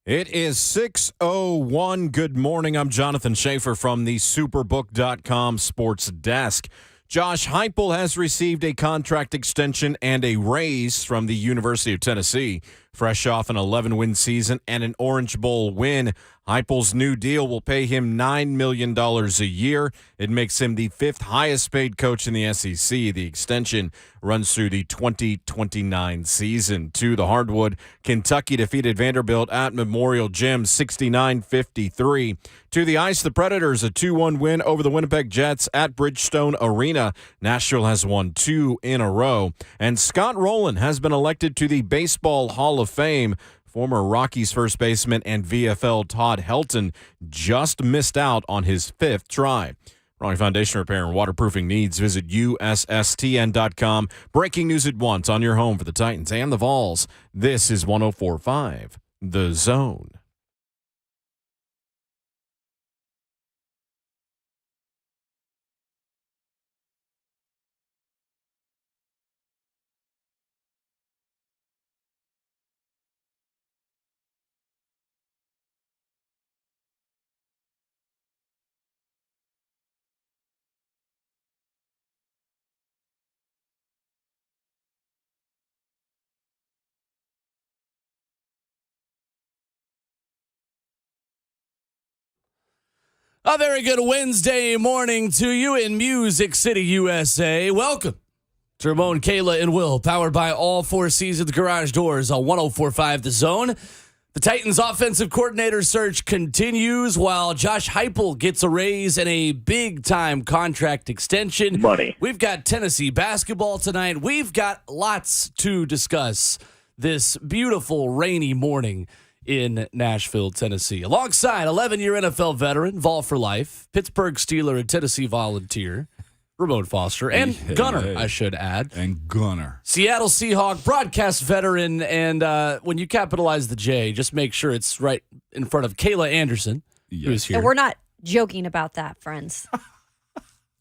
It is 6:01. Good morning. I'm Jonathan Schaefer from the Superbook.com sports desk. Josh Heupel has received a contract extension and a raise from the University of Tennessee. Fresh off an 11-win season and an Orange Bowl win, Heupel's new deal will pay him $9 million a year. It makes him the fifth highest-paid coach in the SEC. The extension runs through the 2029 season. To the hardwood, Kentucky defeated Vanderbilt at Memorial Gym 69-53. To the ice, the Predators, a 2-1 win over the Winnipeg Jets at Bridgestone Arena. Nashville has won 2 in a row. And Scott Rowland has been elected to the Baseball Hall of Fame. Former Rockies first baseman and VFL Todd Helton just missed out on his 5th try. Raleigh Foundation Repair and Waterproofing needs. Visit USSTN.com. Breaking news at once on your home for the Titans and the Vols. This is 104.5 The Zone. A very good Wednesday morning to you in Music City, USA. Welcome to Ramon, Kayla, and Will, powered by All Four Seasons Garage Doors on 104.5 The Zone. The Titans' offensive coordinator search continues while Josh Heupel gets a raise and a big-time contract extension. Money. We've got Tennessee basketball tonight. We've got lots to discuss this beautiful rainy morning in Nashville, Tennessee. Alongside 11-year NFL veteran, Vol for life, Pittsburgh Steeler and Tennessee Volunteer, Ramon Foster, and Gunner, I should add. And Gunner. Seattle Seahawk broadcast veteran, and when you capitalize the J, just make sure it's right in front of Kayla Anderson, who's here. And we're not joking about that, friends.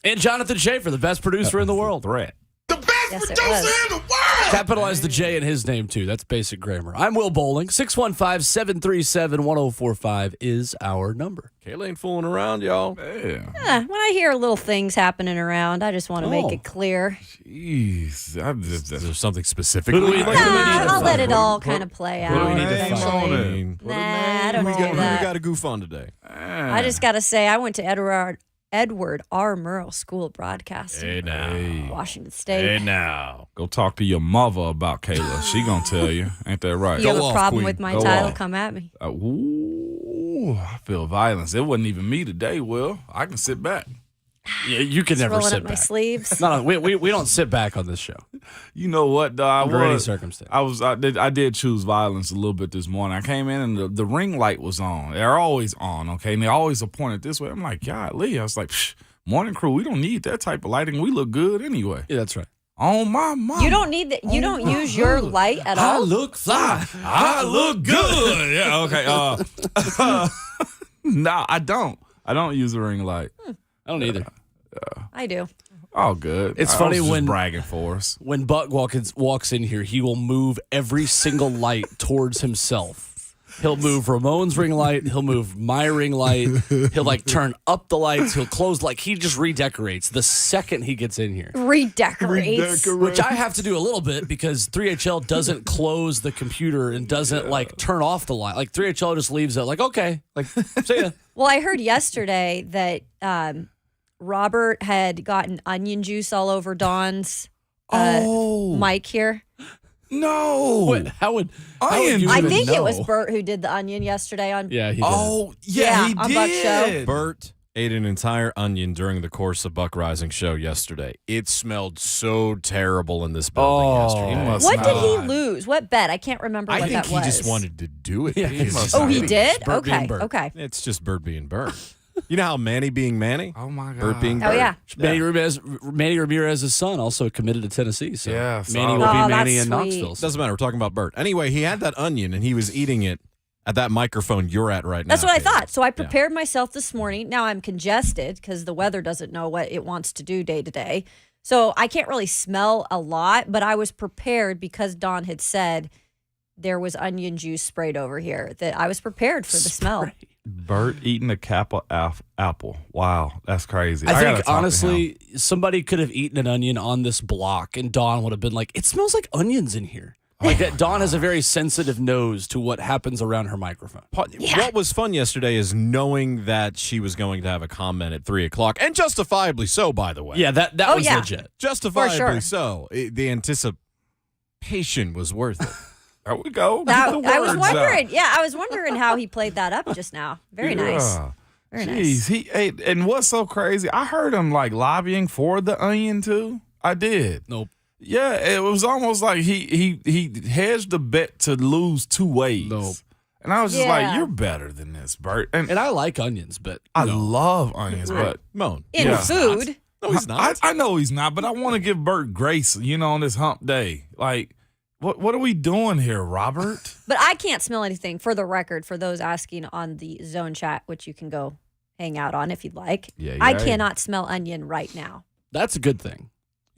And Jonathan Schaefer, the best producer in the world. Threat. The best Yes, it producer was. in the world. Capitalize the J in his name, too. That's basic grammar. I'm Will Bowling. 615-737-1045 is our number. Kayla ain't fooling around, y'all. Yeah. When I hear little things happening around, I just want to make it clear. Jeez. Is there something specific? Who do we you'd like like to to mention? mention? I'll let it all kind of play out. Put a need to name find on a it. name. Put a Nah, I don't Who do we got that. to goof on today? I just got to say, I went to Edward R. Murrow School of Broadcasting, Hey, now. Washington State. Hey, now. Go talk to your mother about Kayla. She gonna tell you. Ain't that right? If you have Go a off, problem Queen. with my Go title, off. come at me. Ooh, I feel violence. It wasn't even me today, Will. I can sit back. Yeah, you can never Rolling sit up my back. sleeves. No, we don't sit back on this show. You know what, dog? Under any circumstance. I did choose violence a little bit this morning. I came in and the ring light was on. They're always on, okay? And they always are pointed this way. I'm like, golly. I was like, morning crew, we don't need that type of lighting. We look good anyway. Yeah, that's right. Oh, my mom. You don't need that. You don't use your light at all. look fly. I look good. Yeah, okay. No, I don't. I don't use a ring light. I don't either. I do. Oh, good. It's I funny was just when- bragging for us. When Buck walks in here, he will move every single light towards himself. He'll move Ramon's ring light. He'll move my ring light. He'll turn up the lights. He'll close he just redecorates the second he gets in here. Redecorates. Which I have to do a little bit because 3HL doesn't close the computer and doesn't turn off the light. 3HL just leaves it okay. See ya. Well, I heard yesterday that Robert had gotten onion juice all over Dawn's mic here. No. What? How would Onion you juice. I even think it know? was Bert who did the onion yesterday on. Yeah, he did. Oh, yeah, Yeah, he on Buck's show. did. Bert ate an entire onion during the course of Buck Rising show yesterday. It smelled so terrible in this building yesterday. he must What did he not. lose? What bet? I can't remember I what think that he was. just wanted to do it. Yeah, because he must he's Oh, he Manny. did? Bert being Okay. Bert. Okay. It's just Bert being Bert. You know how Manny being Manny? Oh, my God. Bert being Oh, Bert. yeah. Manny Ramirez's son also committed to Tennessee. So Yeah, Manny so- will be Oh, Manny that's in sweet. Knoxville. So. Doesn't matter. We're talking about Bert. Anyway, he had that onion and he was eating it at that microphone you're at right now. That's what I Kayla. thought. So I prepared myself this morning. Now I'm congested because the weather doesn't know what it wants to do day to day. So I can't really smell a lot, but I was prepared because Dawn had said there was onion juice sprayed over here, that I was prepared for the smell. Bert eating a Kappa apple. Wow, that's crazy. I gotta think, talk to him. honestly, somebody could have eaten an onion on this block, and Dawn would have been like, it smells like onions in here. Like that. Dawn has a very sensitive nose to what happens around her microphone. What was fun yesterday is knowing that she was going to have a comment at 3 o'clock, and justifiably so, by the way. Yeah, that was legit. Justifiably sure. so. The anticipation was worth it. There we go. That, Get the I was words wondering. out. Yeah, I was wondering how he played that up just now. Very nice. Yeah. Very Jeez, nice. he ate. And what's so crazy, I heard him like lobbying for the onion too. I did. Nope. Yeah, it was almost like he hedged the bet to lose 2 ways. Nope. And I was just Yeah. like, you're better than this, Bert. And And I like onions, but I love onions, but Moan. In Yeah. food. No, he's not. I know he's not, but I want to give Bert grace, on this hump day. Like, what are we doing here, Robert? But I can't smell anything, for the record, for those asking on the Zone chat, which you can go hang out on if you'd like. Yeah, I yeah. cannot smell onion right now. that's a good thing.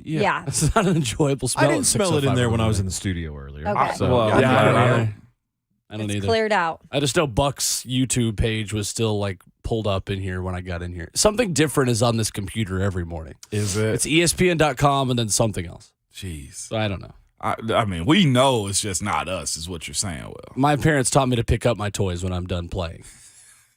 Yeah. It's not an enjoyable smell. I didn't at smell it in 6:05 there when I was morning. in the studio earlier. Okay. So, Well, Yeah, I don't Yeah. either. I don't It's either. cleared out. I just know Buck's YouTube page was still like pulled up in here when I got in here. Something different is on this computer every morning. Is it? It's ESPN.com and then something else. Jeez. So I don't know. I mean, we know it's just not us, is what you're saying, Will. My parents taught me to pick up my toys when I'm done playing.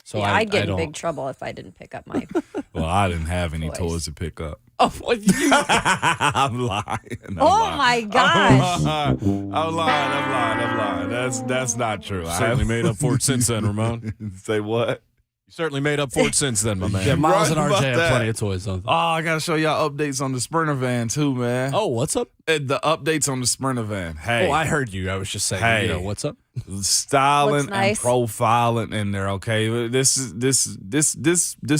So Yeah, I'd get in don't. big trouble if I didn't pick up my. Well, I didn't have any Toys. toys to pick up. Oh, well, you, I'm lying. Oh my gosh. I'm lying. That's not true. I certainly haven't- made up for it since then, Ramon. Say what? You certainly made up for it since then, my man. yeah, Miles and right RJ about have that. plenty of toys. Don't they? Oh, I gotta show y'all updates on the Sprinter van too, man. Oh, what's up? The updates on the Sprinter van. Hey, Oh, I heard you. I was just saying, Hey. what's up? styling Looks nice. and profiling in there. Okay, this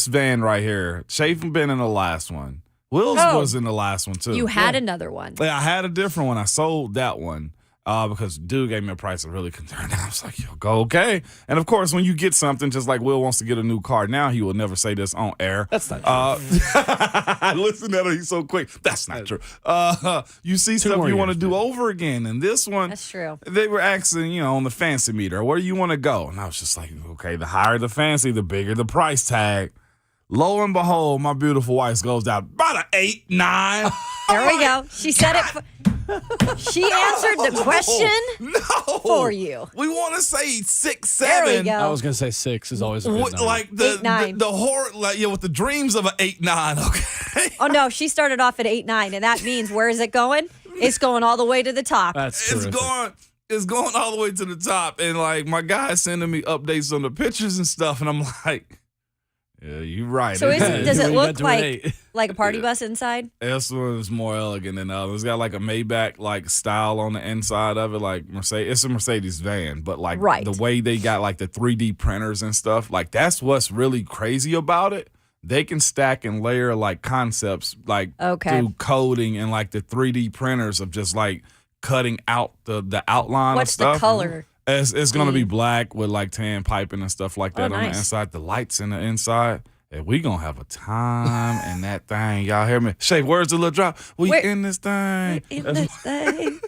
van right here. Chafin been in the last one. Will's Oh. was in the last one too. You had another one. Yeah, I had a different one. I sold that one because dude gave me a price I really concerned. I was like, yo, go okay. And of course, when you get something, just like Will wants to get a new car now, he will never say this on air. That's not true. Listen to him, he's so quick. That's not true. You see stuff more you want to years, do over again. And this one, That's true. they were asking, on the fancy meter, where do you want to go? And I was just like, okay, the higher the fancy, the bigger the price tag. Lo and behold, my beautiful wife goes down about an 8, 9. There we go. She said it. She answered the question No, for you. We want to say 6, There 7. we go. I was gonna say 6 is always a good number. Like the 8, 9. the horror, like with the dreams of an 8, 9. Okay, Oh no, she started off at 8, 9, and that means where is it going? It's going all the way to the top. That's it's terrific. going all the way to the top, and like my guy's sending me updates on the pictures and stuff, and I'm like, yeah, you're right. So does it You look got to like an 8. like a party bus inside? This one is more elegant than the other. It's got like a Maybach like style on the inside of it, like Mercedes. It's a Mercedes van, but like Right. the way they got like the 3D printers and stuff, like that's what's really crazy about it. They can stack and layer like concepts like Okay. through coding and like the 3D printers of just like cutting out the outline What's of stuff. the color? It's gonna be black with like tan piping and stuff like that Oh, on the nice. inside. The lights in the inside. And we gonna have a time in that thing. Y'all hear me? Shay, where's the little drop? We Where- in this thing. In this thing.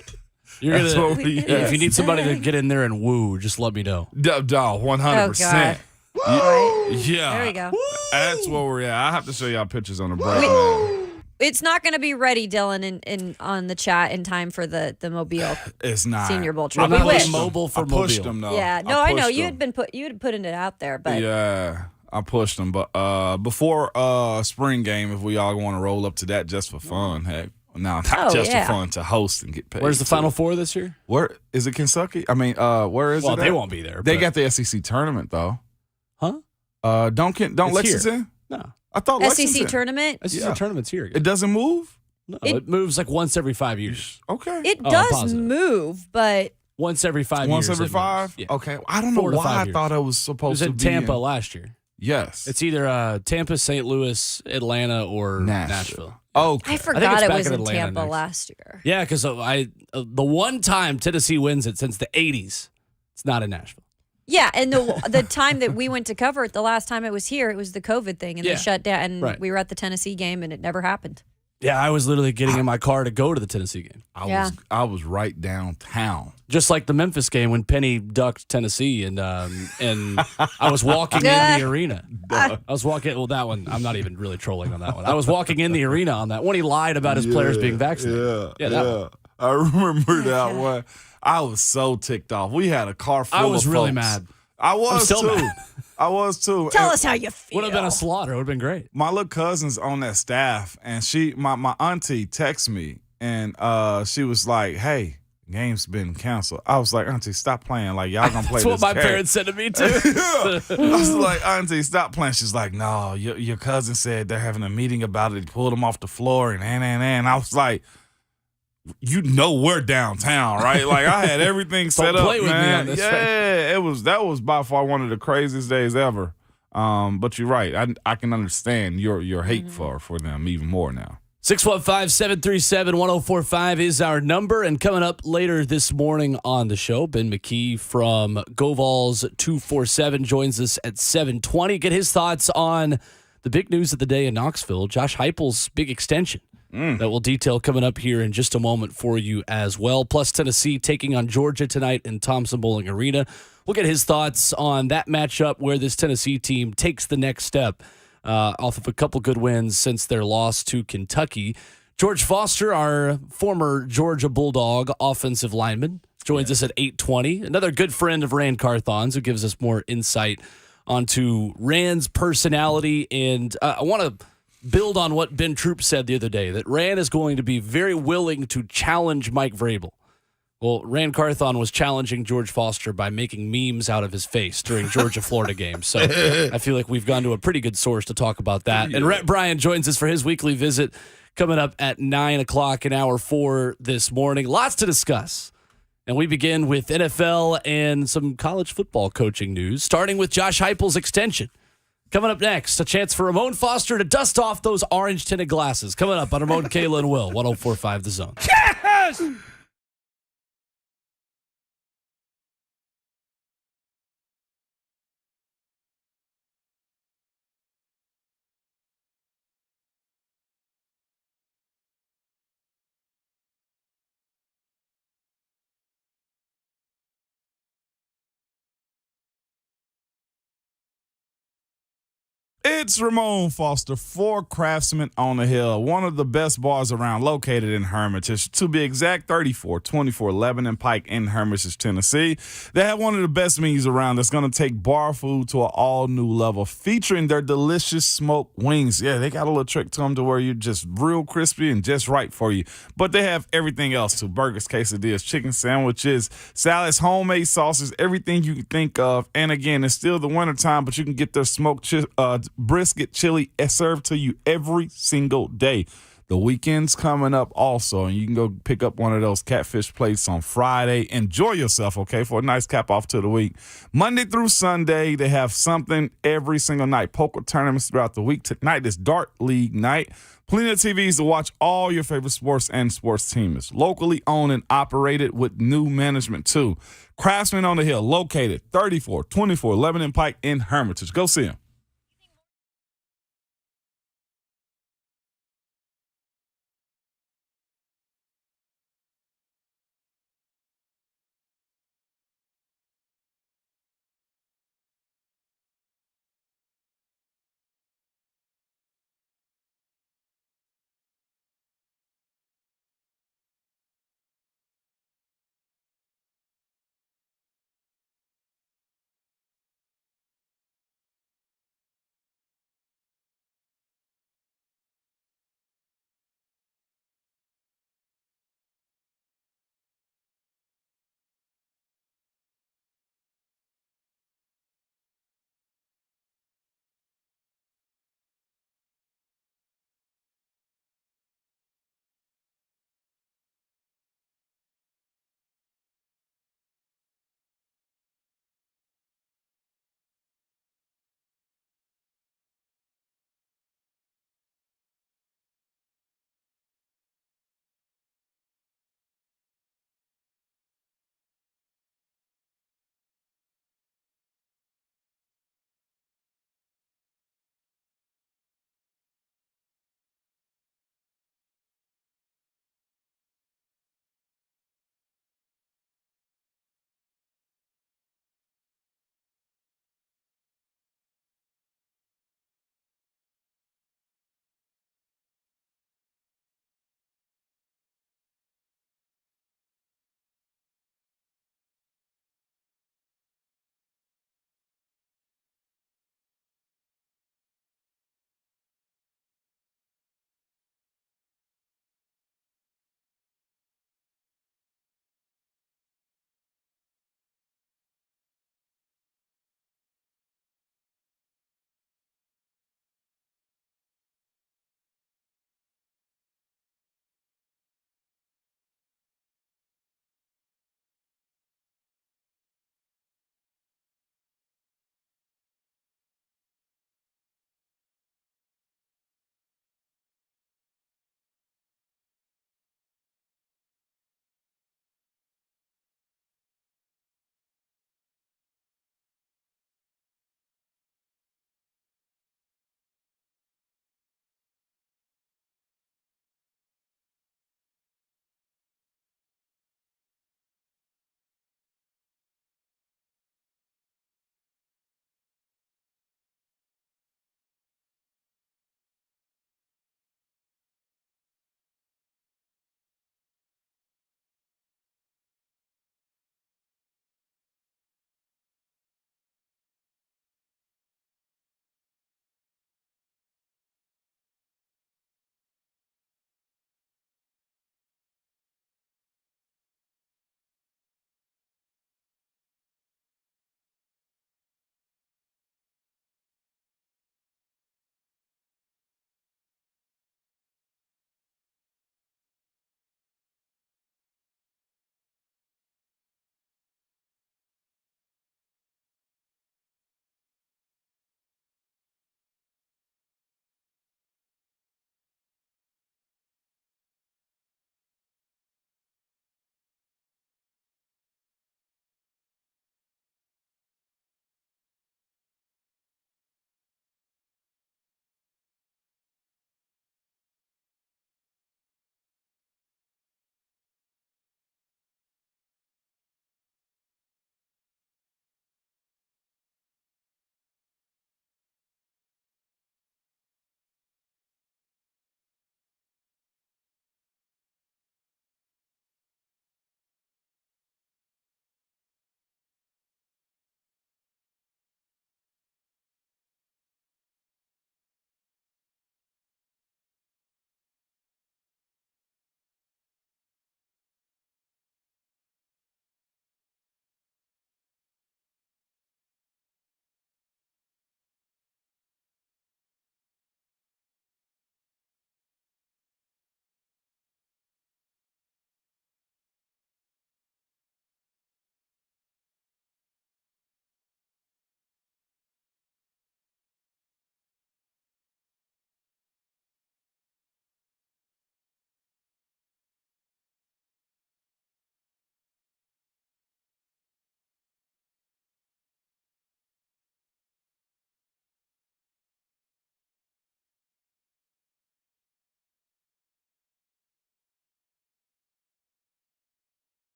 You're That's gonna, what we if you need somebody to Dang. get in there and woo, just let me know. Dog, 100%. Right. Yeah. There we go. That's where we're at. I have to show y'all pictures on the break. We- man. It's not going to be ready, Dylan, in on the chat in time for the Mobile It's not. Senior Bowl I'm trip. We not wish. mobile for I pushed Mobile. them though. Yeah, no, I know pushed you them. had been putting it out there, but Yeah, I pushed them. But before spring game, if we all want to roll up to that just for fun, heck. No, not Oh, just yeah. for fun, to host and get paid. Where's the too. Final Four this year? Where is it? Kentucky? I mean, where is Well, it? they at? won't be there. They but- got the SEC tournament though. Huh? Don't It's Lexington? No. I thought SEC Lexington. tournament. SEC Yeah. tournament's here. It doesn't move. No, It- it moves like once every 5 years. Okay. It Oh, I'm does positive. move, but Once every 5 Once years. every it moves. 5. Yeah. Okay. I don't know 4 to why 5 I years. thought it was It supposed was to in be Tampa last year. Yes. It's either Tampa, St. Louis, Atlanta, or Nashville. Okay. I forgot it's it back was in in Atlanta Tampa next. last year. Yeah, because the one time Tennessee wins it since the 80s, it's not in Nashville. Yeah, and the time that we went to cover it, the last time it was here, it was the COVID thing, and Yeah. they shut down, and Right. we were at the Tennessee game, and it never happened. Yeah, I was literally getting in my car to go to the Tennessee game. I was right downtown. Just like the Memphis game when Penny ducked Tennessee, and I was walking in the arena. I was walking. Well, that one I'm not even really trolling on that one. I was walking in the arena on that one. He lied about his players being vaccinated. That one. I remember that one. I was so ticked off. We had a car full of I was really folks. mad. I was still too. mad. I was too. Tell us how you feel. Would have been a slaughter. It would have been great. My little cousin's on that staff, and my auntie texted me, and she was like, "Hey, game's been canceled." I was like, "Auntie, stop playing. Like y'all gonna play." That's what this my game." parents said to me too. Yeah. I was like, "Auntie, stop playing." She's like, "No, your cousin said they're having a meeting about it. They pulled him off the floor, and I was like, you know we're downtown, right? Like I had everything set up, play with me man. on this, Yeah, that was by far one of the craziest days ever. But you're right. I can understand your hate for them even more now. 615-737-1045 is our number. And coming up later this morning on the show, Ben McKee from GoVols 247 joins us at 7:20. Get his thoughts on the big news of the day in Knoxville, Josh Heupel's big extension. That we'll detail coming up here in just a moment for you as well. Plus Tennessee taking on Georgia tonight in Thompson Bowling Arena. We'll get his thoughts on that matchup where this Tennessee team takes the next step off of a couple good wins since their loss to Kentucky. George Foster, our former Georgia Bulldog offensive lineman, joins us at 8:20. Another good friend of Rand Carthon's who gives us more insight onto Rand's personality. And I want to build on what Ben Troop said the other day, that Rand is going to be very willing to challenge Mike Vrabel. Well, Rand Carthon was challenging George Foster by making memes out of his face during Georgia-Florida games. So I feel like we've gone to a pretty good source to talk about that. And Rhett Bryan joins us for his weekly visit coming up at 9 o'clock in hour 4 this morning. Lots to discuss. And we begin with NFL and some college football coaching news, starting with Josh Heupel's extension. Coming up next, a chance for Ramon Foster to dust off those orange-tinted glasses. Coming up on Ramon, Kayla, and Will, 104.5 The Zone. Yes! It's Ramon Foster for Craftsman on the Hill, one of the best bars around, located in Hermitage. To be exact, 3424 Lebanon Pike in Hermitage, Tennessee. They have one of the best menus around that's going to take bar food to an all-new level, featuring their delicious smoked wings. Yeah, they got a little trick to them to where you're just real crispy and just right for you. But they have everything else too: burgers, quesadillas, chicken sandwiches, salads, homemade sauces, everything you can think of. And again, it's still the wintertime, but you can get their smoked brisket chili served to you every single day. The weekend's coming up also, and you can go pick up one of those catfish plates on Friday. Enjoy yourself, okay, for a nice cap off to the week. Monday through Sunday, they have something every single night. Poker tournaments throughout the week. Tonight is Dart League night. Plenty of TVs to watch all your favorite sports and sports teams. Locally owned and operated with new management, too. Craftsman on the Hill, located 3424 Lebanon Pike in Hermitage. Go see them.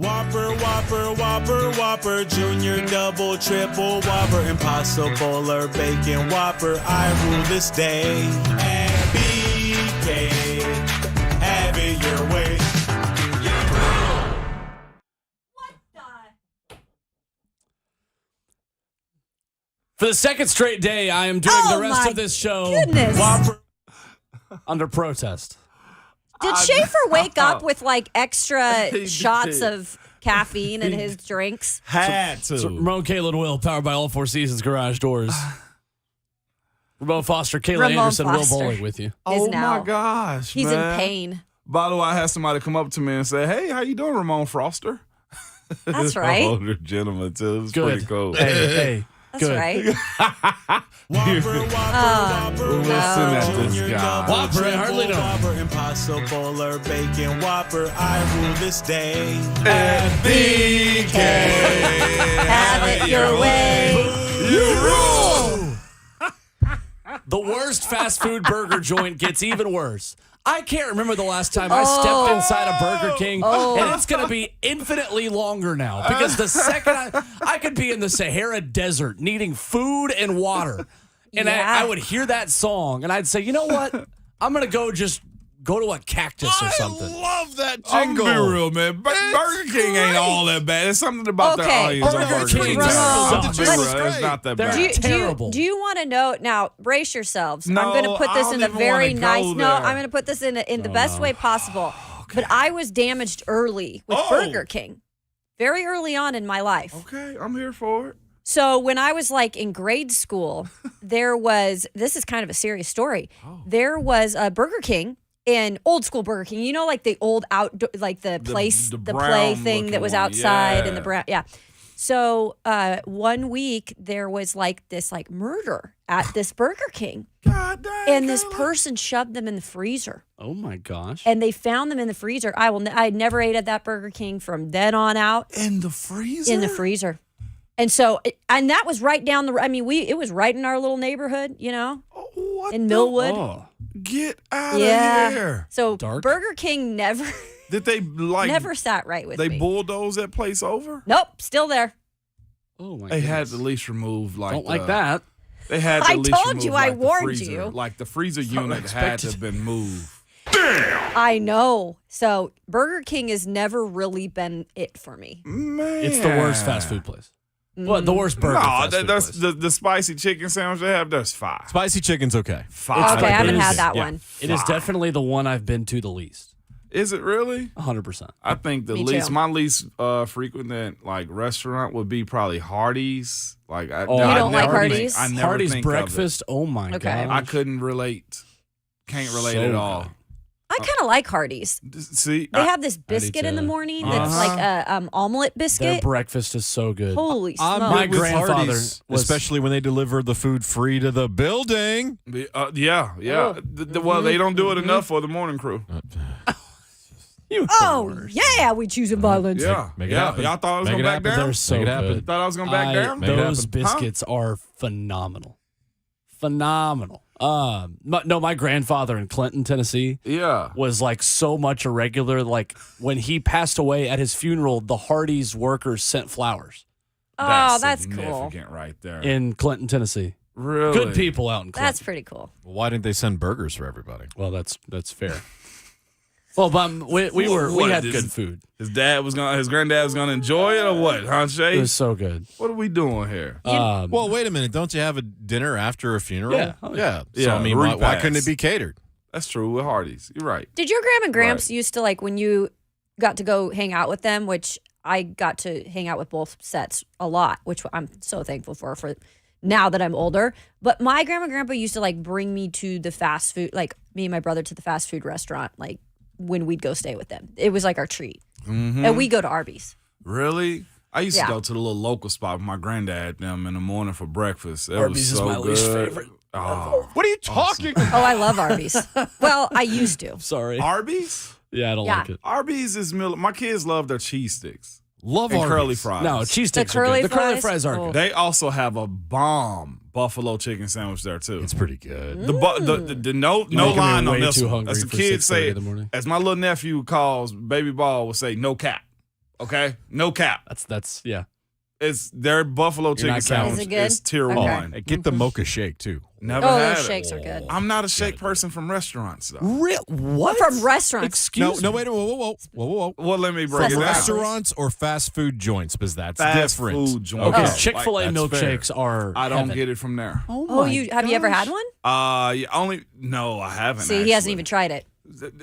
Whopper, Whopper, Whopper, Whopper, Junior, Double, Triple, Whopper, Impossible or Bacon Whopper, I rule this day. And BK, have it your way. For the second straight day, I am doing the rest of this show Goodness. Whopper. under protest. Did Schaefer wake up with like extra shots of caffeine in his drinks? Had to. So, Ramon, Kayla, and Will, powered by All Four Seasons Garage Doors. Ramon Foster, Kayla Ramon Anderson, Foster. Will Bowling with you. Is Oh now. my gosh, He's man. in pain. By the way, I had somebody come up to me and say, "Hey, how you doing, Ramon Foster?" That's right. Older gentleman too. It was Good. pretty cool. Hey, That's good. right. Whopper, Whopper, We're listening at this Junior, guy. Double, Whopper, I hardly Triple, know. Whopper, Impossible or Bacon Whopper, I rule this day. And BK, Have it your way. you rule. The worst fast food burger joint gets even worse. I can't remember the last time I stepped inside a Burger King, and it's going to be infinitely longer now because the second I could be in the Sahara Desert needing food and water, and Yeah. I would hear that song, and I'd say, you know what? I'm going to go to a cactus or something. I love that I'm jingle. gonna be real, man. Burger King ain't all that bad. There's something about their Okay, audience on Burger Burger King King. sucks. It's Let's- not that They're- bad. Terrible. Do you want to know now? Brace yourselves. No, I'm going to put this I in don't a even very wanna nice. go No, there. I'm going to put this in the best way possible. But I was damaged early with Oh. Burger King, very early on in my life. Okay, I'm here for it. So when I was like in grade school, this is kind of a serious story. There was a Burger King. In old school Burger King, you know, like the old outdoor, like the place, the play brown thing that looking was one, outside and the yeah. brown, yeah. So 1 week there was like this like murder at this Burger King, God dang. and this Kayla. person shoved them in the freezer, Oh my gosh. and they found them in the freezer. I never ate at that Burger King from then on out. in the freezer. In the freezer. And so, and that was right down the. I mean, it was right in our little neighborhood, you know, What in the- Millwood. Oh. Get out Yeah. of here. So Dark. Burger King never Did they like? never sat right with They me. bulldoze that place over. Nope, still there. Oh my They had goodness. to at least remove like. Don't like that. They had to I at least told remove, you, I like, the warned freezer. you. Like the freezer unit had to have been moved. I know. So Burger King has never really been it for me. Man, It's the worst fast food place. Well, the worst burger No, fast food that's place. the spicy chicken sandwich they have. That's fire. Spicy chicken's okay. Fire. Okay, I haven't it had is- that yeah. one. It is definitely the one I've been to the least. Is it really? 100%. I think the Me least, too. my least frequented like restaurant would be probably Hardee's. Like, I, Oh, You I don't like never think- Hardee's? I never Hardee's think of it. breakfast. Oh my Okay. god. I couldn't relate. Can't relate So at all. good. I kind of like Hardee's. See, They have this biscuit in the too. morning that's Uh-huh. like a omelet Their biscuit. breakfast is so good. Holy I'm smokes. My good with grandfather Hardee's, was- especially when they deliver the food free to the building. yeah. Oh. Well, they don't do it enough for the morning crew. You Oh, yeah, we choosing violence. Yeah, Make it yeah. happen. Y'all thought I was Make gonna it back happen. down. They're so Make it happen. good. Thought I was gonna back down. Make it Those happen. biscuits are phenomenal. Phenomenal. My grandfather in Clinton, Tennessee, Yeah. was like so much a regular. Like when he passed away at his funeral, the Hardee's workers sent flowers Oh, that's cool. significant right there. in Clinton, Tennessee. Really Good people out in Clinton. That's pretty cool. Why didn't they send burgers for everybody? Well, that's fair. Well, but we What, had this- good food. His granddad was gonna enjoy it or what, huh, It Shay? was so good. What are we doing here? Well, wait a minute. Don't you have a dinner after a funeral? Yeah. Oh, yeah. So, Yeah, I mean, why repast. couldn't it be catered? That's true with Hardee's. You're right. Did your grandma and gramps Right. used to like when you got to go hang out with them, which I got to hang out with both sets a lot, which I'm so thankful for now that I'm older. But my grandma and grandpa used to like bring me to the fast food, like me and my brother to the fast food restaurant, like when we'd go stay with them. It was like our treat. And we go to Arby's. Really? I used Yeah. to go to the little local spot with my granddad them in the morning for breakfast. It Arby's was is so my good. least favorite. Oh, What are you talking about? Oh, I love Arby's. Well, I used to. Sorry. Arby's? Yeah, I don't Yeah. like it. Arby's is my kids love their cheese sticks Love and Arby's. curly fries. No, cheese sticks are curly good. The curly fries? fries are Oh. good. They also have a bomb buffalo chicken sandwich there too. It's pretty good. The no making me line on way this too one. hungry As the for kids 6:30 say, in the morning. as my little nephew calls Baby Ball will say, no cap. Okay, no cap. That's yeah. It's their buffalo chicken not counting. Is sandwich it good? is tier Okay. one. Hey, get the mocha shake too. Never Oh, had those it. shakes are good. I'm not a shake person from restaurants though. What? From restaurants. Excuse No, me. wait, whoa. Well, let me break From it down. Restaurants or fast food joints, because that's Fast different. food joints. Okay, Oh. Chick-fil-A That's fair. milkshakes are. I don't heaven. get it from there. Oh, have you ever had one? No, I haven't. See, he hasn't actually. even tried it.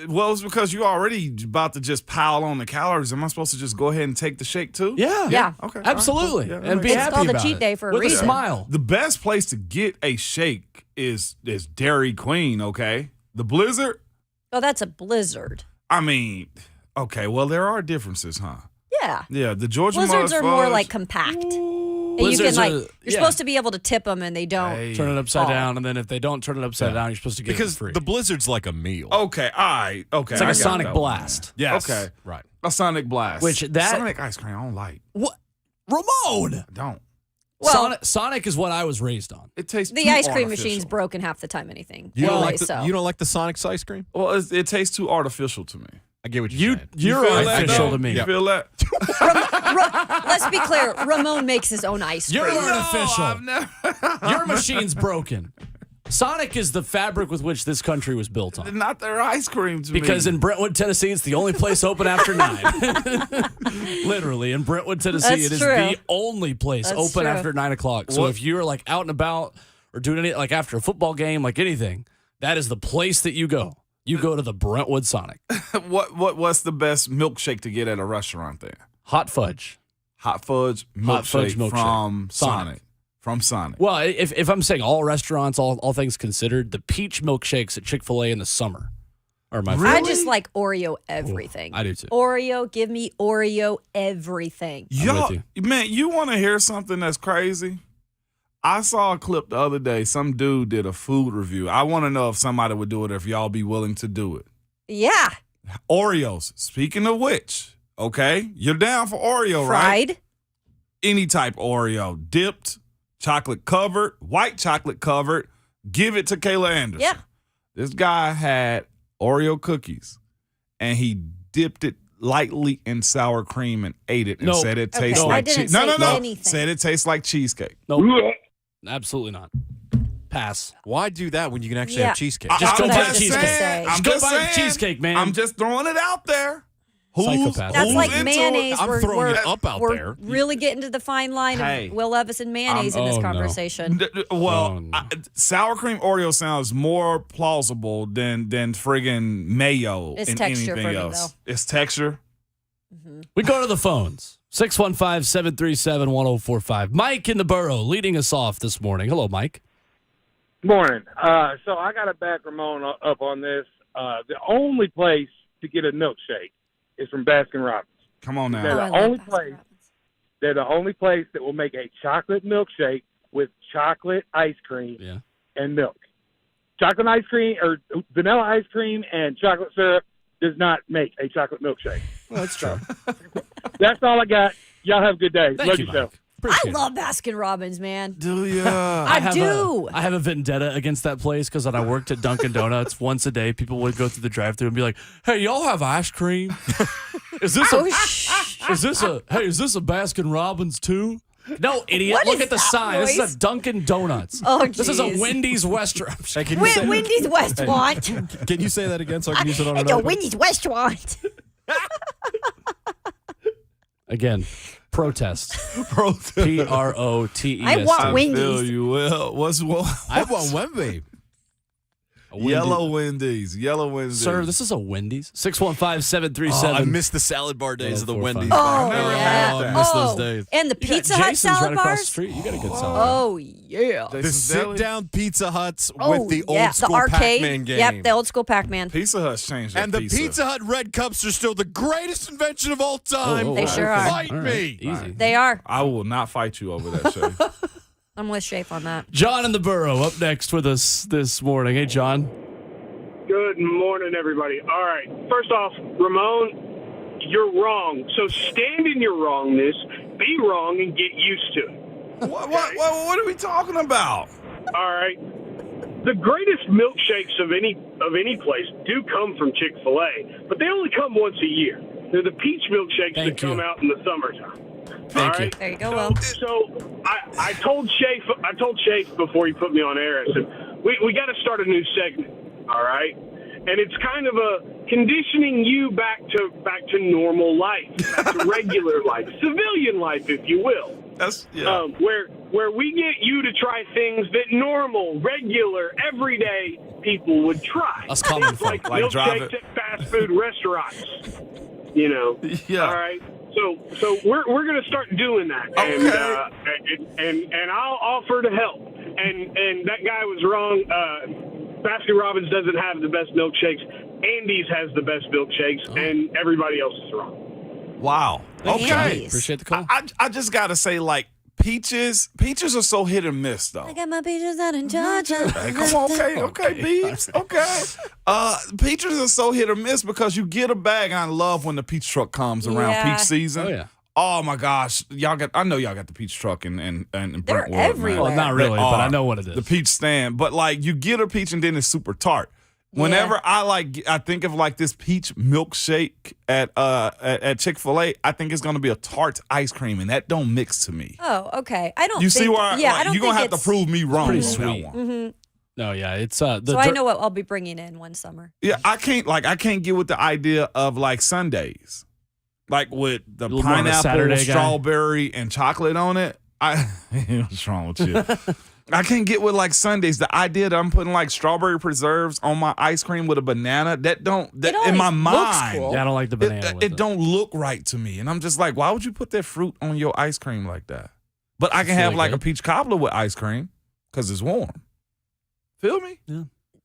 Well, it's because you're already about to just pile on the calories. Am I supposed to just go ahead and take the shake too? Yeah. Yeah. Okay. Absolutely. All right. And be It's happy called a about cheat it. day for a With reason. a smile. The best place to get a shake is Dairy Queen. Okay, the Blizzard. Oh, that's a blizzard. I mean, okay. Well, there are differences, huh? Yeah. Yeah, the Georgia Blizzards Mudge are more Fudge- like compact. And you Blizzards can are- you're yeah. supposed to be able to tip them and they don't. Hey. Turn it upside Oh. down, and then if they don't turn it upside down, you're supposed to get it Because for free. the Blizzard's like a meal. Okay, all right. Okay, It's like I a got Sonic that one. Blast. Yes. Okay. Right. A Sonic Blast. Which that- Sonic ice cream I don't like. What? Ramon! I don't. Well, Sonic is what I was raised on. It tastes the too ice cream artificial. machine's broken half the time. Anything. You don't Anyway, like the, so. you don't like the Sonic's ice cream? Well, it tastes too artificial to me. I get what you're saying. You're You feel that, artificial though? to me. You feel that? Let's be clear. Ramon makes his own ice cream. You're artificial. I've never. Your machine's broken. Sonic is the fabric with which this country was built on. Not their ice cream to Because me. in Brentwood, Tennessee, it's the only place open after 9. Literally, in Brentwood, Tennessee, That's it is true. the only place That's open true. after 9 o'clock. So What- if you're like out and about or doing any like after a football game, like anything, that is the place that you go. You go to the Brentwood Sonic. what's the best milkshake to get at a restaurant there? Hot fudge. Hot fudge milkshake, Hot fudge milkshake. from Sonic. Sonic. From Sonic. Well, if I'm saying all restaurants, all things considered, the peach milkshakes at Chick-fil-A in the summer are my favorite. I just like Oreo everything. I do too. Oreo, give me Oreo everything. Y'all, with man, you want to hear something that's crazy? I saw a clip the other day. Some dude did a food review. I want to know if somebody would do it, if y'all be willing to do it. Yeah. Oreos. Speaking of which, okay, you're down for Oreo, right? Fried. Any type Oreo, dipped, chocolate covered, white chocolate covered. Give it to Kayla Anderson. Yeah. This guy had Oreo cookies, and he dipped it lightly in sour cream and ate it, and Nope. said it Okay, tastes I like didn't cheese. No, say no. anything. Said it tastes like cheesecake. Nope. Absolutely not. Pass. Why do that when you can actually Yeah. have cheesecake? Just go I'm buy just cheesecake. saying, I'm Just go just buy the saying. cheesecake, man. I'm just throwing it out there. Psychopath. That's who's like into it? mayonnaise. I'm throwing it up out we're there. really getting to the fine line Hey. of Will Levis and mayonnaise in this oh, no. conversation. Well, Oh, no. sour cream Oreo sounds more plausible than friggin' mayo. It's and texture anything for me, else. though. It's texture. We go to the phones. 615-737-1045. Mike in the borough leading us off this morning. Hello, Mike. Morning. So I got to back Ramon up on this. The only place to get a milkshake is from Baskin Robbins. Come on now. They're Oh, I the love only Baskin place. Robbins. They're the only place that will make a chocolate milkshake with chocolate ice cream Yeah. and milk. Chocolate ice cream or vanilla ice cream and chocolate syrup does not make a chocolate milkshake. Well, that's true. That's all I got. Y'all have a good day. Thank Love you, yourself. Mike. I Appreciate it. love Baskin Robbins, man. Do ya? I have do. I have a vendetta against that place because when I worked at Dunkin' Donuts once a day, people would go through the drive-thru and be like, "Hey, y'all have ice cream? Is this Oh, is this a Baskin Robbins too?" No, idiot. What Look is at the that sign. This is voice? a Dunkin' Donuts. Oh, This is a jeez. Wendy's restaurant. Hey, can you say, Wendy's Restaurant. can you say that again so I can use it on It's another? a Wendy's Restaurant. Again, protest. Protest. Protest. I want I Wendy's. feel you. Well, what's I want Wemby. Yellow Wendy's. Yellow Wendy's. Sir, this is a Wendy's. Oh, 615-737. I miss the salad bar days of the 1045. Wendy's. Oh, never yeah. had Oh, I that. miss those days. And the You got Pizza Hut Jason's salad right across the bars. street. You got a good salad bar. Oh, yeah. The Jason's Deli? sit-down Pizza Huts Oh, with the yeah. old school the arcade. Pac-Man game. Yep, the old school Pac-Man. Pizza Hut's changed that And the Pizza Hut red cups are still the greatest invention of all time. Oh, They sure are. Fight All right. me. Easy. They are. I will not fight you over that, Shay. I'm with Shape on that. John in the borough up next with us this morning. Hey, John. Good morning, everybody. All right. First off, Ramon, you're wrong. So stand in your wrongness, be wrong, and get used to it. What are we talking about? All right. The greatest milkshakes of any place do come from Chick-fil-A, but they only come once a year. They're the peach milkshakes Thank that come you. out in the summertime. Thank you. There you go, Will. So I told Shafe before he put me on air, I said, we got to start a new segment, all right? And it's kind of a conditioning you back to normal life, back to regular life, civilian life, if you will. That's Where we get you to try things that normal, regular, everyday people would try. Us common Things like folk. Like drive milkshakes it. at fast food restaurants. You know. Yeah. All right. So we're gonna start doing that, and I'll offer to help. And that guy was wrong. Baskin Robbins doesn't have the best milkshakes. Andy's has the best milkshakes, and everybody else is wrong. Wow. Okay. Andy's. Appreciate the call. I just gotta say, like, peaches are so hit or miss though. I got my peaches out in Georgia. Hey, come on, okay, Beebs. Okay. Peaches are so hit or miss because you get a bag. I love when the peach truck comes around Yeah. peach season. Oh, yeah. Oh my gosh. I know y'all got the peach truck in Brentwood. They're man. everywhere. Well, not really, They but I are. know what it is. The peach stand. But like you get a peach and then it's super tart. Whenever I think of like this peach milkshake at Chick-fil-A, I think it's gonna be a tart ice cream, and that don't mix to me. Oh, okay. I don't. You think, see why? Yeah, like, I don't you're gonna think have to prove me wrong on pretty that sweet. one. No, yeah, it's So I know what I'll be bringing in one summer. Yeah, I can't get with the idea of like sundaes, like with the You're more of a pineapple, Saturday guy. strawberry, and chocolate on it. What's wrong with you? I can't get with like sundaes. The idea that I'm putting like strawberry preserves on my ice cream with a banana, that in always my looks mind, cool. Yeah, I don't like the banana. with it don't look right to me. And I'm just like, why would you put that fruit on your ice cream like that? But I can have really like good. a peach cobbler with ice cream because it's warm. Feel me?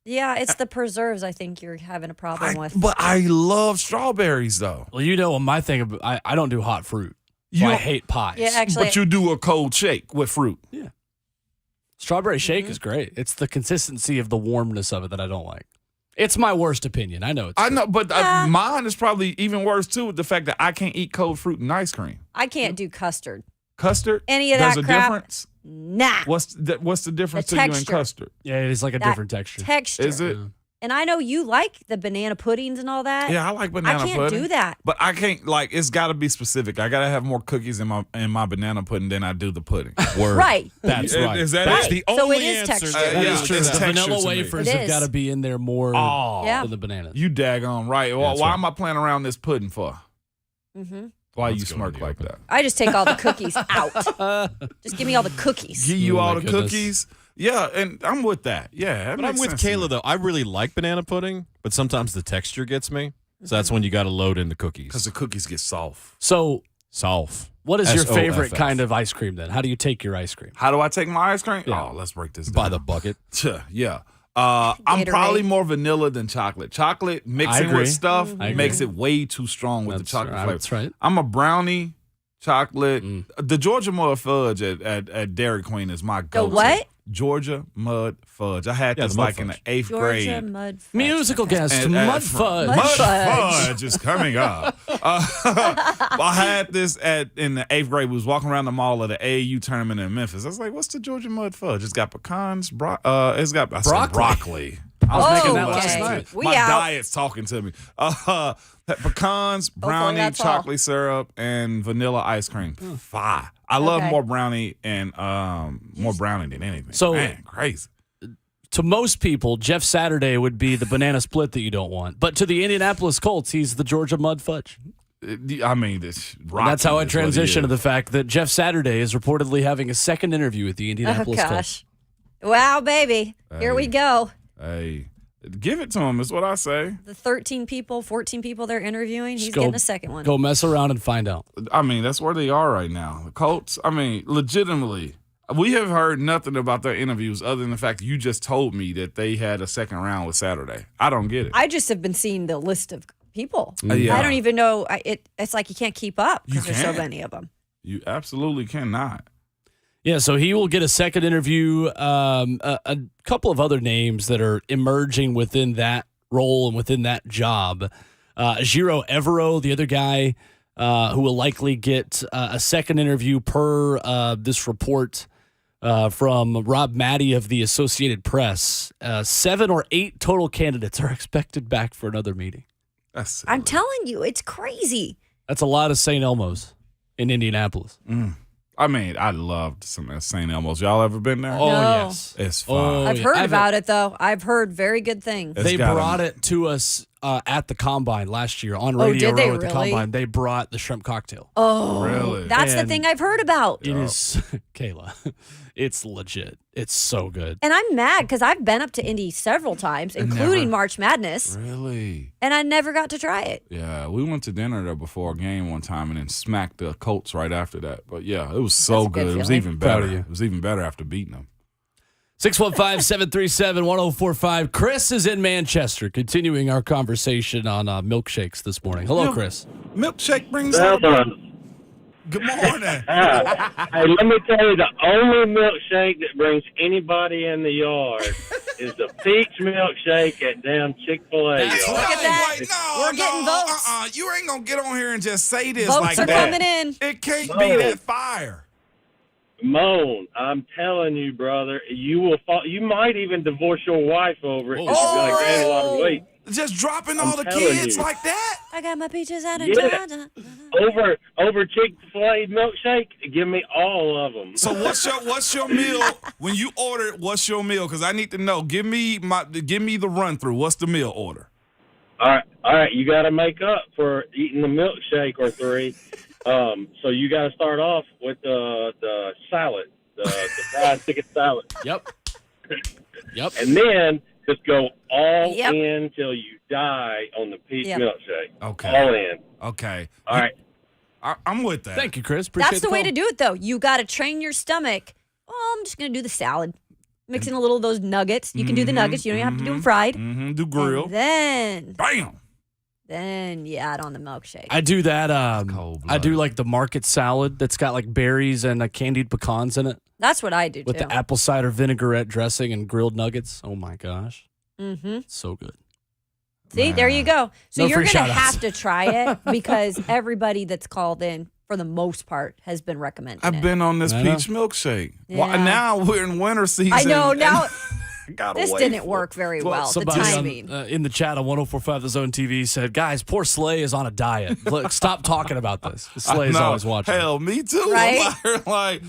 Yeah, it's the preserves. I think you're having a problem with. But I love strawberries though. Well, you know, my thing, I don't do hot fruit. So You I don't- hate pies. Yeah, actually, But you do a cold shake with fruit. Strawberry shake is great. It's the consistency of the warmness of it that I don't like. It's my worst opinion. I know it's I true. know, but mine is probably even worse too with the fact that I can't eat cold fruit and ice cream. I can't do custard. Custard? Any of There's that a crap? difference? Nah. What's the difference The to you in texture. custard? Yeah, it is like a That different texture. Texture. Is it? And I know you like the banana puddings and all that. Yeah, I like banana I can't pudding. do that. But I can't it's got to be specific. I got to have more cookies in my banana pudding than I do the pudding. Word. Right. That's Is- right. is that That's it? the So only it is answer. texture. that Yeah, we It's true. it's The texture vanilla to me. wafers It have is. got to be in there more Oh, Yeah. than the bananas. you daggone right. Well, That's why right. am I playing around this pudding for? Hmm. Why Let's you go smirk to the like open. that? I just take all the cookies out. Just give me all the cookies. Give you Oh, all my the goodness. cookies? Yeah, and I'm with that. Yeah, that But I'm makes with sense to me. Kayla, though. I really like banana pudding, but sometimes the texture gets me. So that's when you got to load in the cookies. Because the cookies get soft. So, Soft. what is your SOFF. favorite kind of ice cream then? How do you take your ice cream? How do I take my ice cream? Yeah. Oh, let's break this down. By the bucket. Yeah. I'm Gatorade. probably more vanilla than chocolate. Chocolate mixing agree. with stuff I agree. makes it way too strong with That's the chocolate right. flavor. That's right. I'm a brownie, chocolate. The Georgia mud fudge at Dairy Queen is my go-to. what? Georgia mud fudge. I had Yeah, this the mud like in the fudge. 8th Georgia grade. mud. Fudge. Musical guest, And- Mud Fudge. Mud fudge. Fudge is coming up. I had this in the 8th grade. We was walking around the mall at the AAU tournament in Memphis. I was like, "What's the Georgia mud fudge?" It's got pecans, it's got I said Broccoli. broccoli. I Oh, making that last okay. night. We My out. diet's talking to me. Pecans, brownie, that's all. chocolate syrup, and vanilla ice cream. Fire. I love Okay. more brownie and more brownie than anything. So- man, crazy. To most people, Jeff Saturday would be the banana split that you don't want. But to the Indianapolis Colts, he's the Georgia Mud Fudge. I mean, this. And that's how I transition to the fact that Jeff Saturday is reportedly having a second interview with the Oh Indianapolis Colts. gosh. Wow, baby. Here we go. Hey, give it to him. Is what I say. The 13 people, 14 people they're interviewing. He's Just go- getting a second one. Go mess around and find out. I mean, that's where they are right now. The Colts. I mean, legitimately. We have heard nothing about their interviews other than the fact that you just told me that they had a second round with Saturday. I don't get it. I just have been seeing the list of people. Yeah. I don't even know. It's like you can't keep up You because there's so can't. many of them. You absolutely cannot. Yeah, so he will get a second interview. A couple of other names that are emerging within that role and within that job. Giro Evero, the other guy who will likely get a second interview per this report from Rob Maddie of the Associated Press. 7 or 8 total candidates are expected back for another meeting. That's I'm telling you, it's crazy. That's a lot of St. Elmo's in Indianapolis. I mean, I loved some St. Elmo's. Y'all ever been there? Oh, No. yes. It's fun. Oh, I've yeah. heard about it, though. I've heard very good things. It's They got brought 'em. it to us at the Combine last year on Oh, Radio did they Row at the really? Combine. They brought the shrimp cocktail. Oh, Really? that's the And- thing I've heard about. It is, Kayla, it's legit. It's so good. And I'm mad because I've been up to Indy several times, including never- March Madness, Really? and I never got to try it. Yeah, we went to dinner there before a game one time and then smacked the Colts right after that. But yeah, it was so That's a good good. It was feeling. even Proud better. of you. It was even better after beating them. 615-737-1045. Chris is in Manchester, continuing our conversation on milkshakes this morning. Hello, Chris. Milkshake brings Well up. done. Good morning. Hey, let me tell you, the only milkshake that brings anybody in the yard is the peach milkshake at damn Chick-fil-A. That's y'all. Look at that. Wait, no, We're getting votes. You ain't gonna get on here and just say this Votes like are that. coming in. It can't No. be that fire. Moan, I'm telling you, brother, you will fall. You might even divorce your wife over it. 'cause you'll be like, "Dang, a lot of weight." Just dropping I'm all the telling kids you. like that. I got my peaches out of Yeah. Georgia. Over Chick-fil-A milkshake, give me all of them. So what's your meal when you order it? What's your meal? Because I need to know. Give me the run through. What's the meal order? All right. You got to make up for eating the milkshake or three. So you got to start off with the salad, the fried chicken salad, Yep. Yep. and then just go all Yep. in till you die on the peach Yep. milkshake. Okay. All in. Okay. All right. I'm with that. Thank you, Chris. Appreciate That's the way call. to do it, though. You got to train your stomach. Oh, I'm just going to do the salad. Mix in a little of those nuggets. You can do the nuggets. You don't even have to do them fried. Do grill. And Bam. then you add on the milkshake. I do that. cold-blooded. I do like the market salad that's got like berries and candied pecans in it That's what I do, with too. the apple cider vinaigrette dressing and grilled nuggets. Oh my gosh, Mm-hmm. so good. See, there you go. So No you're free going to shout-outs. have to try it because everybody that's called in, for the most part, has been recommending I've it. been on this I know. peach milkshake. Well, Yeah. now we're in winter season. I know. and Now, I gotta this wait didn't for work it. very well. The Somebody timing. in the chat on 1045 The Zone TV said, "Guys, poor Slay is on a diet. Look, stop talking about this. Slay's I know. always watching." Hell, me too. Right? I'm like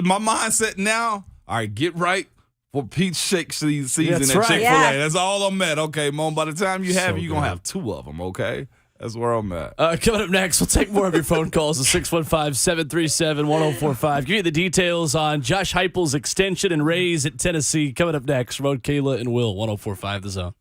my mindset now. All right, get right for peach shake season That's at right. Chick-fil-A. Yeah. That's all I'm at. Okay, Mom. By the time you have So it, you're gonna good. have two of them. Okay, that's where I'm at. Coming up next, we'll take more of your phone calls at 615-737-1045. Give you the details on Josh Heupel's extension and raise at Tennessee. Coming up next, Ramon, Kayla, and Will, 1045 The Zone.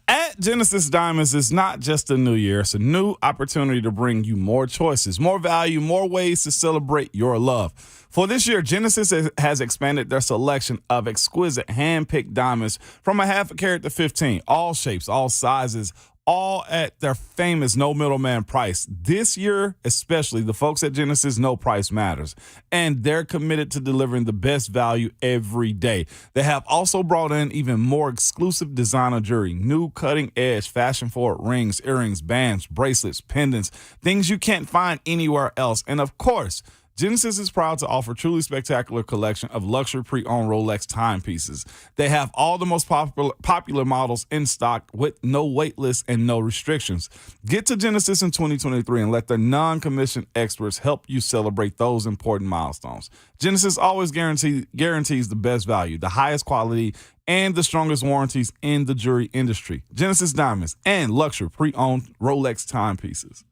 At Genesis Diamonds, it's not just a new year. It's a new opportunity to bring you more choices, more value, more ways to celebrate your love. For this year, Genesis has expanded their selection of exquisite hand-picked diamonds from a half a carat to 15, all shapes, all sizes, all at their famous no middleman price. This year, especially, the folks at Genesis know price matters, and they're committed to delivering the best value every day. They have also brought in even more exclusive designer jewelry, new cutting-edge fashion-forward rings, earrings, bands, bracelets, pendants, things you can't find anywhere else. And of course, Genesis is proud to offer a truly spectacular collection of luxury pre-owned Rolex timepieces. They have all the most popular models in stock with no wait list and no restrictions. Get to Genesis in 2023 and let their non-commissioned experts help you celebrate those important milestones. Genesis always guarantees the best value, the highest quality, and the strongest warranties in the jewelry industry. Genesis Diamonds and luxury pre-owned Rolex timepieces.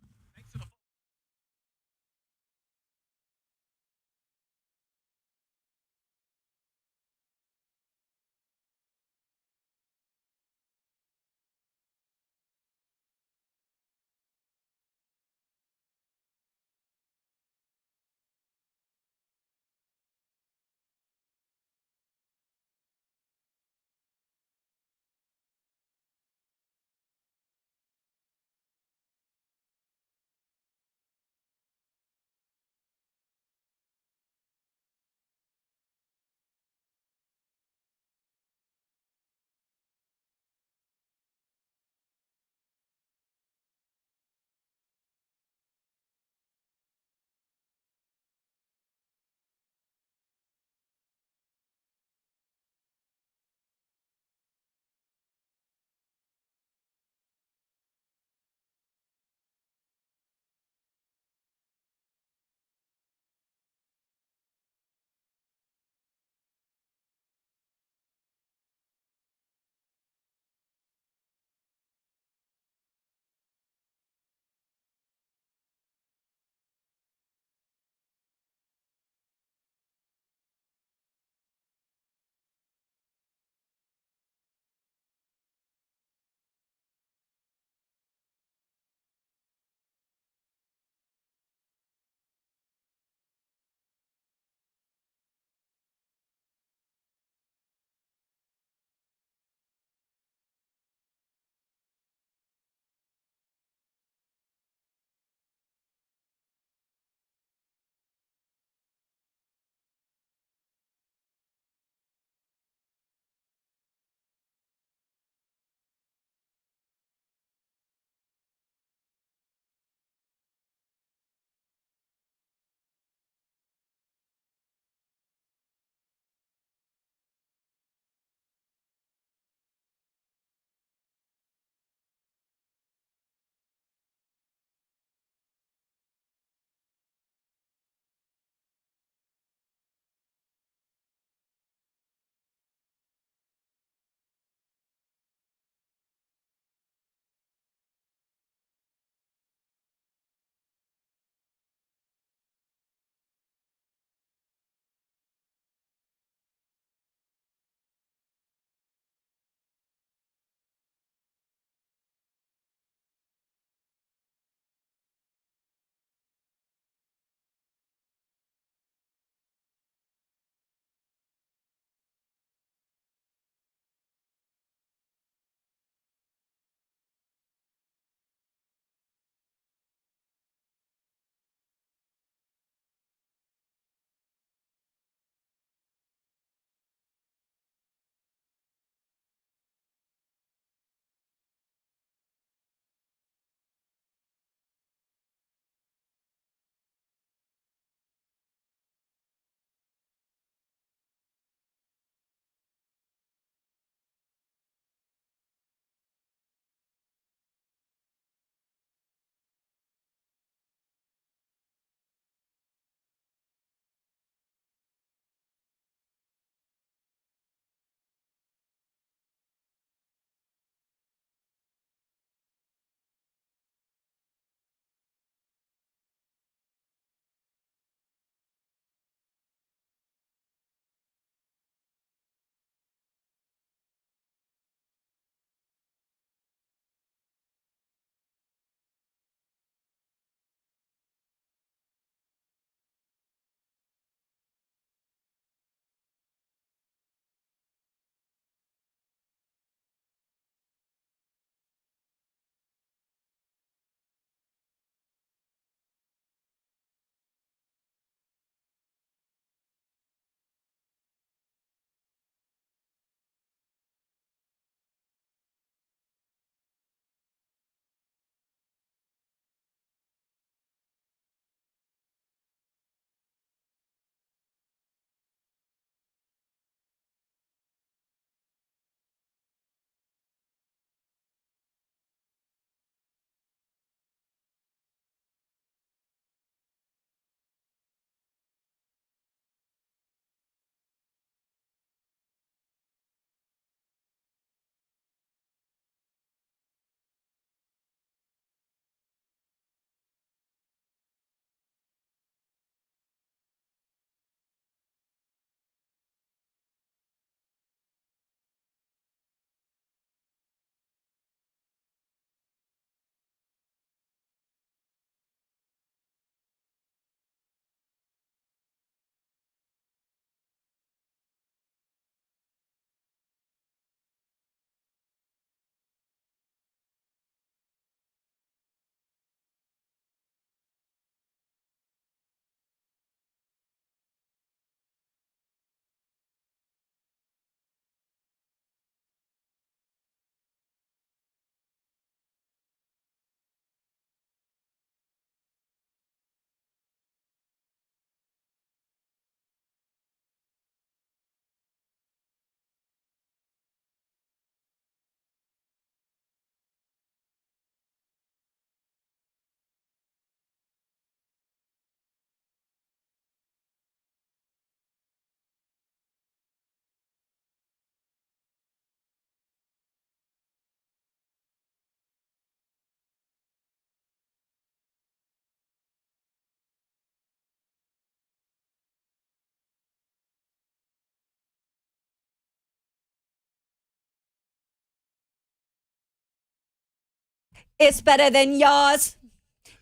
It's better than yours.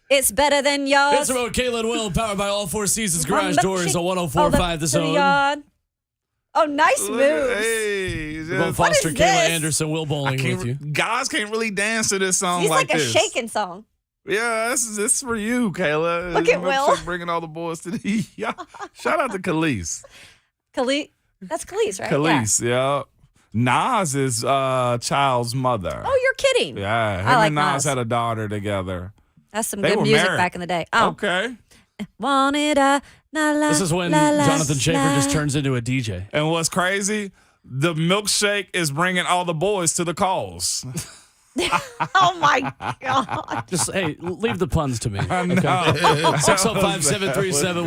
It's better than yours. It's about Kayla and Will, powered by all four seasons garage Milkshake. doors on 104.5 The Zone. Yard. Oh, nice moves. Hey, Will Foster, is Kayla this? Anderson, Will Bowling with you. Guys can't really dance to this song He's like a this. shaking song. Yeah, this is for you, Kayla. Look at Will. Bringing all the boys to the. Yeah. Shout out to Khalees. That's Khalees, right? Khalees, yeah. Nas is Child's mother. Oh, you're kidding. Yeah, him I like and Nas Nas. had a daughter together. That's some They good were music married. back in the day. Oh, Okay. wanted a la la. This is when la, la, Jonathan Schaefer la. just turns into a DJ. And what's crazy? The milkshake is bringing all the boys to the calls. Oh my god. Just, hey, leave the puns to me. I know. 605-737-1045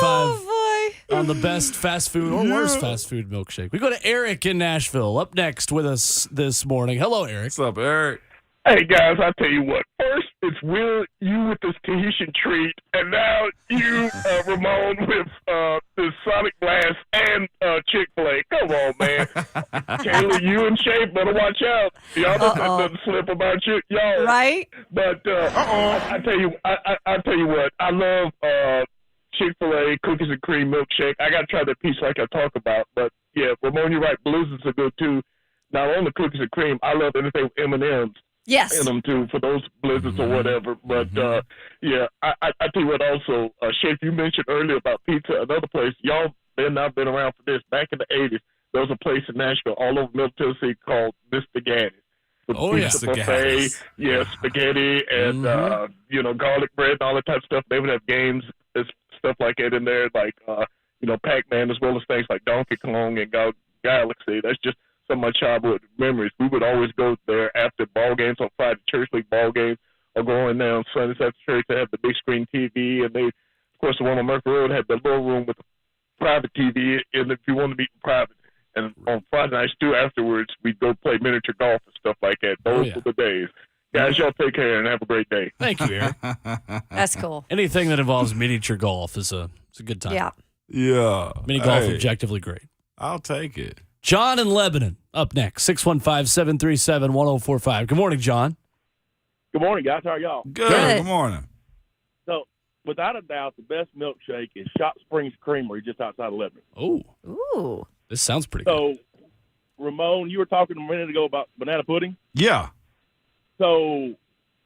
Oh boy. on the best fast food or worst fast food milkshake. We go to Eric in Nashville up next with us this morning. Hello, Eric. What's up, Eric? Hey guys, I tell you what. First, it's Will, you with this Tahitian treat, and now you, Ramon, with this Sonic Blast and Chick-fil-A. Come on, man. Kayla, you and Shay better watch out. Y'all doesn't slip about you, y'all. Right? But I tell you, I tell you what. I love Chick-fil-A cookies and cream milkshake. I got to try that piece like I talk about. But yeah, Ramon, you're right. Blizzards are good too. Not only cookies and cream, I love anything with M&Ms. Yes. In them too for those blizzards or whatever. But yeah, I tell you what. Also, Shake, you mentioned earlier about pizza. Another place y'all may not been around for this. Back in the '80s, there was a place in Nashville, all over Middle Tennessee, called Mr. Gatti's. Oh, yeah. Pizza Mr. buffet, Gatti's. yeah, spaghetti and garlic bread and all that type of stuff. They would have games, stuff like that in there, like Pac-Man, as well as things like Donkey Kong and Galaxy. That's just some of my childhood memories. We would always go there after ball games on Friday, church league ball games, or going down Sundays after church. They had the big screen TV, and they, of course, the one on Murphy Road had the little room with the private TV, and if you want to meet in private. And on Friday nights, too, afterwards, we'd go play miniature golf and stuff like that. Those were the days. Guys, y'all take care and have a great day. Thank you, Eric. That's cool. Anything that involves miniature golf is a good time. Yeah. Yeah. Mini golf, Hey, objectively great. I'll take it. John in Lebanon up next, 615-737-1045. Good morning, John. Good morning, guys. How are y'all? Good. Good. Good morning. So, without a doubt, the best milkshake is Shop Springs Creamery just outside of Lebanon. Oh, Ooh. this sounds pretty good. So, Ramon, you were talking a minute ago about banana pudding. Yeah. So,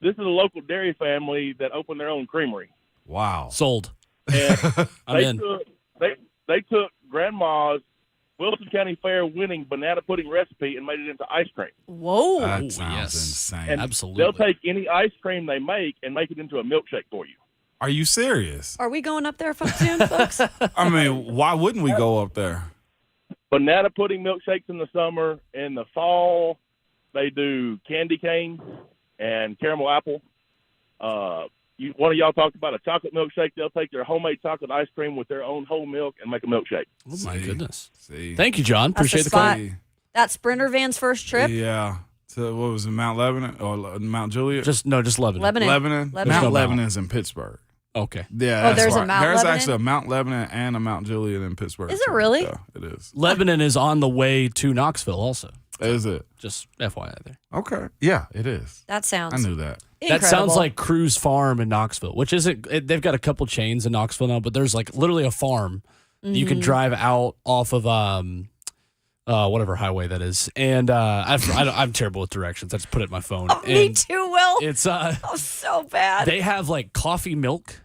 this is a local dairy family that opened their own creamery. Wow. Sold. And I'm in. they took Grandma's Wilson County Fair winning banana pudding recipe and made it into ice cream. Whoa. That Oh, sounds yes. insane. And Absolutely. they'll take any ice cream they make and make it into a milkshake for you. Are you serious? Are we going up there soon, folks? I mean, why wouldn't we go up there? Banana pudding milkshakes in the summer. In the fall, they do candy cane and caramel apple. One of y'all talked about a chocolate milkshake. They'll take their homemade chocolate ice cream with their own whole milk and make a milkshake. Oh, my See. goodness. See. Thank you, John. That's Appreciate the the call. spot. That Sprinter van's first trip? Yeah. So what was it, Mount Lebanon or Mount Juliet? Just Lebanon. Lebanon. Lebanon. Lebanon. Mount No Lebanon is in Pittsburgh. Okay. Yeah. Oh, that's there's a right. Mount There's Lebanon? actually a Mount Lebanon and a Mount Juliet in Pittsburgh. Is it too. really? Yeah, it is. Lebanon is on the way to Knoxville also. Is it? Just FYI there. Okay. Yeah, it is. That sounds I knew that. incredible. That sounds like Cruise Farm in Knoxville, which isn't. They've got a couple chains in Knoxville now, but there's like literally a farm. You can drive out off of whatever highway that is, and I'm terrible with directions. I just put it in my phone. Oh, me And too, Will. It's Oh, so bad. they have like coffee milk.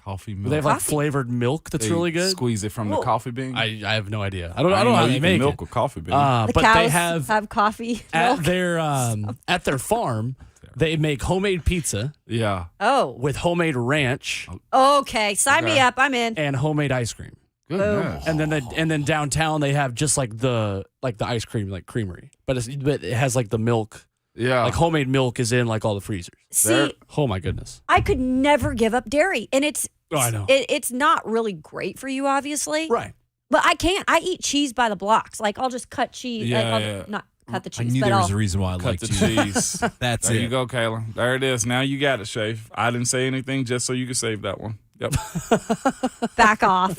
Coffee milk. They have like Coffee? flavored milk that's They really good. Squeeze it from the Whoa. coffee bean. I have no idea. I don't know didn't how know they you make can milk it. a coffee bean. the But cows they have coffee at milk. their farm. They make homemade pizza yeah. Oh, with homemade ranch okay. Sign me Okay. up. I'm in. and homemade ice cream. Goodness. And then downtown they have just like the ice cream like creamery, but it has like the milk, Yeah. like homemade milk is in like all the freezers. See, Oh my goodness! I could never give up dairy, and it's Oh, I know. it's not really great for you, obviously. Right? But I can't. I eat cheese by the blocks. Like I'll just cut cheese. Yeah, like, I'll yeah. not cut the I cheese, knew but there was I'll. a reason why I Cut liked the cheese. cheese. That's There it. you go, Kayla. There it is. Now you got it, Shafe. I didn't say anything just so you could save that one. Yep. back off.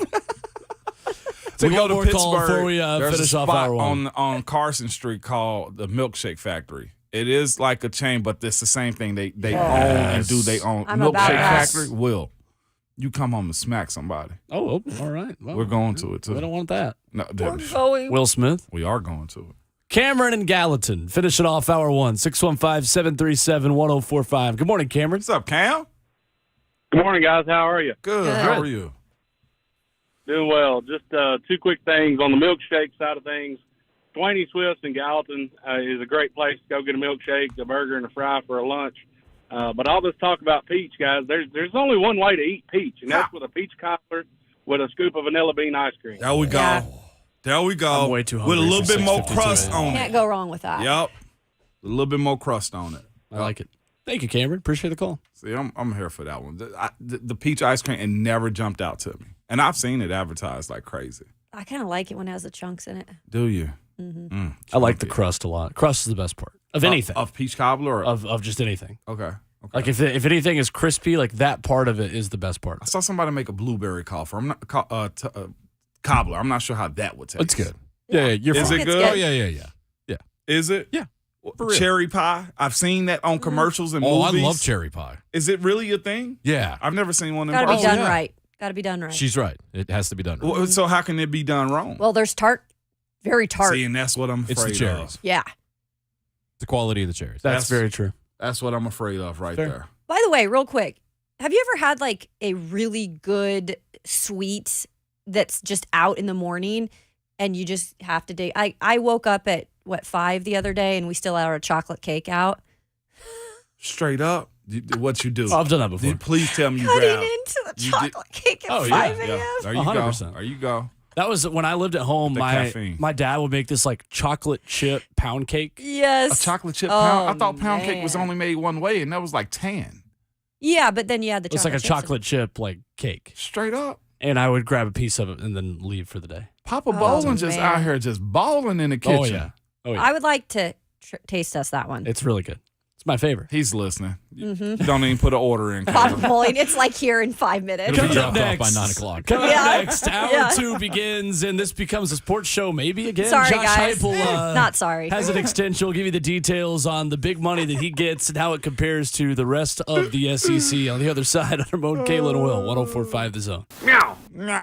Take We one more call before we There's finish a off spot hour one. on Carson Street called the Milkshake Factory. It is like a chain, but it's the same thing. They own and do they own. I'm about Milkshake that. Factory will. You come home and smack somebody. Oh, all right. Well, We're going to it, too. We don't want that. No, Will Smith. we are going to it. Cameron and Gallatin. Finish it off hour one. 615-737-1045. Good morning, Cameron. What's up, Cam? Good morning, guys. How are you? Good. How are you? Doing well. Just two quick things on the milkshake side of things. Twaney Swift's in Gallatin is a great place to go get a milkshake, a burger, and a fry for a lunch. But all this talk about peach, guys, there's only one way to eat peach, and that's with a peach cobbler with a scoop of vanilla bean ice cream. There we go. Yeah. There we go. I'm way too with a hungry little for bit more 6:52 crust a.m. on Can't it. go wrong with that. Yep. A little bit more crust on it. I like it. Thank you, Cameron. Appreciate the call. See, I'm here for that one. The peach ice cream, it never jumped out to me. And I've seen it advertised like crazy. I kind of like it when it has the chunks in it. Do you? I like the crust a lot. Crust is the best part of anything. Of peach cobbler? Or? Of just anything. Okay. Like if anything is crispy, like that part of it is the best part. I saw somebody make a blueberry cobbler. Cobbler. I'm not sure how that would taste. It's good. Yeah, you're Is fine. it It's good? Oh, yeah. Is it? Yeah. For real. Cherry pie. I've seen that on commercials and Oh, movies. I love cherry pie. Is it really a thing? Yeah. I've never seen one in Got to be person. done yeah. right. Got to be done right. She's right. It has to be done right. Well, so how can it be done wrong? Well, there's tart, very tart. See, and that's what I'm afraid It's the cherries. of. Yeah. The quality of the cherries. That's very true. That's what I'm afraid of right Fair. there. By the way, real quick, have you ever had like a really good sweet that's just out in the morning and you just have to dig? I woke up at 5 the other day and we still had our chocolate cake out. Straight up, what you do? Oh, I've done that before. Please tell me you Cutting grab. into the You chocolate cake at Oh, yeah, 5 a.m. There you 100%. go. There you go. That was when I lived at home. The My caffeine. my dad would make this like chocolate chip pound cake. Yes. A chocolate chip Oh, pound. I thought pound cake was man. only made one way, and that was like 10. Yeah, but then you had the It's chocolate like a chips. chocolate chip like cake, Straight up. and I would grab a piece of it and then leave for the day. Papa Oh, Bowling just man. out here just balling in the kitchen. Oh yeah, I would like to taste test that one. it's really good. It's my favorite. He's listening. Mm-hmm. Don't even put an order in. Papa Caleb. bowling. It's like here in 5 minutes. It'll be Coming up dropped off by next. 9 o'clock. Coming Yeah. up next, hour Yeah. 2 begins, and this becomes a sports show maybe again. Sorry, Josh guys. Heupel, Not sorry. has an extension. We'll give you the details on the big money that he gets and how it compares to the rest of the SEC. On the other side, under Ramon, Kayla, and Will, 104.5 The Zone. Meow.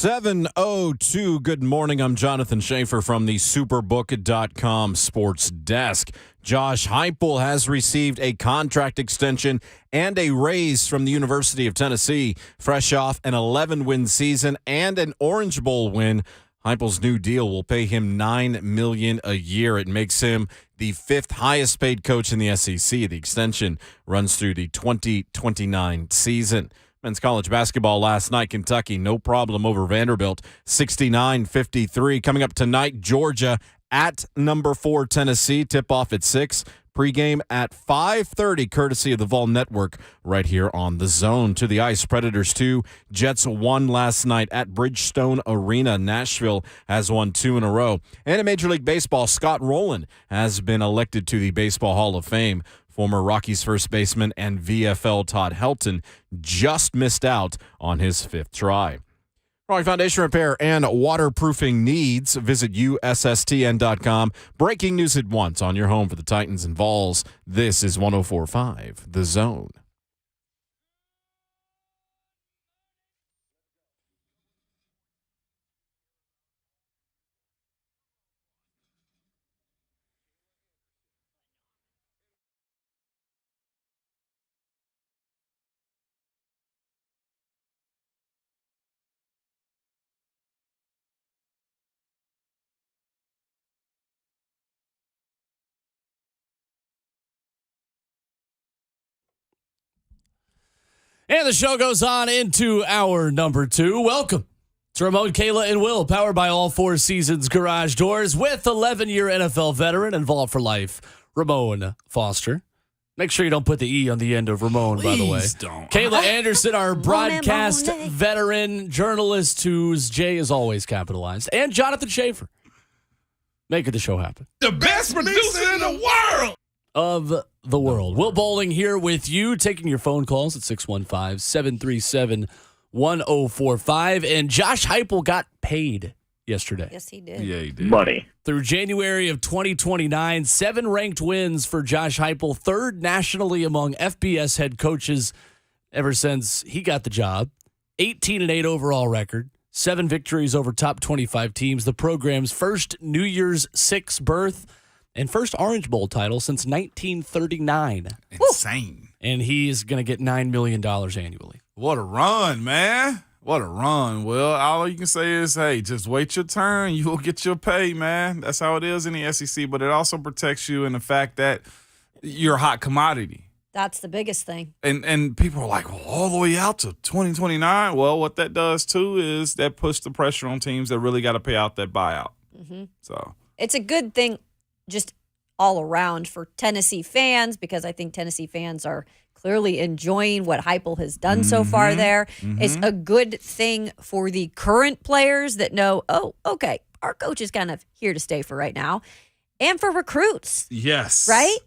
7:02. Good morning. I'm Jonathan Schaefer from the Superbook.com sports desk. Josh Heupel has received a contract extension and a raise from the University of Tennessee, fresh off an 11-win season and an Orange Bowl win. Heupel's new deal will pay him $9 million a year. It makes him the fifth highest paid coach in the SEC. The extension runs through the 2029 season. Men's college basketball last night, Kentucky, no problem over Vanderbilt, 69-53. Coming up tonight, Georgia at number 4 Tennessee, tip-off at 6. Pregame at 5:30, courtesy of the Vol Network, right here on The Zone. To the ice, Predators 2, Jets 1 last night at Bridgestone Arena. Nashville has won 2 in a row. And in Major League Baseball, Scott Rowland has been elected to the Baseball Hall of Fame. Former Rockies first baseman and VFL Todd Helton just missed out on his 5th try. For foundation repair and waterproofing needs, visit USSTN.com. Breaking news at once on your home for the Titans and Vols. This is 104.5 The Zone. And the show goes on into hour number 2. Welcome to Ramon, Kayla, and Will, powered by All Four Seasons Garage Doors with 11-year NFL veteran involved for life, Ramon Foster. Make sure you don't put the E on the end of Ramon, by the way. Please don't. Kayla Anderson, our broadcast veteran journalist, whose J is always capitalized, and Jonathan Schaefer, making the show happen. The best producer in the world of the world. Will Bowling here with you, taking your phone calls at 615-737-1045. And Josh Heupel got paid yesterday. Yes, he did. Yeah, he did. Money. Through January of 2029, 7 ranked wins for Josh Heupel, 3rd nationally among FBS head coaches ever since he got the job. 18-8 overall record, 7 victories over top 25 teams, the program's first New Year's 6 berth, and first Orange Bowl title since 1939. Insane. And he's going to get $9 million annually. What a run, man. What a run, Will. All you can say is, hey, just wait your turn. You will get your pay, man. That's how it is in the SEC. But it also protects you in the fact that you're a hot commodity. That's the biggest thing. And people are like, well, all the way out to 2029. Well, what that does, too, is that puts the pressure on teams that really got to pay out that buyout. Mm-hmm. So it's a good thing just all around for Tennessee fans, because I think Tennessee fans are clearly enjoying what Heupel has done so far there. Mm-hmm. It's a good thing for the current players that know, oh, okay, our coach is kind of here to stay for right now. And for recruits. yes. Right?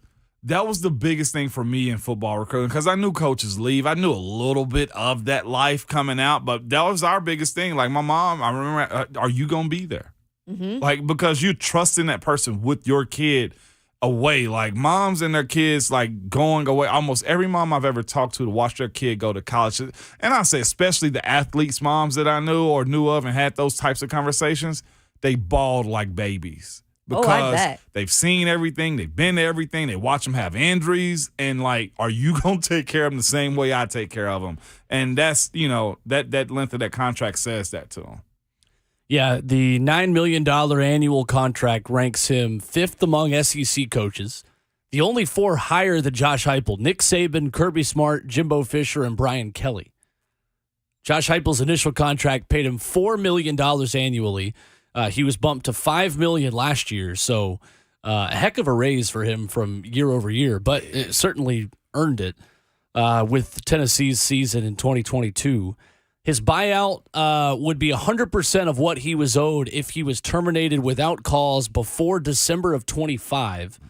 That was the biggest thing for me in football recruiting, because I knew coaches leave. I knew a little bit of that life coming out, but that was our biggest thing. Like my mom, I remember, are you going to be there? Mm-hmm. Like, because you're trusting that person with your kid away. Like moms and their kids, like going away. Almost every mom I've ever talked to watch their kid go to college. And I say, especially the athletes' moms that I knew or knew of and had those types of conversations, they bawled like babies. Because I bet. they've seen everything, they've been to everything, they watch them have injuries, and like, are you going to take care of them the same way I take care of them? And that's, that length of that contract says that to them. Yeah, the $9 million annual contract ranks him 5th among SEC coaches. The only 4 higher than Josh Heupel: Nick Saban, Kirby Smart, Jimbo Fisher, and Brian Kelly. Josh Heupel's initial contract paid him $4 million annually. He was bumped to $5 million last year, so a heck of a raise for him from year over year, but it certainly earned it with Tennessee's season in 2022. His buyout would be 100% of what he was owed if he was terminated without cause before December of 25.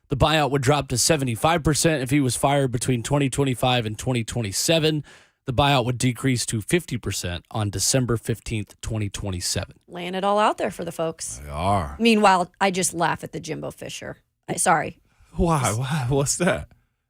The buyout would drop to 75% if he was fired between 2025 and 2027. The buyout would decrease to 50% on December 15th, 2027. Laying it all out there for the folks. They are. Meanwhile, I just laugh at the Jimbo Fisher. Sorry. Why? What's that?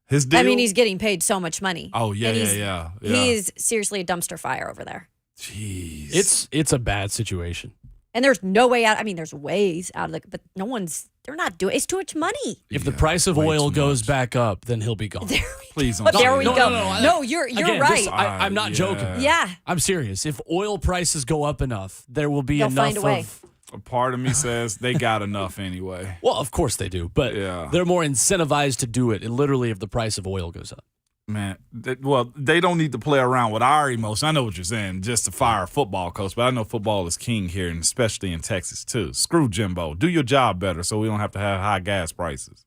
His deal? I mean, he's getting paid so much money. Oh, yeah, And yeah. He is seriously a dumpster fire over there. Jeez. It's a bad situation. And there's no way out. I mean, there's ways out of it, but they're not doing it. It's too much money. If the price of way oil too goes much. back up, then he'll be gone. Please don't. But there say we that. go. No, You're Again, right. I'm not joking. Yeah. I'm serious. If oil prices go up enough, there will be They'll enough find a way. of. A part of me says they got enough anyway. Well, of course they do, but Yeah. they're more incentivized to do it. And literally, if the price of oil goes up. Man, they don't need to play around with our emotions. I know what you're saying, just to fire a football coach, but I know football is king here, and especially in Texas, too. Screw Jimbo. Do your job better so we don't have to have high gas prices.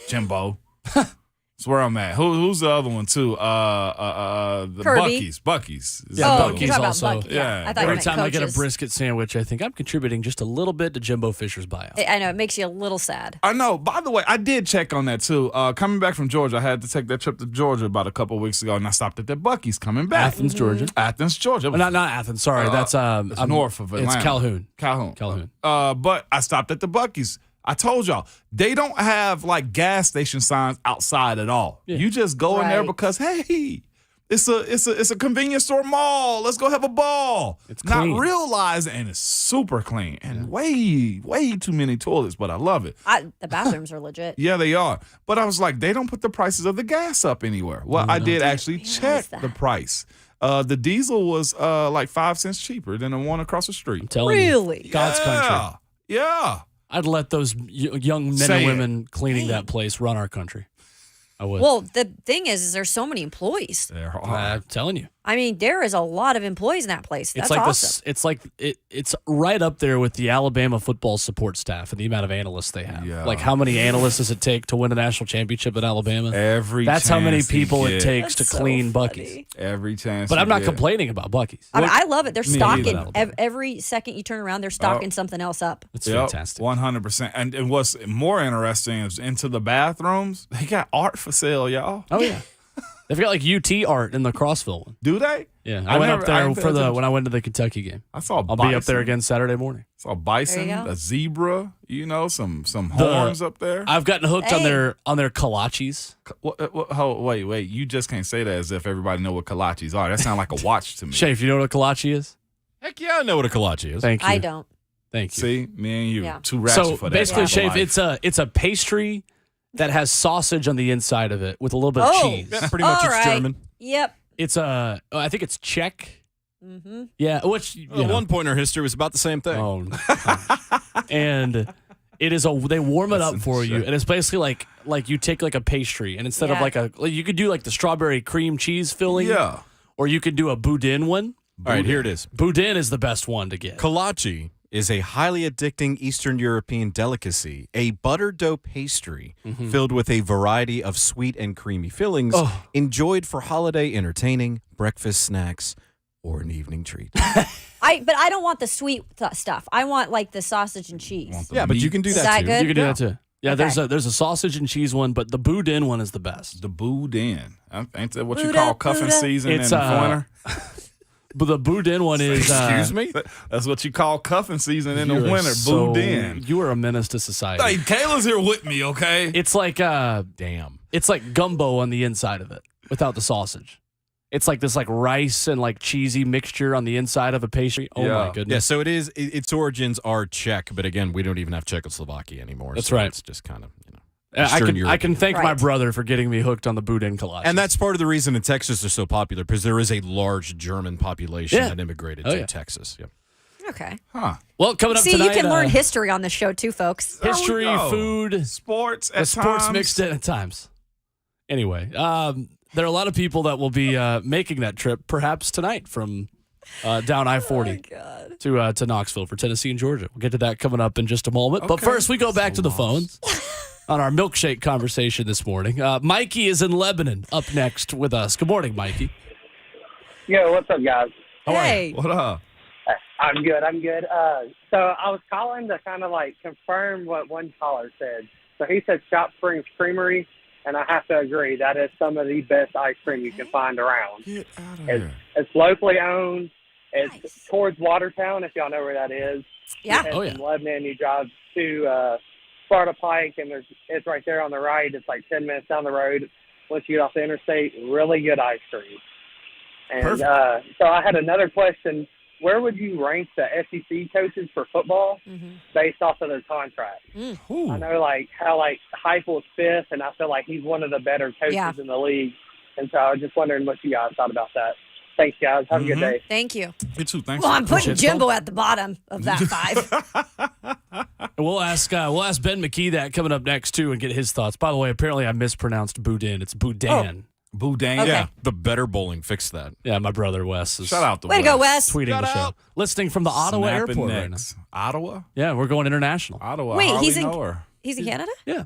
Jimbo. That's where I'm at. Who's the other one, too? The Kirby. Bucky's. Is Yeah, another Buc-ee's you're talking also- about Bucky. yeah. I thought you Every meant time I get a coaches. brisket sandwich, I think I'm contributing just a little bit to Jimbo Fisher's buyout. I know. It makes you a little sad. I know. By the way, I did check on that, too. Coming back from Georgia, I had to take that trip to Georgia about a couple of weeks ago, and I stopped at that Bucky's coming back. Athens, Georgia. Athens, Georgia. Not Athens. Sorry, that's it's north of Atlanta. It's Calhoun. Calhoun. But I stopped at the Buc-ee's. I told y'all, they don't have like gas station signs outside at all. Yeah. You just go in there Right. because hey, it's a convenience store mall. Let's go have a ball. It's not clean. realizing, and it's super clean and way too many toilets, but I love it. The bathrooms are legit. Yeah, they are. But I was like, they don't put the prices of the gas up anywhere. Well, I did actually check that. the price. The diesel was like 5 cents cheaper than the one across the street. I'm telling you. Really? God's country. Yeah. I'd let those young men Say and it. women cleaning that place run our country. I would. Well, the thing is there's so many employees. There are. I'm telling you. I mean, there is a lot of employees in that place. That's It's like awesome. it's right up there with the Alabama football support staff and the amount of analysts they have. Yeah. Like how many analysts does it take to win a national championship at Alabama? That's how many chance he people it gets. takes That's to so clean funny. Buc-ee's. Every chance. But you I'm not get. complaining about Buc-ee's. I mean, I love it. They're Me stocking neither. every second you turn around. They're stocking something else up. It's Yep, fantastic. 100%. And what's more interesting is into the bathrooms, they got art for sale, y'all. Oh yeah, they've got like UT art in the Crossville one. Do they? Yeah, I went never- up there I didn't pay attention. when I went to the Kentucky game. I saw I'll be up there again Saturday morning. Saw a bison, There you go. a zebra, some horns up there. I've gotten hooked on Hey. their kolaches. Wait. You just can't say that as if everybody know what kolaches are. That sounds like a watch to me. Shafe, you know what a kolache is? Heck yeah, I know what a kolache is. Thank you. I don't. Thank you. See, me and you, Yeah. too ratchet So for that. basically, type of Shafe, life. it's a pastry that has sausage on the inside of it with a little bit of Oh. cheese. Yeah, pretty much All it's right. German. Yep. It's I think it's Czech. Mm-hmm. Yeah, which you At know. one point in our history was about the same thing. Oh, no. And it is they warm it up for you, and it's basically like you take like a pastry, and instead of Yeah. you could do like the strawberry cream cheese filling, Yeah. or you could do a boudin one. All right, here it is. Boudin is the best one to get. Kolache is a highly addicting Eastern European delicacy, a butter dough pastry filled with a variety of sweet and creamy fillings, enjoyed for holiday entertaining, breakfast snacks, or an evening treat. But I don't want the sweet stuff. I want like the sausage and cheese. Yeah, but you can do Is that that too. good? You can do that too. Yeah, Okay. there's a sausage and cheese one, but the boudin one is the best. The boudin. Ain't that what you Buddha, call cuffing Buddha. season It's, in the winter? But the boudin one is Excuse me? That's what you call cuffing season in the you are winter. So, Boudin. you are a menace to society. Hey, Kayla's here with me, okay? It's like Damn. it's like gumbo on the inside of it without the sausage. It's like this like rice and like cheesy mixture on the inside of a pastry. Oh my Yeah. goodness. Yeah, so its origins are Czech, but again, we don't even have Czechoslovakia anymore. That's so right. It's just kind of, I Eastern can thank my Right. brother for getting me hooked on the boudin kolache. And that's part of the reason in Texas they're so popular, because there is a large German population Yeah. that immigrated Oh, to yeah. Texas. Yep. Okay. Huh. well, coming up See, tonight, you can learn history on this show too, folks. history, There we go. food, Sports the at sports times. mixed in at times. Anyway, there are a lot of people that will be making that trip perhaps tonight from down I-40 to Knoxville for Tennessee and Georgia. We'll get to that coming up in just a moment. But Okay. first, we go back to the phones on our milkshake conversation this morning. Mikey is in Lebanon up next with us. Good morning, Mikey. Yo, what's up, guys? Hey. What up? I'm good. So I was calling to kind of like confirm what one caller said. So he said Shop Springs Creamery, and I have to agree that is some of the best ice cream you can find around. Get out of It's, here. it's locally owned. It's Nice. towards Watertown, if y'all know where that is. Yeah. Oh, yeah. In Lebanon, you drive to Sparta Pike, and it's right there on the right. It's like 10 minutes down the road. Once you get off the interstate, really good ice cream. And so I had another question. Where would you rank the SEC coaches for football based off of their contract? I know how Heupel's fifth, and I feel like he's one of the better coaches in the league. And so I was just wondering what you guys thought about that. Thanks, guys. Have a good day. Thank you. You too. Thanks. Well, I'm putting Jimbo at the bottom of that 5. We'll ask Ben McKee that coming up next too and get his thoughts. By the way, apparently I mispronounced Boudin. It's Boudin. Boudin. Okay. Yeah, the Better Bowling fixed that. Yeah, my brother Wes is Shout out to Way to go, Wes. tweeting Shout the show. out. Listening from the Ottawa Snapping airport right now. necks. Ottawa? Yeah, we're going international. Ottawa. Wait, hardly he's in know her. Canada? Yeah.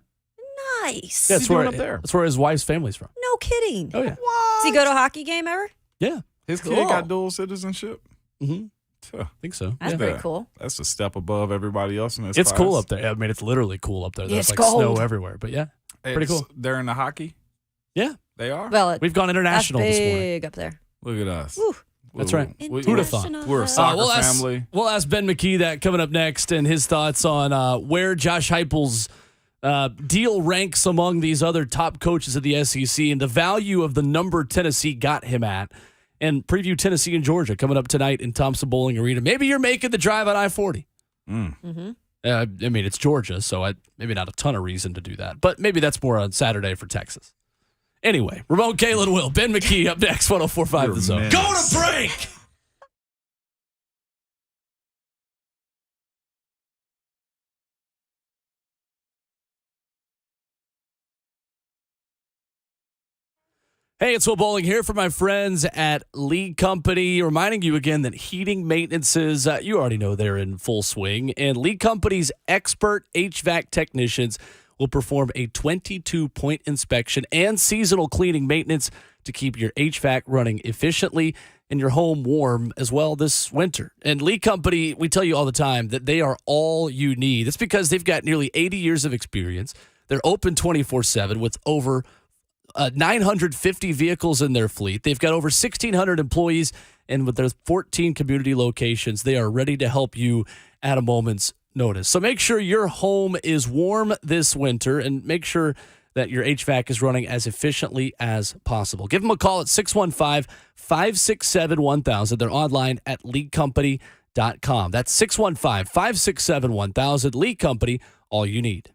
Nice. That's doing where up there? That's where his wife's family's from. No kidding. Oh yeah. Does he go to a hockey game ever? Yeah. His Cool. kid got dual citizenship? Mm-hmm. Tuh. I think so. That's yeah. pretty cool. That's a step above everybody else in this It's class. cool up there. I mean, it's literally cool up there. Yeah, There's it's like snow cold. everywhere. But yeah, pretty cool. They're in the hockey? Yeah. They are? Well, We've gone that's international this morning. big up there. Look at us. Woo. That's right. Who'd have thought? We're a soccer we'll family. We'll ask Ben McKee that coming up next and his thoughts on where Josh Heupel's deal ranks among these other top coaches of the SEC and the value of the number Tennessee got him at. And preview Tennessee and Georgia coming up tonight in Thompson Bowling Arena. Maybe you're making the drive on I-40. I mean, it's Georgia, so maybe not a ton of reason to do that. But maybe that's more on Saturday for Texas. Anyway, Ramon, Kalen, Will, Ben McKee up next, 104.5 The Zone. menace. Go to break! Hey, it's Will Bowling here for my friends at Lee Company, reminding you again that heating maintenances, you already know they're in full swing, and Lee Company's expert HVAC technicians will perform a 22-point inspection and seasonal cleaning maintenance to keep your HVAC running efficiently and your home warm as well this winter. And Lee Company, we tell you all the time that they are all you need. It's because they've got nearly 80 years of experience. They're open 24/7 with over 950 vehicles in their fleet. They've got over 1,600 employees, and with their 14 community locations, they are ready to help you at a moment's notice. So make sure your home is warm this winter and make sure that your HVAC is running as efficiently as possible. Give them a call at 615-567-1000. They're online at leaguecompany.com. That's 615-567-1000. League Company, all you need.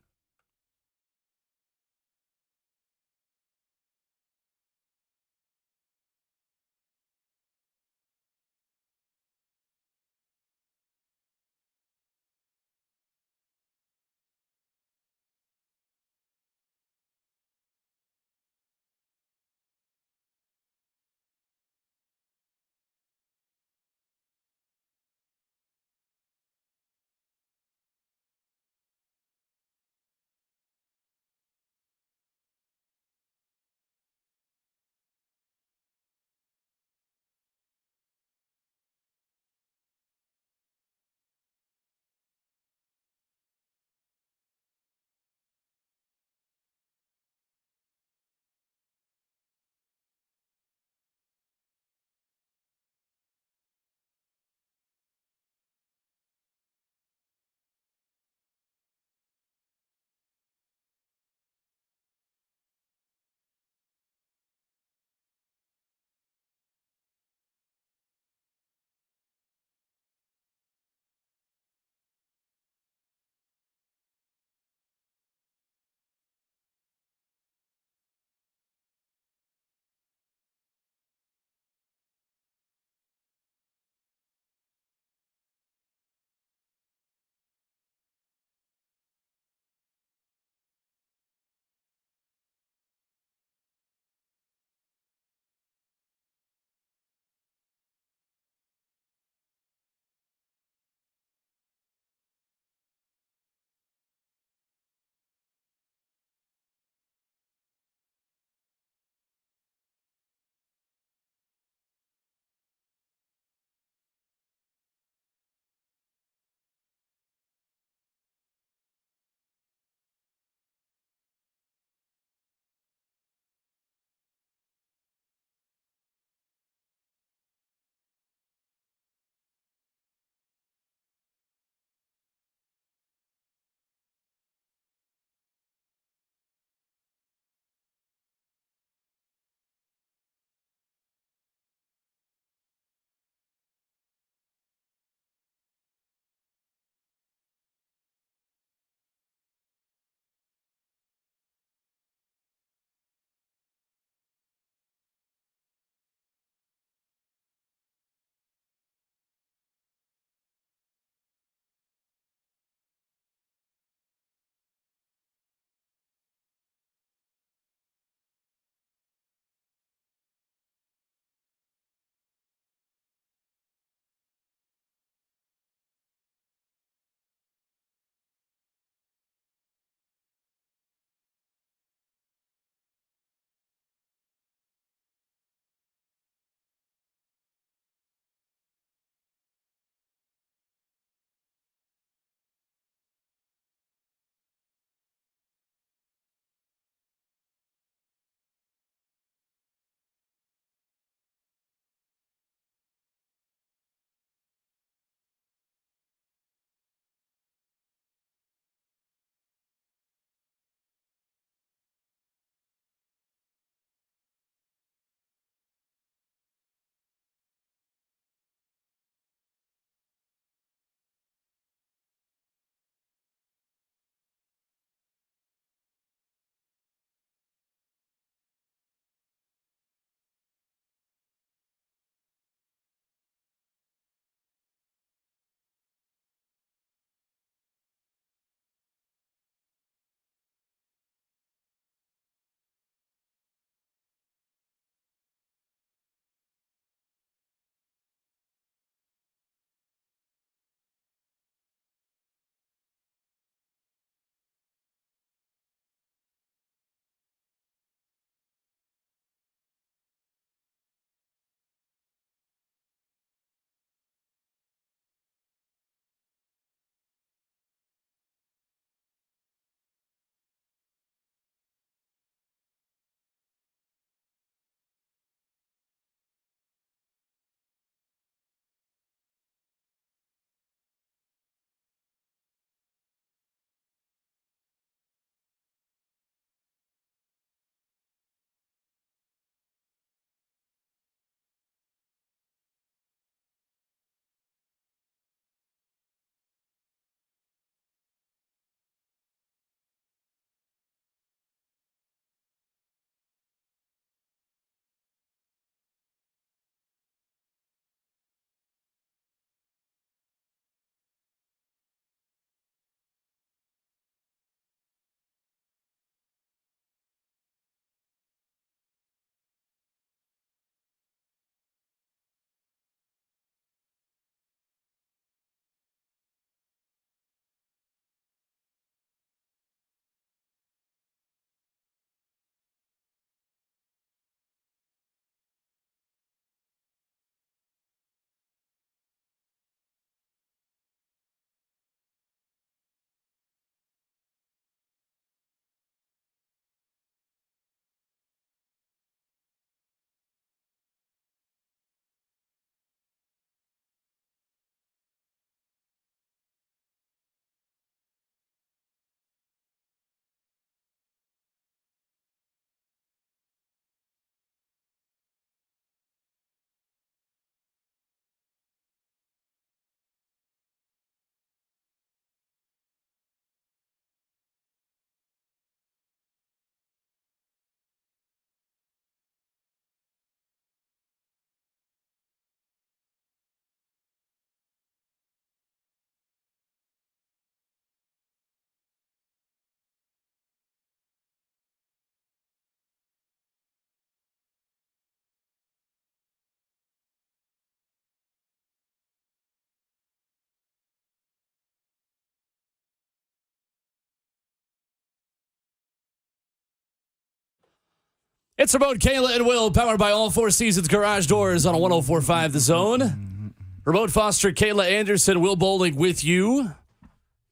It's Ramon, Kayla, and Will, powered by All Four Seasons Garage Doors on a 104.5 The Zone. Ramon Foster, Kayla Anderson, Will Bowling with you.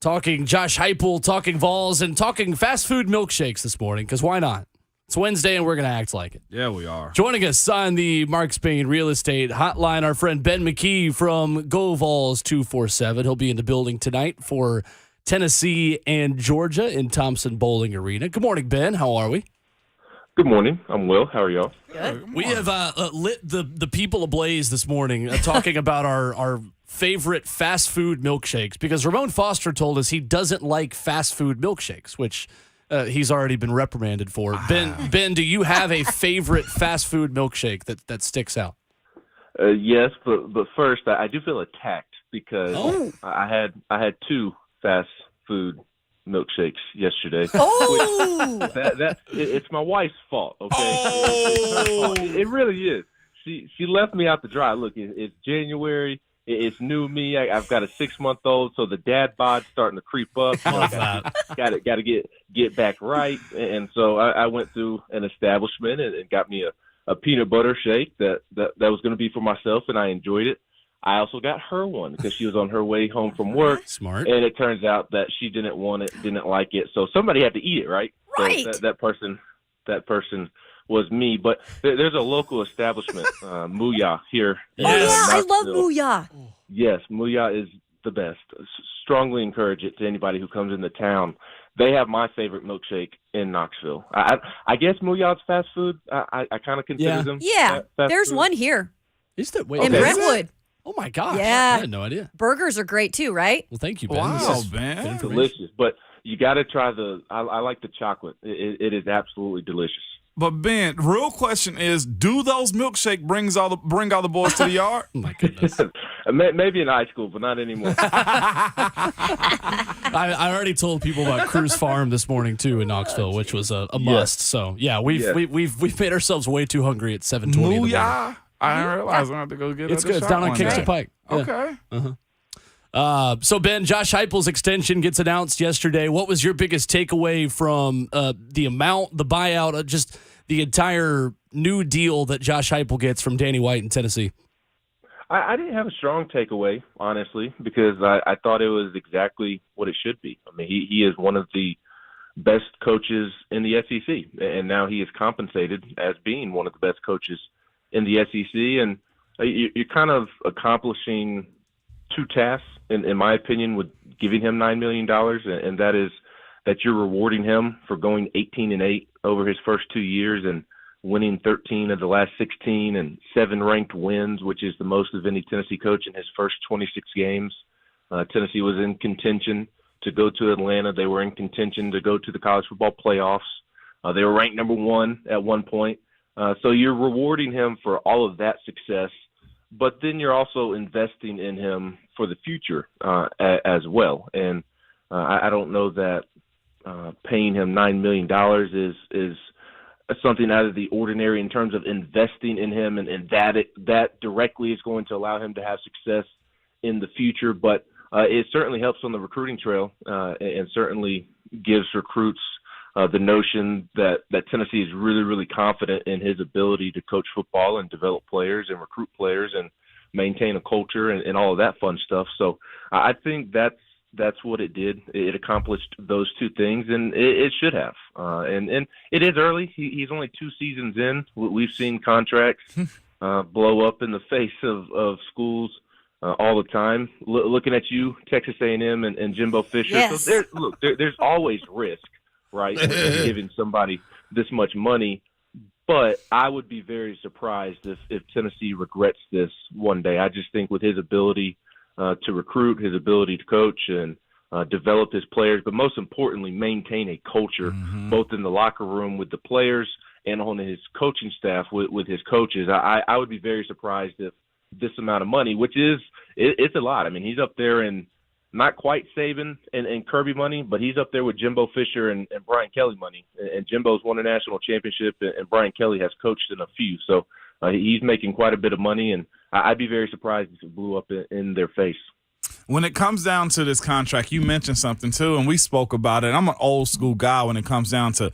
Talking Josh Heupel, talking Vols, and talking fast food milkshakes this morning, because why not? It's Wednesday, and we're going to act like it. Yeah, we are. Joining us on the Mark Spain Real Estate Hotline, our friend Ben McKee from Go Vols 247. He'll be in the building tonight for Tennessee and Georgia in Thompson Bowling Arena. Good morning, Ben. How are we? Good morning. I'm Will. How are y'all? Good. We have lit the people ablaze this morning talking about our favorite fast food milkshakes, because Ramon Foster told us he doesn't like fast food milkshakes, which he's already been reprimanded for. Ben, do you have a favorite fast food milkshake that sticks out? Yes, but first I do feel attacked because I had two fast food milkshakes yesterday. Oh, It's my wife's fault. Okay, Oh! It's her fault. It really is. She left me out to dry. Look, it's January. It's new me. I've got a 6-month-old, so the dad bod's starting to creep up. Got to get back right. And so I went through an establishment and got me a peanut butter shake that was going to be for myself, and I enjoyed it. I also got her one because she was on her way home from work. Smart. And it turns out that she didn't want it, didn't like it. So somebody had to eat it, right? Right. So that person was me. But there's a local establishment, Mooyah, here. Oh, yeah, I love Knoxville. Mooyah. Yes, Mooyah is the best. Strongly encourage it to anybody who comes into town. They have my favorite milkshake in Knoxville. I guess Mooyah's fast food. I kind of consider them. Yeah, fast there's food. one here Is that in Brentwood. Oh my gosh! Yeah. I had no idea. Burgers are great too, right? Well, thank you, Ben. Wow, This is Ben. good information. Delicious, but you got to try I like the chocolate. It is absolutely delicious. But Ben, real question is, do those milkshake bring all the boys to the yard? Oh my goodness! Maybe in high school, but not anymore. I already told people about Cruz Farm this morning too in Knoxville, which was a must. So yeah, we've made ourselves way too hungry at 7:20 in the morning. Mooyah? I didn't realize I have to go get It's it. good. It's down on Kingston day. Pike. Yeah. Okay. So Ben, Josh Heupel's extension gets announced yesterday. What was your biggest takeaway from the amount, the buyout, just the entire new deal that Josh Heupel gets from Danny White in Tennessee? I didn't have a strong takeaway, honestly, because I thought it was exactly what it should be. I mean, he is one of the best coaches in the SEC, and now he is compensated as being one of the best coaches in the SEC. And you're kind of accomplishing two tasks, in my opinion, with giving him $9 million, and that is that you're rewarding him for going 18-8 over his first 2 years and winning 13 of the last 16 and 7 ranked wins, which is the most of any Tennessee coach in his first 26 games. Tennessee was in contention to go to Atlanta. They were in contention to go to the college football playoffs. They were ranked number 1 at one point. So you're rewarding him for all of that success, but then you're also investing in him for the future as well. And I don't know that paying him $9 million is something out of the ordinary in terms of investing in him, and that directly is going to allow him to have success in the future. But it certainly helps on the recruiting trail and certainly gives recruits the notion that Tennessee is really, really confident in his ability to coach football and develop players and recruit players and maintain a culture and all of that fun stuff. So I think that's what it did. It accomplished those two things, and it should have. And it is early. He's only 2 seasons in. We've seen contracts blow up in the face of schools all the time. Looking at you, Texas A&M and Jimbo Fisher. Yes. So there's always risk, right, in giving somebody this much money. But I would be very surprised if Tennessee regrets this one day. I just think with his ability to recruit, his ability to coach and develop his players, but most importantly, maintain a culture, both in the locker room with the players and on his coaching staff with his coaches. I would be very surprised if this amount of money, which it's a lot. I mean, he's up there in not quite Saban and Kirby money, but he's up there with Jimbo Fisher and Brian Kelly money. And Jimbo's won a national championship, and Brian Kelly has coached in a few. So he's making quite a bit of money, and I'd be very surprised if it blew up in their face. when it comes down to this contract, you mentioned something too, and we spoke about it. I'm an old school guy when it comes down to,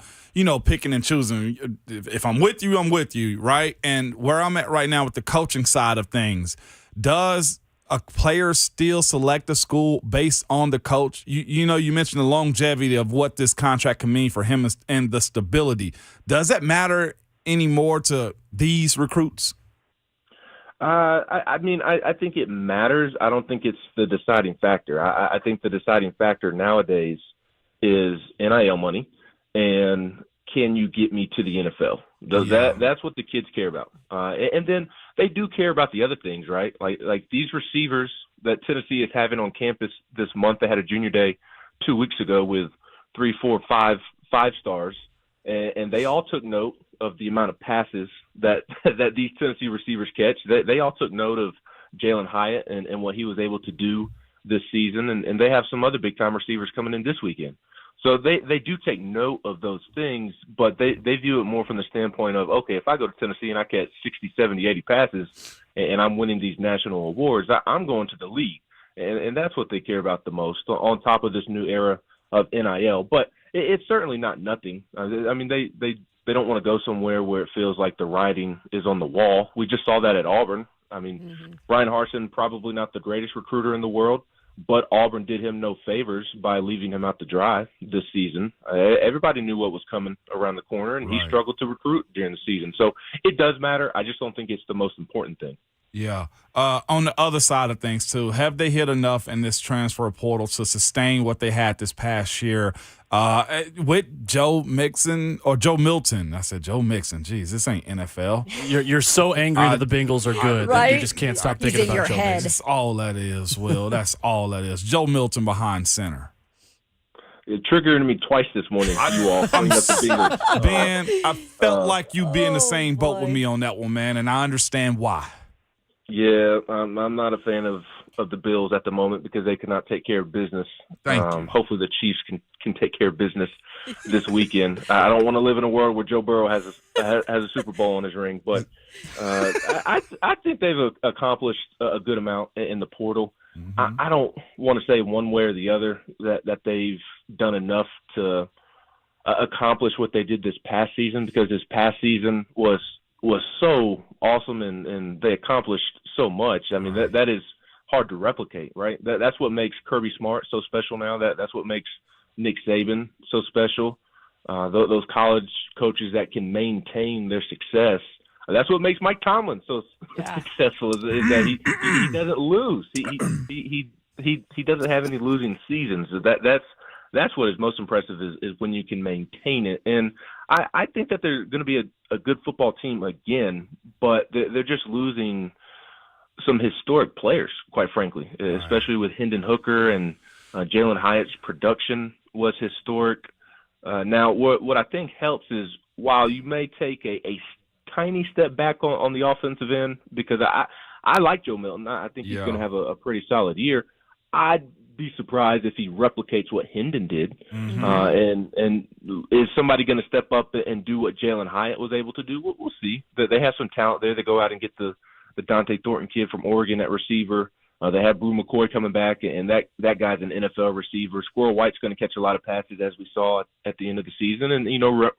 picking and choosing. If I'm with you, I'm with you, right? And where I'm at right now with the coaching side of things, does a player still select a school based on the coach? You mentioned the longevity of what this contract can mean for him and the stability. Does that matter anymore to these recruits? I think it matters. I don't think it's the deciding factor. I think the deciding factor nowadays is NIL money and can you get me to the NFL? That's what the kids care about. And then they do care about the other things, right? Like these receivers that Tennessee is having on campus this month. They had a junior day 2 weeks ago with 3, 4, 5 stars, and they all took note of the amount of passes that these Tennessee receivers catch. They all took note of Jalen Hyatt and what he was able to do this season, and they have some other big-time receivers coming in this weekend. So they do take note of those things, but they view it more from the standpoint of, okay, if I go to Tennessee and I catch 60, 70, 80 passes and I'm winning these national awards, I'm going to the league. And that's what they care about the most on top of this new era of NIL. But it's certainly not nothing. I mean, they don't want to go somewhere where it feels like the writing is on the wall. We just saw that at Auburn. I mean, Brian Harsin, probably not the greatest recruiter in the world, but Auburn did him no favors by leaving him out to dry this season. Everybody knew what was coming around the corner, and he struggled to recruit during the season. So it does matter. I just don't think it's the most important thing. Yeah. On the other side of things, too, have they hit enough in this transfer portal to sustain what they had this past year with Joe Milton? I said Joe Mixon. Jeez, this ain't NFL. You're so angry that the Bengals are good that you just can't stop thinking about Joe Mixon. That's all that is, Will. That's all that is. Joe Milton behind center. It triggered me twice this morning. You all cleaned up the Bengals. Ben, I felt like you be in the same boat with me on that one, man, and I understand why. Yeah, I'm not a fan of the Bills at the moment because they cannot take care of business. Thank you. Hopefully the Chiefs can take care of business this weekend. I don't want to live in a world where Joe Burrow has a Super Bowl on his ring, but I think they've accomplished a good amount in the portal. Mm-hmm. I don't want to say one way or the other that they've done enough to accomplish what they did this past season, because this past season was so awesome and they accomplished so much. I mean, that is hard to replicate, right? That's what makes Kirby Smart so special now. That's what makes Nick Saban so special. Those college coaches that can maintain their success. That's what makes Mike Tomlin so successful is that he doesn't lose. He doesn't have any losing seasons. That's what is most impressive is when you can maintain it. And I think that they're going to be a good football team again, but they're just losing some historic players, quite frankly, especially with Hendon Hooker and Jalen Hyatt's production was historic. Now, what I think helps is while you may take a tiny step back on the offensive end, because I like Joe Milton. I think he's going to have a pretty solid year. I'd be surprised if he replicates what Hendon did. Mm-hmm. And is somebody going to step up and do what Jalen Hyatt was able to do? We'll see. They have some talent there. They go out and get the Dante Thornton kid from Oregon at receiver. They have Brew McCoy coming back, and that guy's an NFL receiver. Squirrel White's going to catch a lot of passes, as we saw at the end of the season. And,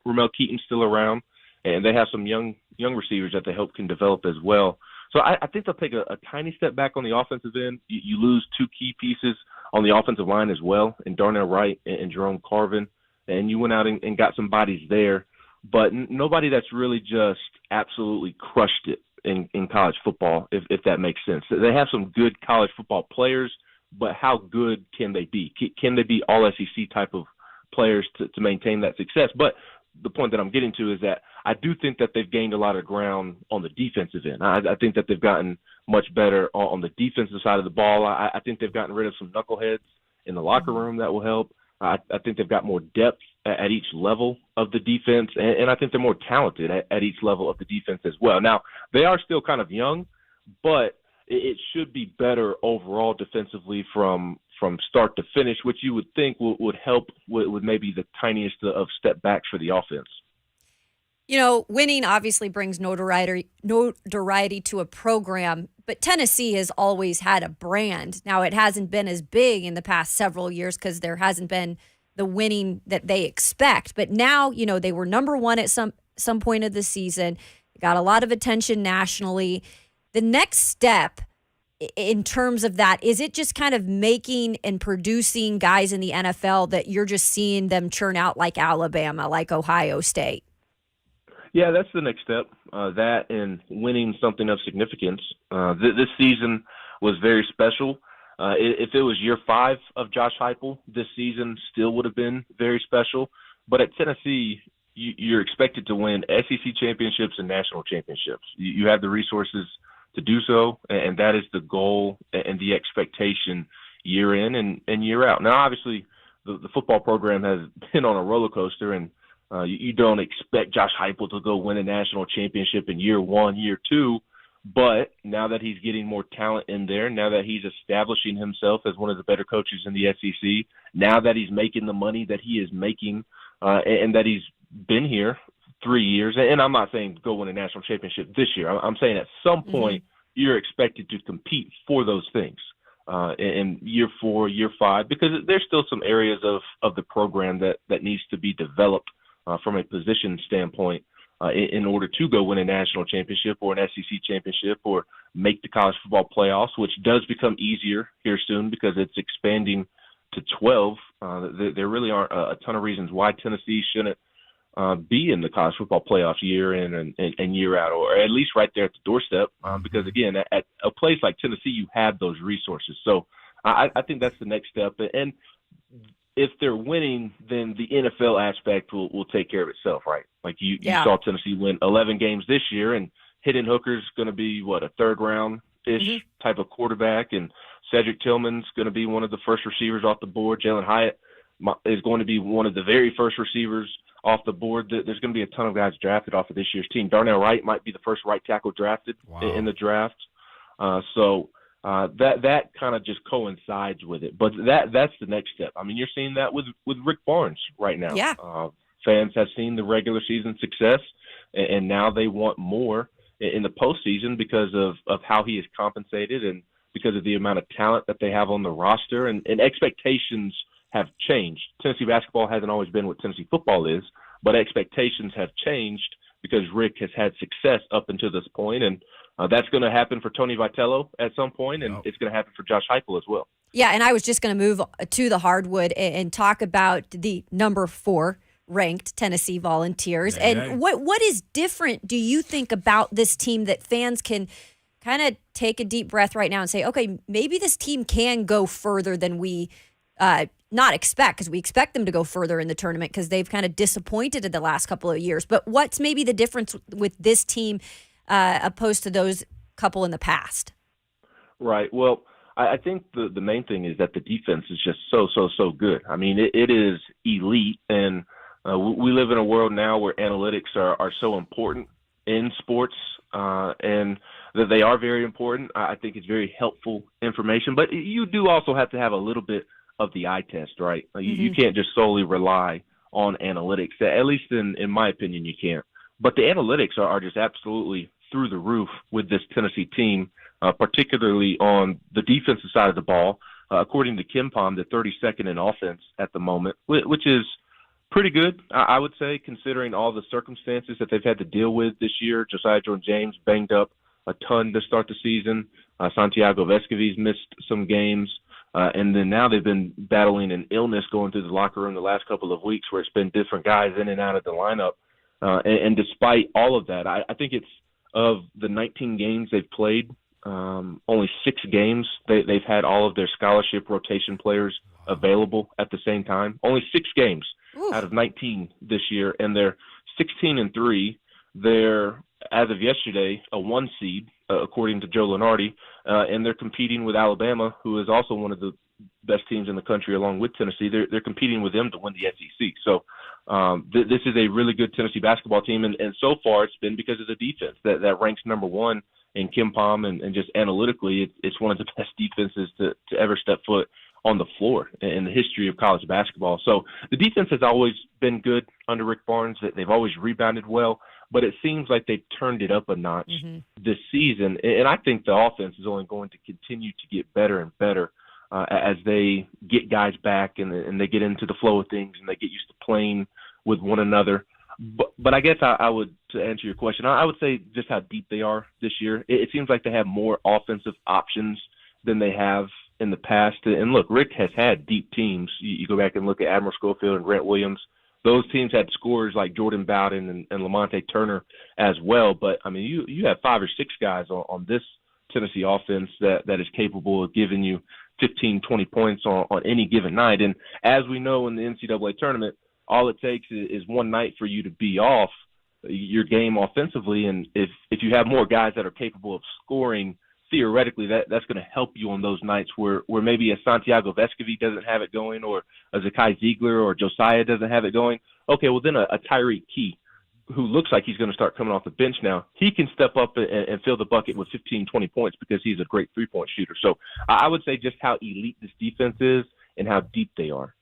Ramel Keaton's still around, and they have some young receivers that they hope can develop as well. So I think they'll take a tiny step back on the offensive end. You lose two key pieces on the offensive line as well, and Darnell Wright and Jerome Carvin, and you went out and got some bodies there. But nobody that's really just absolutely crushed it in college football, if that makes sense. They have some good college football players, but how good can they be? Can they be all SEC type of players to maintain that success? But the point that I'm getting to is that I do think that they've gained a lot of ground on the defensive end. I think that they've gotten much better on the defensive side of the ball. I think they've gotten rid of some knuckleheads in the locker room that will help. I think they've got more depth at each level of the defense, and I think they're more talented at each level of the defense as well. Now, they are still kind of young, but it should be better overall defensively from start to finish, which you would think would help with maybe the tiniest of step backs for the offense. Winning obviously brings notoriety to a program, but Tennessee has always had a brand. Now, it hasn't been as big in the past several years because there hasn't been the winning that they expect. But now, they were number one at some point of the season, got a lot of attention nationally. The next step in terms of that, is it just kind of making and producing guys in the NFL that you're just seeing them churn out like Alabama, like Ohio State? Yeah, that's the next step, that and winning something of significance. This season was very special. If it was year 5 of Josh Heupel, this season still would have been very special. But at Tennessee, you're expected to win SEC championships and national championships. You have the resources to do so, and that is the goal and the expectation year in and year out. Now, obviously, the football program has been on a roller coaster, and you don't expect Josh Heupel to go win a national championship in year 1, year 2, but now that he's getting more talent in there, now that he's establishing himself as one of the better coaches in the SEC, now that he's making the money that he is making, and that he's been here 3 years, and I'm not saying go win a national championship this year. I'm saying at some point you're expected to compete for those things in year 4, year 5, because there's still some areas of the program that needs to be developed from a position standpoint in order to go win a national championship or an SEC championship or make the college football playoffs, which does become easier here soon because it's expanding to 12. There really aren't a ton of reasons why Tennessee shouldn't be in the college football playoffs year in and year out, or at least right there at the doorstep, because, again, at a place like Tennessee, you have those resources. So I think that's the next step. And if they're winning, then the NFL aspect will take care of itself, right? Like you saw Tennessee win 11 games this year, and Hendon Hooker's going to be, a third-round-ish type of quarterback, and Cedric Tillman's going to be one of the first receivers off the board. Jalen Hyatt is going to be one of the very first receivers off the board. There's going to be a ton of guys drafted off of this year's team. Darnell Wright might be the first right tackle drafted in the draft. So that kind of just coincides with it. But that's the next step. I mean, you're seeing that with Rick Barnes right now. Yeah. Fans have seen the regular season success, and now they want more in the postseason because of how he is compensated and because of the amount of talent that they have on the roster, and expectations have changed. Tennessee basketball hasn't always been what Tennessee football is, but expectations have changed because Rick has had success up until this point, and that's going to happen for Tony Vitello at some point, and it's going to happen for Josh Heupel as well. Yeah, and I was just going to move to the hardwood and talk about the number 4 ranked Tennessee Volunteers. And what is different, do you think, about this team that fans can kind of take a deep breath right now and say, okay, maybe this team can go further than we not expect, because we expect them to go further in the tournament because they've kind of disappointed in the last couple of years. But what's maybe the difference with this team opposed to those couple in the past? Right. Well, I think the main thing is that the defense is just so good. I mean, it is elite, and we live in a world now where analytics are so important in sports, and that they are very important. I think it's very helpful information, but you do also have to have a little bit of the eye test, right? You can't just solely rely on analytics. At least in my opinion, you can't. But the analytics are just absolutely through the roof with this Tennessee team, particularly on the defensive side of the ball. According to KenPom, they're 32nd in offense at the moment, which is pretty good, I would say, considering all the circumstances that they've had to deal with this year. Josiah Jordan-James banged up a ton to start the season. Santiago Vescovi's missed some games. And then now they've been battling an illness going through the locker room the last couple of weeks where it's been different guys in and out of the lineup. And despite all of that, I think it's of the 19 games they've played, only 6 games they've had all of their scholarship rotation players available at the same time. Only 6 games out of 19 this year, and they're 16-3. They're, as of yesterday, a 1 seed, according to Joe Lunardi, and they're competing with Alabama, who is also one of the best teams in the country along with Tennessee. They're competing with them to win the SEC. So this is a really good Tennessee basketball team, and so far it's been because of the defense that ranks number 1 in KenPom, and just analytically it's one of the best defenses to ever step foot on the floor in the history of college basketball. So the defense has always been good under Rick Barnes. They've always rebounded well, but it seems like they've turned it up a notch this season. And I think the offense is only going to continue to get better and better as they get guys back and they get into the flow of things and they get used to playing with one another. But I guess I would, to answer your question, I would say just how deep they are this year. It seems like they have more offensive options than they have in the past. And look, Rick has had deep teams. You go back and look at Admiral Schofield and Grant Williams. Those teams had scorers like Jordan Bowden and Lamonte Turner as well. But, I mean, you have 5 or 6 guys on this Tennessee offense that is capable of giving you 15, 20 points on any given night. And as we know in the NCAA tournament, all it takes is one night for you to be off your game offensively. And if you have more guys that are capable of scoring, theoretically that's going to help you on those nights where maybe a Santiago Vescovi doesn't have it going, or a Zakai Ziegler or Josiah doesn't have it going. Okay, well then a Tyreek Key, who looks like he's going to start coming off the bench now, he can step up and fill the bucket with 15, 20 points because he's a great three-point shooter. So I would say just how elite this defense is and how deep they are.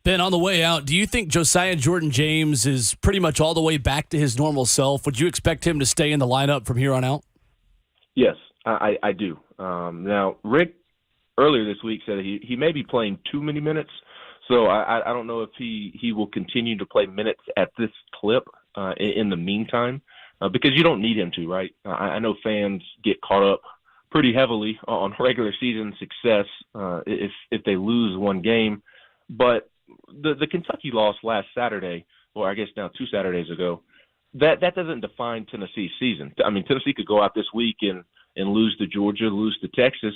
Ben, on the way out, do you think Josiah Jordan-James is pretty much all the way back to his normal self? Would you expect him to stay in the lineup from here on out? Yes, I do. Now, Rick earlier this week said he may be playing too many minutes, so I don't know if he will continue to play minutes at this clip in the meantime, because you don't need him to, right? I know fans get caught up pretty heavily on regular season success if they lose one game, but the Kentucky loss last Saturday, or I guess now 2 Saturdays ago, that doesn't define Tennessee's season. I mean, Tennessee could go out this week and lose to Georgia, lose to Texas,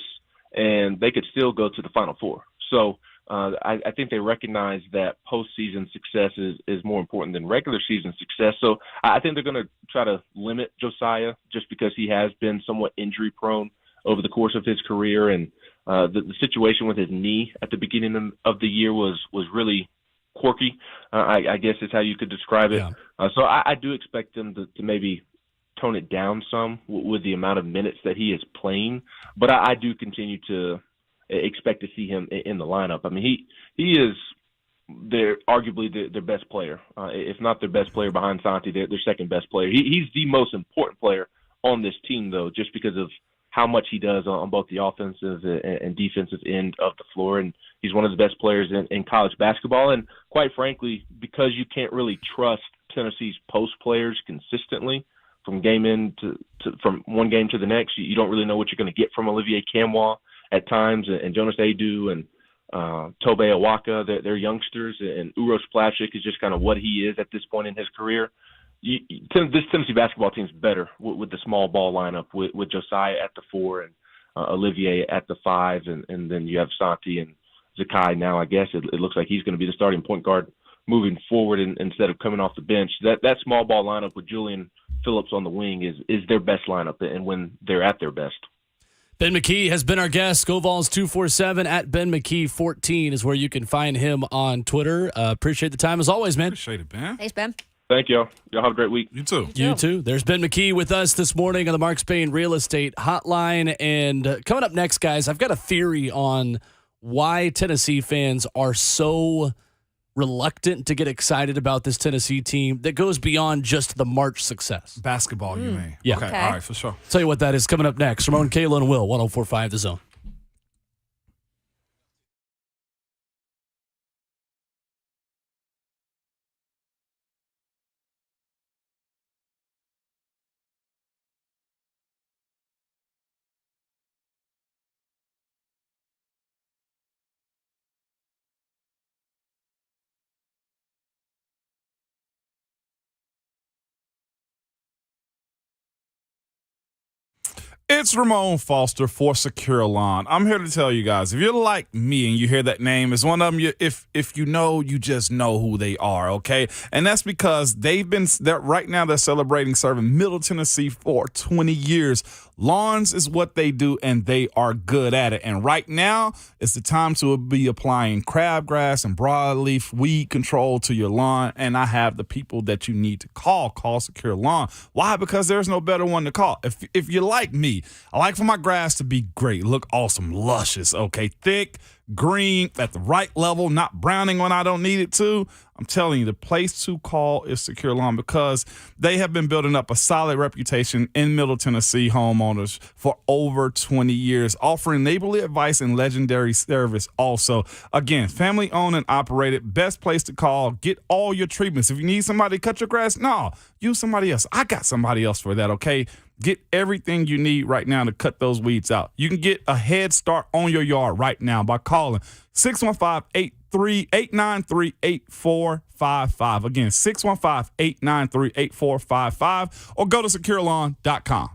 and they could still go to the Final Four. So I think they recognize that postseason success is more important than regular season success. So I think they're going to try to limit Josiah just because he has been somewhat injury prone over the course of his career, and the situation with his knee at the beginning of the year was really quirky, I guess is how you could describe it. Yeah. So I do expect them to maybe tone it down some with the amount of minutes that he is playing, but I do continue to expect to see him in the lineup. I mean, he is arguably their best player, if not their best player behind Santi, their second best player. He's the most important player on this team, though, just because of how much he does on both the offensive and defensive end of the floor. And he's one of the best players in college basketball. And quite frankly, because you can't really trust Tennessee's post players consistently from from one game to the next, you don't really know what you're going to get from Olivier Camwa at times, and Jonas Adu and Tobe Awaka. They're youngsters, and Uros Plavsic is just kind of what he is at this point in his career. This Tennessee basketball team is better with the small ball lineup, with Josiah at the 4 and Olivier at the 5, and then you have Santi and Zakai now. I guess it looks like he's going to be the starting point guard moving forward instead of coming off the bench. That small ball lineup with Julian Phillips on the wing is their best lineup, and when they're at their best. Ben McKee has been our guest. GoVols247 at Ben McKee 14 is where you can find him on Twitter. Appreciate the time as always, man. Appreciate it, Ben. Thanks, Ben. Thank y'all. Y'all have a great week. You too. You too. There's Ben McKee with us this morning on the Mark Spain Real Estate Hotline. And coming up next, guys, I've got a theory on why Tennessee fans are so reluctant to get excited about this Tennessee team that goes beyond just the March success. Basketball, you mean? Yeah. Okay. All right, for sure. Tell you what that is coming up next. Ramon, Kayla, and Will, 104.5 The Zone. It's Ramon Foster for Secure Lawn. I'm here to tell you guys, if you're like me and you hear that name, it's one of them, if you know, you just know who they are, okay? And that's because right now they're celebrating serving Middle Tennessee for 20 years. Lawns is what they do, and they are good at it. And right now, it's the time to be applying crabgrass and broadleaf weed control to your lawn, and I have the people that you need to call. Call Secure Lawn. Why? Because there's no better one to call. If you're like me, I like for my grass to be great, look awesome, luscious, okay, thick, green at the right level, not browning when I don't need it to. I'm telling you, the place to call is Secure Lawn because they have been building up a solid reputation in Middle Tennessee homeowners for over 20 years, offering neighborly advice and legendary service also. Again, family owned and operated, best place to call. Get all your treatments. If you need somebody to cut your grass, no, use somebody else. I got somebody else for that, okay? Get everything you need right now to cut those weeds out. You can get a head start on your yard right now by calling 615-893-8455. Again, 615-893-8455 or go to securelawn.com.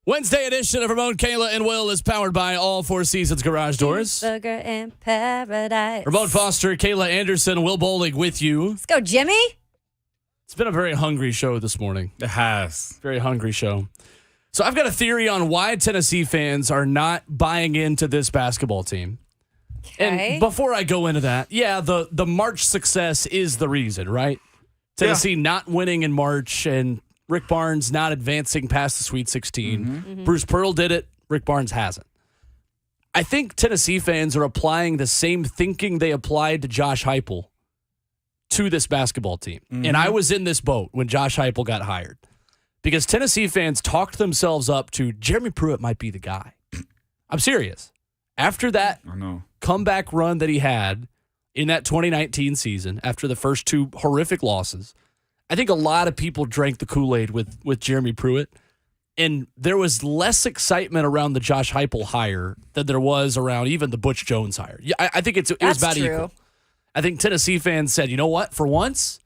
Wednesday edition of Ramon, Kayla, and Will is powered by All Four Seasons Garage Doors. Burger in paradise. Ramon Foster, Kayla Anderson, Will Bowling with you. Let's go, Jimmy. It's been a very hungry show this morning. It has. Very hungry show. So I've got a theory on why Tennessee fans are not buying into this basketball team. Okay. And before I go into that, the March success is the reason, right? Tennessee not winning in March and Rick Barnes not advancing past the Sweet 16. Mm-hmm. Bruce Pearl did it. Rick Barnes hasn't. I think Tennessee fans are applying the same thinking they applied to Josh Heupel to this basketball team. And I was in this boat when Josh Heupel got hired because Tennessee fans talked themselves up to Jeremy Pruitt might be the guy. I'm serious. After that comeback run that he had in that 2019 season, after the first two horrific losses, I think a lot of people drank the Kool-Aid with Jeremy Pruitt, and there was less excitement around the Josh Heupel hire than there was around even the Butch Jones hire. Yeah, I think it was about equal. I think Tennessee fans said, you know what? For once,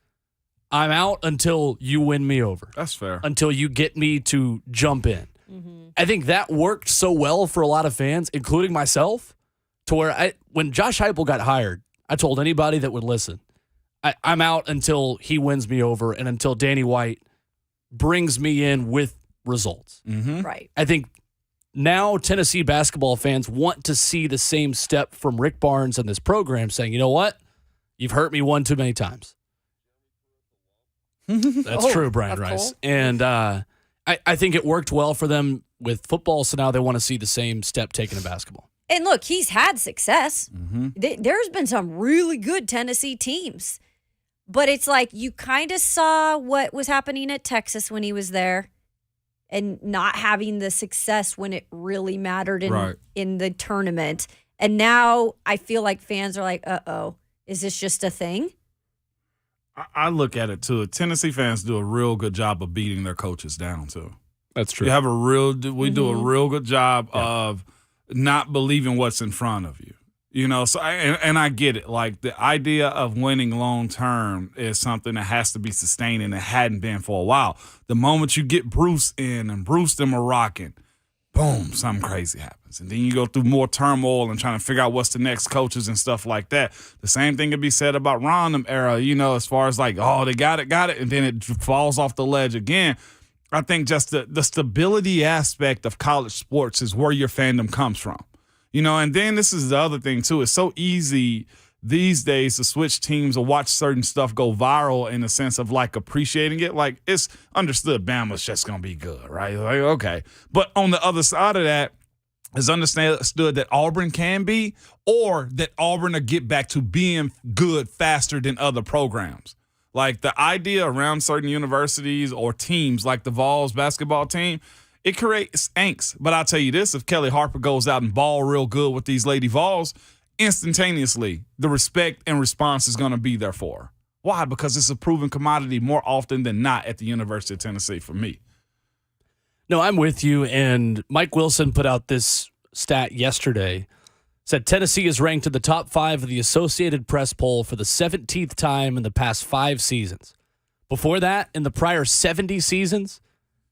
I'm out until you win me over. That's fair. Until you get me to jump in. Mm-hmm. I think that worked so well for a lot of fans, including myself, to where when Josh Heupel got hired, I told anybody that would listen, I'm out until he wins me over and until Danny White brings me in with results. Mm-hmm. Right. I think now Tennessee basketball fans want to see the same step from Rick Barnes and this program saying, you know what? You've hurt me one too many times. That's true, Brian Rice. Cool. And I think it worked well for them with football, so now they want to see the same step taken in basketball. And look, he's had success. There's been some really good Tennessee teams. But it's like you kind of saw what was happening at Texas when he was there and not having the success when it really mattered in the tournament. And now I feel like fans are like, uh-oh, is this just a thing? I look at it, too. Tennessee fans do a real good job of beating their coaches down, too. That's true. We do a real good job of not believing what's in front of you. You know, so I get it. Like the idea of winning long term is something that has to be sustained, and it hadn't been for a while. The moment you get Bruce in and Bruce them are rocking, boom, something crazy happens. And then you go through more turmoil and trying to figure out what's the next coaches and stuff like that. The same thing could be said about Ronham era, you know, as far as like, oh, they got it, and then it falls off the ledge again. I think just the stability aspect of college sports is where your fandom comes from. You know, and then this is the other thing, too. It's so easy these days to switch teams or watch certain stuff go viral in the sense of, like, appreciating it. Like, it's understood Bama's just going to be good, right? Like, okay. But on the other side of that, it's understood that Auburn can be, or that Auburn will get back to being good faster than other programs. Like, the idea around certain universities or teams like the Vols basketball team, it creates angst. But I'll tell you this, if Kelly Harper goes out and ball real good with these Lady Vols, instantaneously the respect and response is going to be there for her. Why? Because it's a proven commodity more often than not at the University of Tennessee for me. No, I'm with you. And Mike Wilson put out this stat yesterday. Said Tennessee is ranked in the top 5 of the Associated Press poll for the 17th time in the past 5 seasons. Before that, in the prior 70 seasons,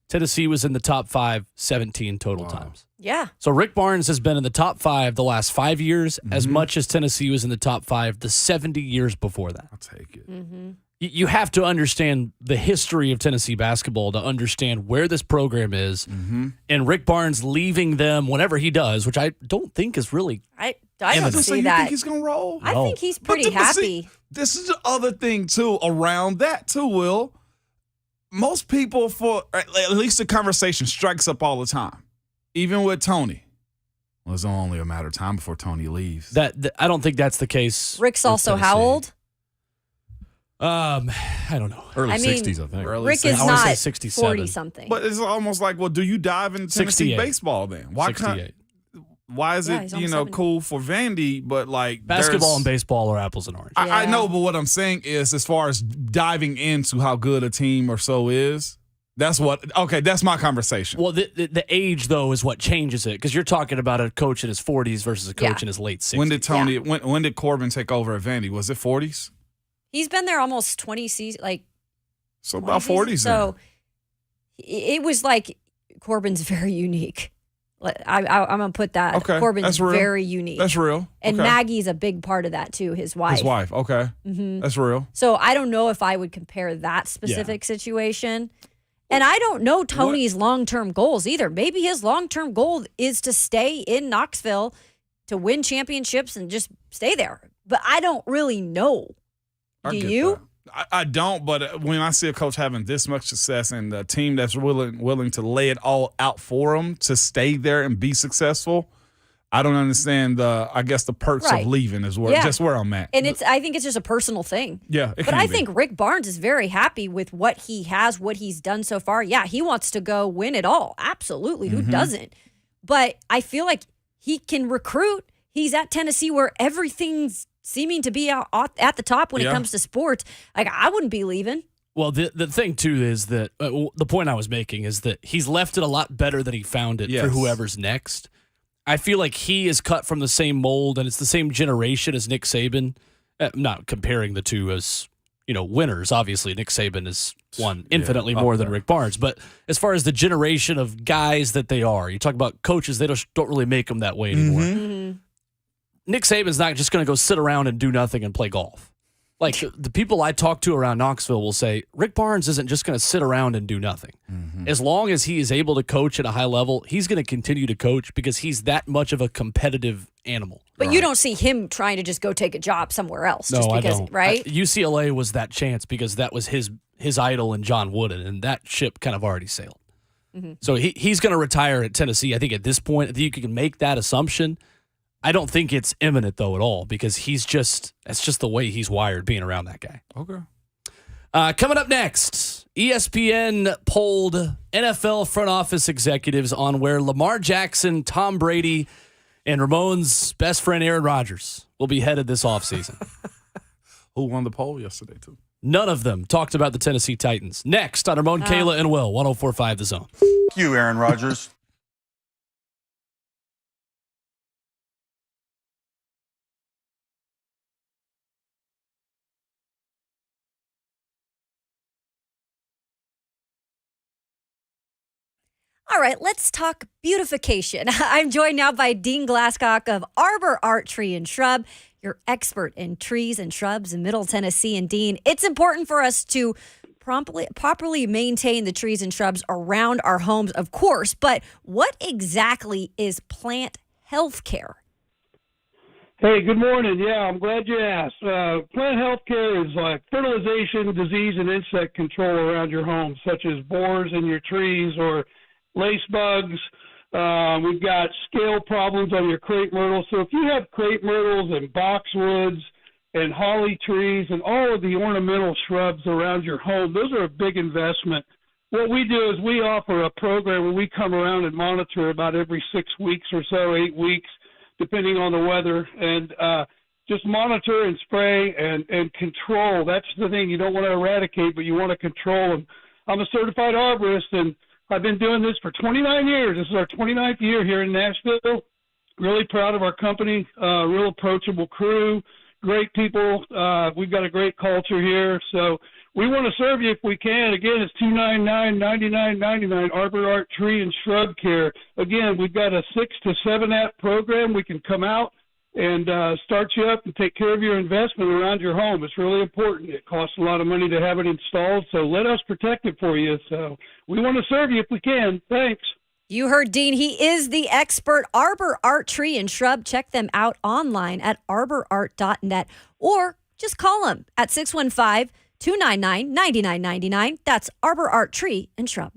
Tennessee was in the top 5 17 total times. Yeah. So Rick Barnes has been in the top 5 the last 5 years, as much as Tennessee was in the top 5 the 70 years before that. I'll take it. You have to understand the history of Tennessee basketball to understand where this program is. And Rick Barnes leaving them whenever he does, which I don't think is really. I don't see You that. think he's going to roll? I think he's pretty happy. This is the other thing, too, around that, too, Will. Most people, for at least the conversation strikes up all the time, even with Tony. Well, it's only a matter of time before Tony leaves. I don't think that's the case. Rick's also how old? I don't know. Early 60s, I think. Rick is not 40-something. But it's almost like, well, do you dive into Tennessee 68. baseball then? Why 68. Why is it, 70. cool for Vandy, but like basketball and baseball are apples and oranges? I know, but what I'm saying is, as far as diving into how good a team or so is, that's my conversation. Well, the age, though, is what changes it, because you're talking about a coach in his 40s versus a coach in his late 60s. When did Corbin take over at Vandy? Was it 40s? He's been there almost 20 seasons, so about 40s. So it was like Corbin's very unique. I'm going to put that. Okay, Corbin's that's real. very unique. That's real. And Okay. Nagy's a big part of that too, his wife. His wife. Okay. Mm-hmm. That's real. So I don't know if I would compare that specific situation. And I don't know Tony's long-term goals either. Maybe his long-term goal is to stay in Knoxville to win championships and just stay there. But I don't really know. Do you? I don't, but when I see a coach having this much success and a team that's willing to lay it all out for him to stay there and be successful, I don't understand the perks of leaving is just where I'm at. And I think it's just a personal thing. Yeah, but I think Rick Barnes is very happy with what he has, what he's done so far. Yeah, he wants to go win it all. Absolutely. Who doesn't? But I feel like he can recruit. He's at Tennessee where everything's seeming to be out at the top when it comes to sports. Like, I wouldn't be leaving. Well, the thing, too, is that the point I was making is that he's left it a lot better than he found it for whoever's next. I feel like he is cut from the same mold, and it's the same generation as Nick Saban. Not comparing the two as, winners. Obviously, Nick Saban has won infinitely more than Rick Barnes. But as far as the generation of guys that they are, you talk about coaches, they don't really make them that way anymore. Mm-hmm. Nick Saban's not just going to go sit around and do nothing and play golf. Like, the people I talk to around Knoxville will say, Rick Barnes isn't just going to sit around and do nothing. Mm-hmm. As long as he is able to coach at a high level, he's going to continue to coach because he's that much of a competitive animal. But you don't see him trying to just go take a job somewhere else. No, just because, I don't. Right? UCLA was that chance because that was his idol in John Wooden, and that ship kind of already sailed. Mm-hmm. So he's going to retire at Tennessee. I think at this point, I think you can make that assumption. I don't think it's imminent, though, at all, because that's just the way he's wired, being around that guy. Okay. Coming up next, ESPN polled NFL front office executives on where Lamar Jackson, Tom Brady, and Ramon's best friend Aaron Rodgers will be headed this offseason. Who won the poll yesterday, too? None of them talked about the Tennessee Titans. Next on Ramon, Kayla, and Will, 104.5 The Zone. You, Aaron Rodgers. All right, let's talk beautification. I'm joined now by Dean Glasscock of Arbor Art Tree and Shrub, your expert in trees and shrubs in Middle Tennessee. And Dean, it's important for us to properly maintain the trees and shrubs around our homes, of course, but what exactly is plant health care? Hey, good morning. Yeah, I'm glad you asked. Plant health care is like fertilization, disease, and insect control around your home, such as borers in your trees or lace bugs. We've got scale problems on your crepe myrtle. So if you have crepe myrtles and boxwoods and holly trees and all of the ornamental shrubs around your home, those are a big investment. What we do is we offer a program where we come around and monitor about every 6 weeks or so, 8 weeks, depending on the weather, and just monitor and spray and control. That's the thing. You don't want to eradicate, but you want to control them. I'm a certified arborist, and I've been doing this for 29 years. This is our 29th year here in Nashville. Really proud of our company, real approachable crew, great people. We've got a great culture here. So we want to serve you if we can. Again, it's $299-$99.99, Arbor Art Tree and Shrub Care. Again, we've got a 6 to 7 app program. We can come out and start you up and take care of your investment around your home. It's really important. It costs a lot of money to have it installed, so let us protect it for you. So we want to serve you if we can. Thanks. You heard Dean. He is the expert. Arbor Art Tree and Shrub. Check them out online at arborart.net or just call them at 615-299-9999. That's Arbor Art Tree and Shrub.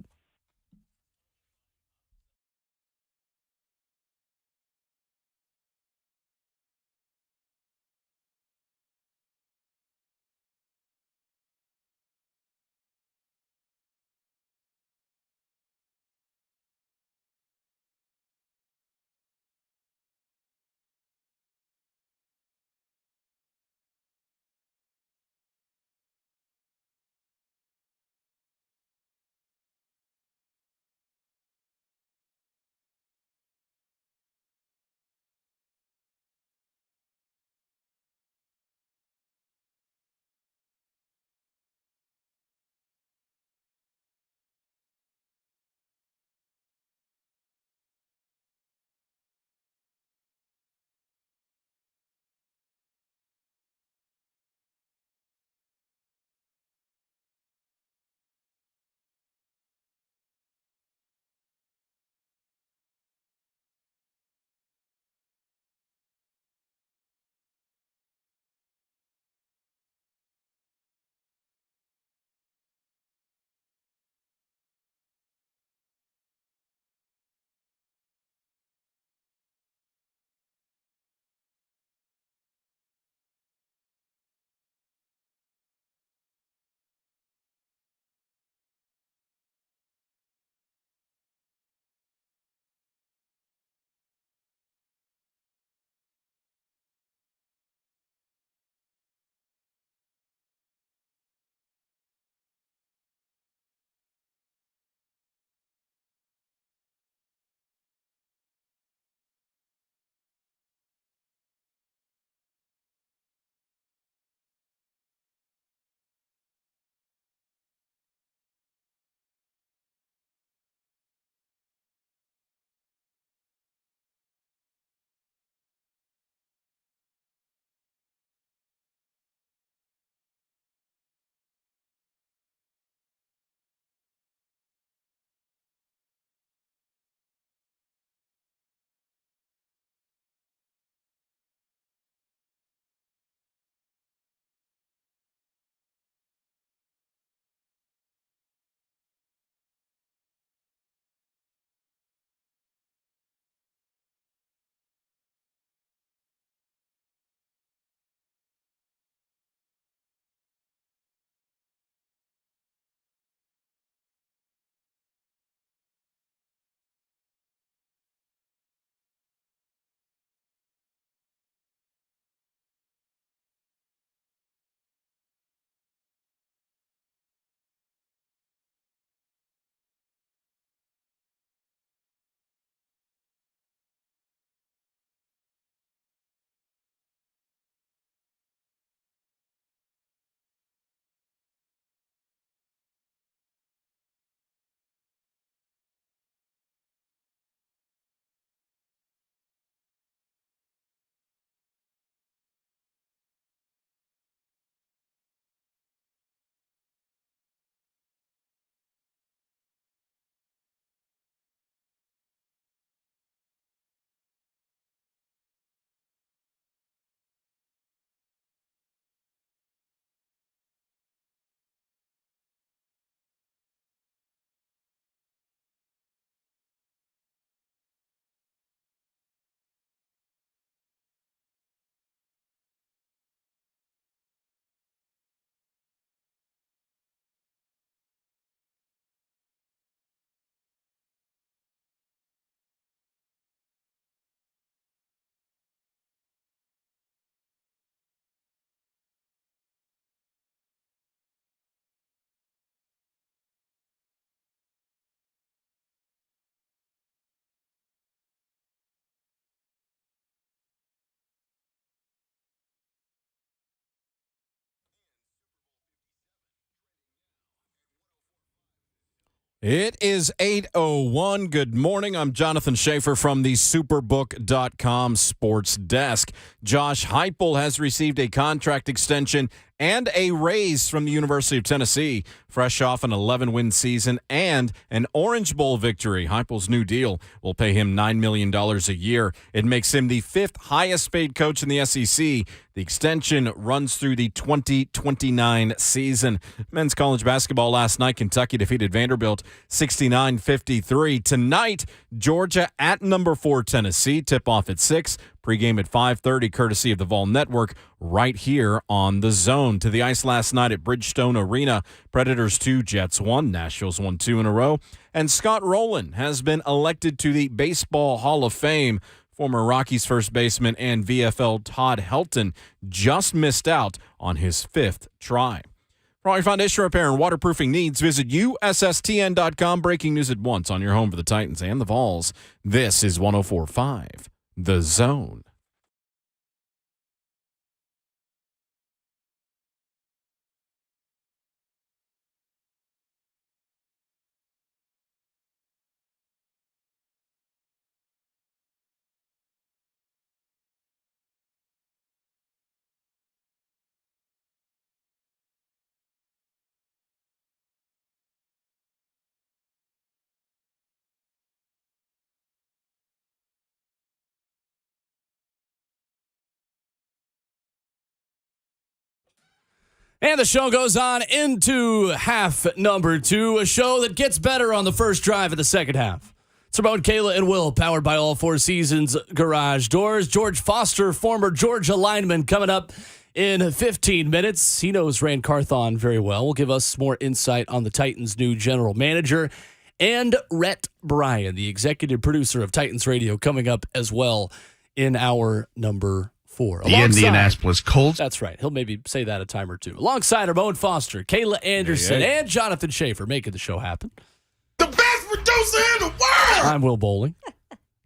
It is 8:01. Good morning. I'm Jonathan Schaefer from the Superbook.com sports desk. Josh Heupel has received a contract extension and a raise from the University of Tennessee, fresh off an 11-win season and an Orange Bowl victory. Heupel's new deal will pay him $9 million a year. It makes him the fifth highest-paid coach in the SEC. The extension runs through the 2029 season. Men's college basketball last night, Kentucky defeated Vanderbilt 69-53. Tonight, Georgia at number 4 Tennessee. Tip-off at 6. Pre-game at 5:30, courtesy of the Vol Network, right here on The Zone. To the ice last night at Bridgestone Arena. Predators 2, Jets 1. Nationals won 2 in a row. And Scott Rowland has been elected to the Baseball Hall of Fame. Former Rockies first baseman and VFL Todd Helton just missed out on his 5th try. For all your foundation repair and waterproofing needs, visit USSTN.com. Breaking news at once on your home for the Titans and the Vols. This is 104.5 The Zone. And the show goes on into half number 2, a show that gets better on the first drive of the second half. It's Ramon, Kayla, and Will, powered by All Four Seasons Garage Doors. George Foster, former Georgia lineman, coming up in 15 minutes. He knows Rand Carthon very well. Will give us more insight on the Titans' new general manager. And Rhett Bryan, the executive producer of Titans Radio, coming up as well in hour number 4. The Indianapolis Colts. That's right. He'll maybe say that a time or two. Alongside Ramon Foster, Kayla Anderson, and Jonathan Schaefer, making the show happen. The best producer in the world. I'm Will Bowling.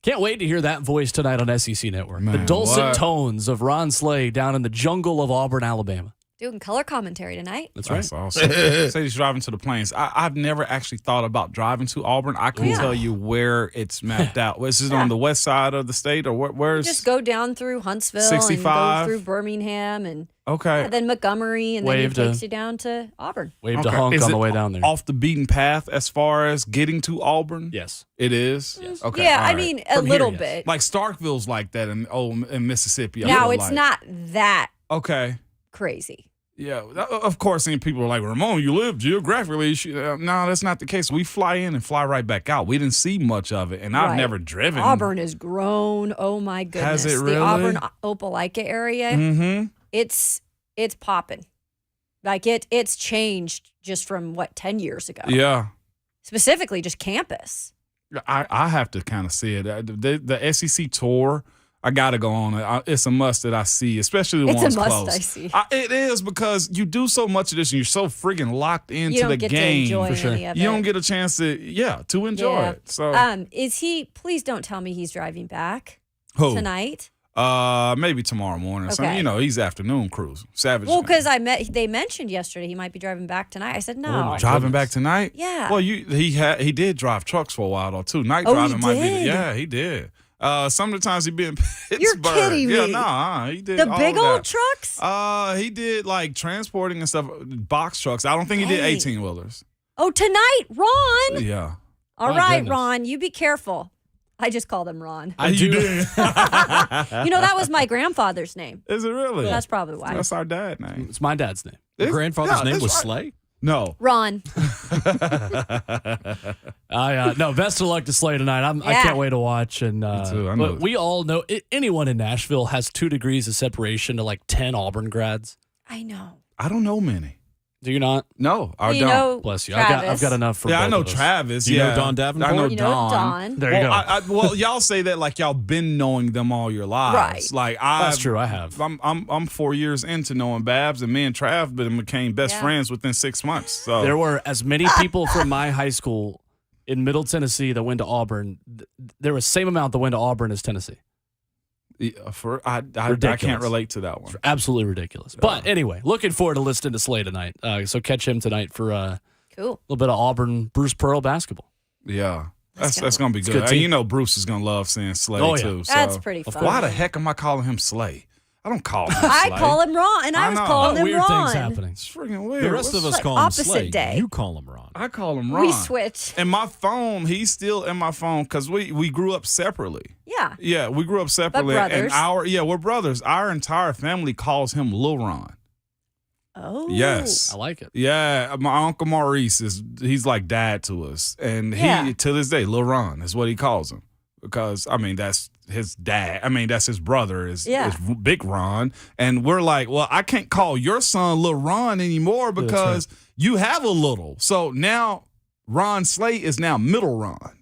Can't wait to hear that voice tonight on SEC Network. Man, the dulcet tones of Ron Slay down in the jungle of Auburn, Alabama. Doing color commentary tonight. That's right. That's awesome. Say he's driving to the Plains. I've never actually thought about driving to Auburn. I couldn't tell you where it's mapped out. Is it on the west side of the state, or where's? You just go down through Huntsville 65? and go through Birmingham and Okay. then Montgomery, and then it takes you down to Auburn. Wave to honk Is on the it way down there. Off the beaten path as far as getting to Auburn? Yes. It is? Yes. Okay. Yeah, all I right. mean, a From here, little yes. bit. Like Starkville's like that in Mississippi. I Now, feel it's like. not that Okay. crazy. Yeah, of course. And people are like, Ramon, you live geographically. No, that's not the case. We fly in and fly right back out. We didn't see much of it, and I've Right. never driven. Auburn has grown. Oh, my goodness. Has it really? The Auburn Opelika area, Mm-hmm. it's popping. Like, it's changed just from, 10 years ago? Yeah. Specifically, just campus. I have to kind of see it. The SEC tour, I got to go on it. It's a must that I see, especially the It's a ones must close. I see. It is, because you do so much of this and you're so friggin' locked into You don't the get game. to enjoy for sure. any of You it. don't get a chance to enjoy Yeah. it. So Is he? Please don't tell me he's driving back who? tonight. Maybe tomorrow morning. So, Okay. he's afternoon cruise. Savage. Well, because they mentioned yesterday he might be driving back tonight. I said no. Oh, my driving goodness. back tonight. Yeah. Well, he did drive trucks for a while though too. Night Oh, he driving might be. did? Yeah, he did. Some of the times he be in Pittsburgh. You're kidding Yeah, me. nah, he did. The all big of old that. trucks. He did like transporting and stuff, box trucks. I don't think he did Dang. 18-wheelers. Oh, tonight, Ron. Yeah. All My right, goodness. Ron. You be careful. I just called him Ron. I do. That was my grandfather's name. Is it really? That's probably why. That's our dad name. It's my dad's name. Your grandfather's name that's was right. Slay? No. Ron. No, best of luck to Slay tonight. I Yeah. can't wait to watch. And too, I know. but we all know anyone in Nashville has 2 degrees of separation to like 10 Auburn grads. I know. I don't know many. Do you not? No, I You don't. know Bless you. Travis. I've got enough for Yeah, I both know of us. Travis. Do you know yeah. Don Davenport? I know You know Don. Don. There you go. Well, y'all say that like y'all been knowing them all your lives. Right. Like That's true. I have. I'm 4 years into knowing Babs, and me and Trav became best Yeah. friends within 6 months. So There were as many people from my high school in Middle Tennessee that went to Auburn. There was the same amount that went to Auburn as Tennessee. I Ridiculous. can't relate to that one. Absolutely ridiculous. But anyway, looking forward to listening to Slay tonight. So catch him tonight for Cool. A little bit of Auburn Bruce Pearl basketball. Yeah. That's going to be good. good And team. you know Bruce is going to love saying Slay, Oh, yeah. too. That's so. pretty fun. Why the heck am I calling him Slay? I don't call him I Slay. call him Ron, and I was know. calling him Weird Ron. things happening. It's freaking weird. The rest of us Like call him opposite Slay. day. You call him Ron. I call him Ron. We switch. And my phone, he's still in my phone because we grew up separately. Yeah. Yeah, we grew up separately. brothers. And we're brothers. Our entire family calls him Lil Ron. Oh. Yes. I like it. Yeah, my Uncle Maurice he's like dad to us. And Yeah. he, to this day, Lil Ron is what he calls him. Because, I mean, that's his dad. I mean, that's his brother is Big Ron. And we're like, well, I can't call your son Lil Ron anymore because you have a little. So now Ron Slay is now Middle Ron.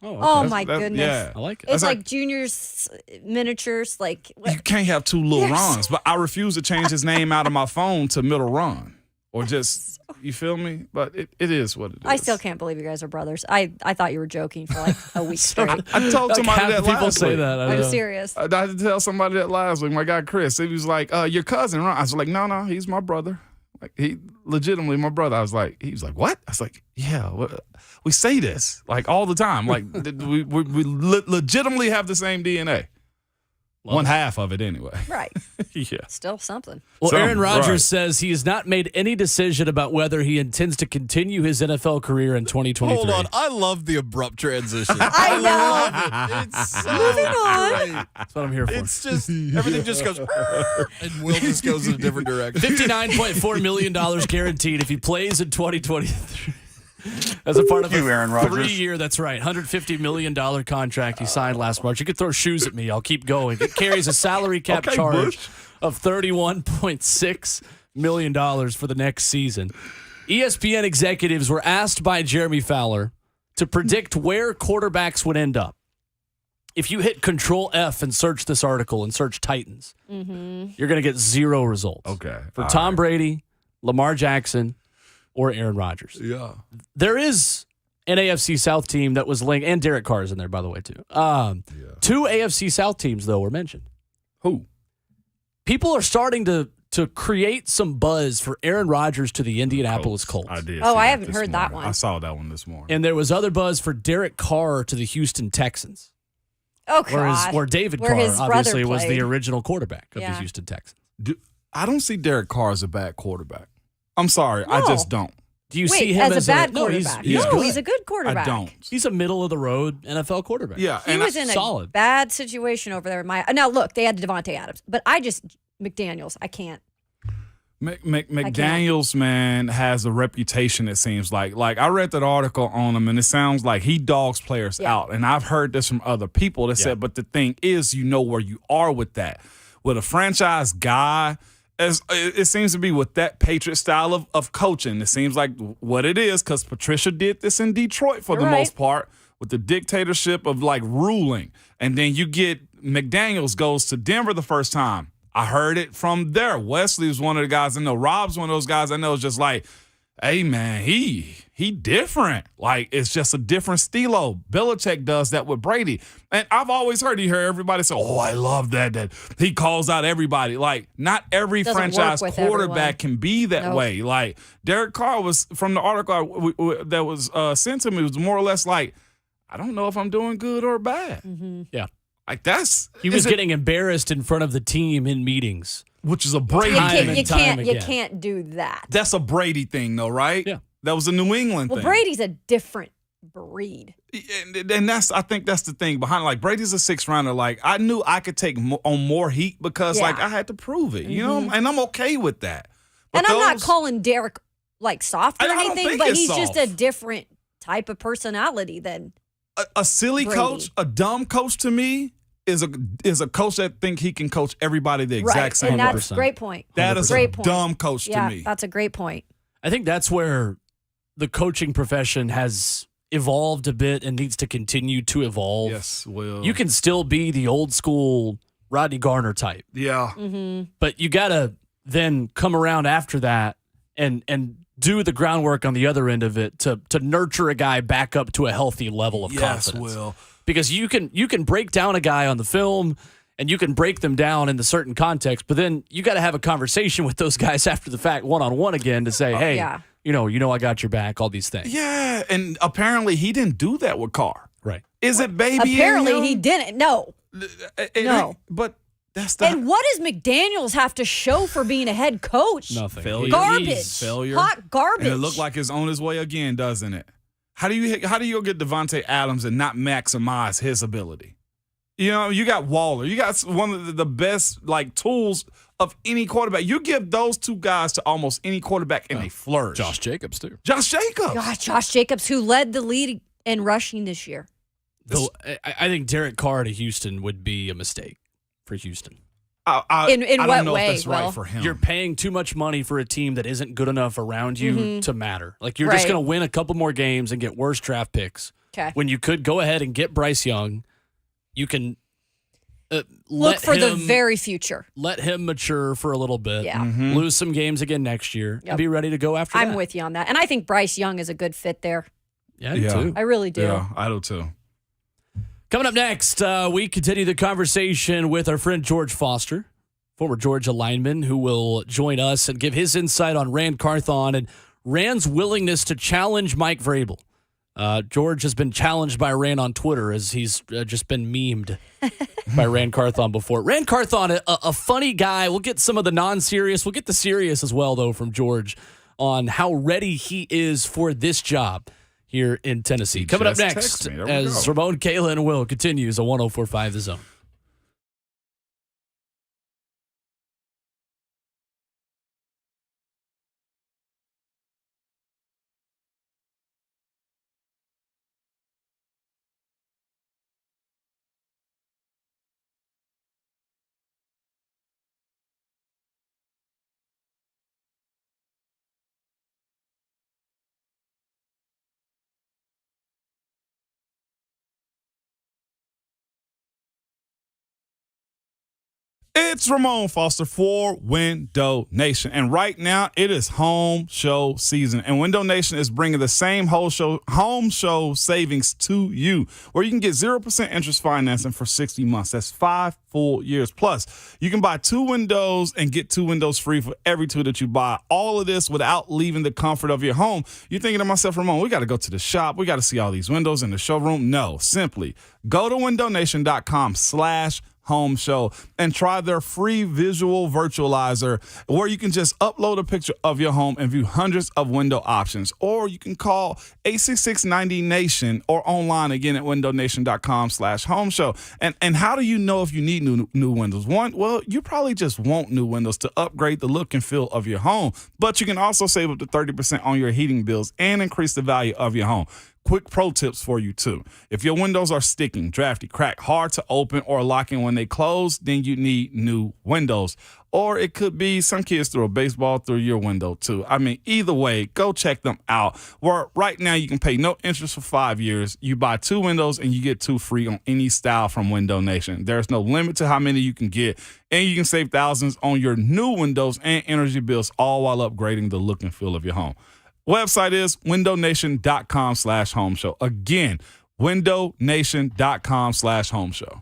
Oh, my goodness. Yeah. I like it. It's That's like juniors, miniatures, like You can't have two Lil Yes. Rons, but I refuse to change his name out of my phone to Middle Ron. Or just, you feel me? But it is what it is. I still can't believe you guys are brothers. I thought you were joking for like a week straight. I told somebody Half that the people last say week. that. I I'm know. serious. I had to tell somebody that last week. My guy Chris, he was like, "Your cousin Ron." I was like, "No, he's my brother. Like he legitimately my brother." He was like, "What?" I was like, "Yeah, we say this like all the time. Like we legitimately have the same DNA. One half of it anyway." Right. Yeah. Still something. Well, Some- Aaron Rodgers right. says he has not made any decision about whether he intends to continue his NFL career in 2023. Hold on. I love the abrupt transition. I know. love it. It's so Moving on. great. That's what I'm here for. It's just, everything just goes, and Will just goes in a different direction. $59.4 million guaranteed if he plays in 2023. As a part of you, Aaron a Rodgers. 3-year, that's right, $150 million contract he signed last March. You could throw shoes at me. I'll keep going. It carries a salary cap Okay, charge Bush. of $31.6 million for the next season. ESPN executives were asked by Jeremy Fowler to predict where quarterbacks would end up. If you hit Control F and search this article and search Titans, you're going to get 0 results. Okay. For All Tom right. Brady, Lamar Jackson, or Aaron Rodgers. Yeah. There is an AFC South team that was linked, and Derek Carr is in there, by the way, too. 2 AFC South teams, though, were mentioned. Who? People are starting to create some buzz for Aaron Rodgers to the Indianapolis Colts. I did. Oh, see I that haven't this heard that morning. one. I saw that one this morning. And there was other buzz for Derek Carr to the Houston Texans, Oh, God. where David Where Carr his brother obviously was the played. original quarterback of the Yeah. Houston Texans. I don't see Derek Carr as a bad quarterback. I'm sorry. I No. just don't. Do you Wait, see him as a bad no, he's- quarterback? he's no, good. he's a good quarterback. I don't. He's a middle of the road NFL quarterback. Yeah. He was in a solid. bad situation over there. Now, look, they had Devontae Adams, but McDaniels, I can't. McDaniels, man, has a reputation, it seems like. Like, I read that article on him, and it sounds like he dogs players out. And I've heard this from other people that said, but the thing is, you know where you are with that. With a franchise guy, as it seems to be with that Patriot style of coaching. It seems like what it is, because Patricia did this in Detroit for the most part, with the dictatorship of, like, ruling. And then you get McDaniels goes to Denver the first time. I heard it from there. Wesley was one of the guys I know. Rob's one of those guys I know is just like, hey, man, he different. Like, it's just a different stilo. Belichick does that with Brady. And I've always heard everybody say, oh, I love that he calls out everybody. Like, not every Doesn't franchise work with quarterback can be that Nope. way. Like, Derek Carr was, from the article that was sent to me, it was more or less like, I don't know if I'm doing good or bad. Yeah. Like, that's... He was is it- getting embarrassed in front of the team in meetings. which is a Brady You thing. can't do that. That's a Brady thing, though, right? Yeah. That was a New England Well, thing. Brady's a different breed. And I think that's the thing behind it. Like, Brady's a 6th rounder. Like, I knew I could take on more heat because, like, I had to prove it, you know? And I'm okay with that. But And I'm not calling Derek, like, soft or I don't anything, think but it's he's just a soft. different type of personality than a silly Brady. coach, a dumb coach to me is a coach that think he can coach everybody the exact right. same And way. that's a great point. That is great a point. dumb coach Yeah, to me. that's a great point. I think that's where the coaching profession has evolved a bit and needs to continue to evolve. Yes, Will. You can still be the old school Rodney Garner type, Yeah. but you got to then come around after that and do the groundwork on the other end of it to nurture a guy back up to a healthy level of Yes, confidence. Will. Because you can break down a guy on the film and you can break them down in the certain context, but then you got to have a conversation with those guys after the fact, one-on-one again, to say, hey, Yeah. I got your back, all these things. Yeah, and apparently he didn't do that with Carr. Right. Is it baby? Apparently he didn't. No. No. But that's the And what does McDaniels have to show for being a head coach? Nothing. Failure. Garbage. Failure. Hot garbage. And it looked like it's on his way again, doesn't it? How do you go get Devontae Adams and not maximize his ability? You got Waller. You got one of the best tools of any quarterback. You give those two guys to almost any quarterback and they flourish. Josh Jacobs, too. Josh Jacobs. Gosh, Josh Jacobs, who led the lead in rushing this year. I think Derek Carr to Houston would be a mistake for Houston. In I what don't know way? if that's right for him. You're paying too much money for a team that isn't good enough around you to matter. You're just Right. going to win a couple more games and get worse draft picks. Okay. When you could go ahead and get Bryce Young, you can Look for the very future. Let him mature for a little bit. Yeah. Lose some games again next year and be ready to go after that. I'm with you on that. And I think Bryce Young is a good fit there. Yeah, I do too. I really do. Yeah, I do too. Coming up next, we continue the conversation with our friend George Foster, former Georgia lineman, who will join us and give his insight on Rand Carthon and Rand's willingness to challenge Mike Vrabel. George has been challenged by Rand on Twitter as he's just been memed by Rand Carthon before. Rand Carthon, a funny guy. We'll get some of the non-serious. We'll get the serious as well, though, from George on how ready he is for this job here in Tennessee. Coming up next, as Ramon, Kayla, and Will continues on 104.5 The Zone. It's Ramon Foster for Window Nation. And right now, it is home show season. And Window Nation is bringing the same home show savings to you, where you can get 0% interest financing for 60 months. That's 5 full years. Plus, you can buy 2 windows and get 2 windows free for every 2 that you buy. All of this without leaving the comfort of your home. You're thinking to myself, Ramon, we got to go to the shop. We got to see all these windows in the showroom. No, simply go to windownation.com/home show and try their free visual virtualizer, where you can just upload a picture of your home and view hundreds of window options. Or you can call 866-90-NATION or online again at windownation.com/home show. And how do you know if you need new windows? One, well, you probably just want new windows to upgrade the look and feel of your home, but you can also save up to 30% on your heating bills and increase the value of your home. Quick pro tips for you, too. If your windows are sticking, drafty, cracked, hard to open, or locking when they close, then you need new windows. Or it could be some kids threw a baseball through your window, too. I mean, either way, go check them out. Where right now you can pay no interest for 5 years. You buy 2 windows and you get 2 free on any style from Window Nation. There's no limit to how many you can get. And you can save thousands on your new windows and energy bills, all while upgrading the look and feel of your home. Website is windownation.com/home show. Again, windownation.com/home show.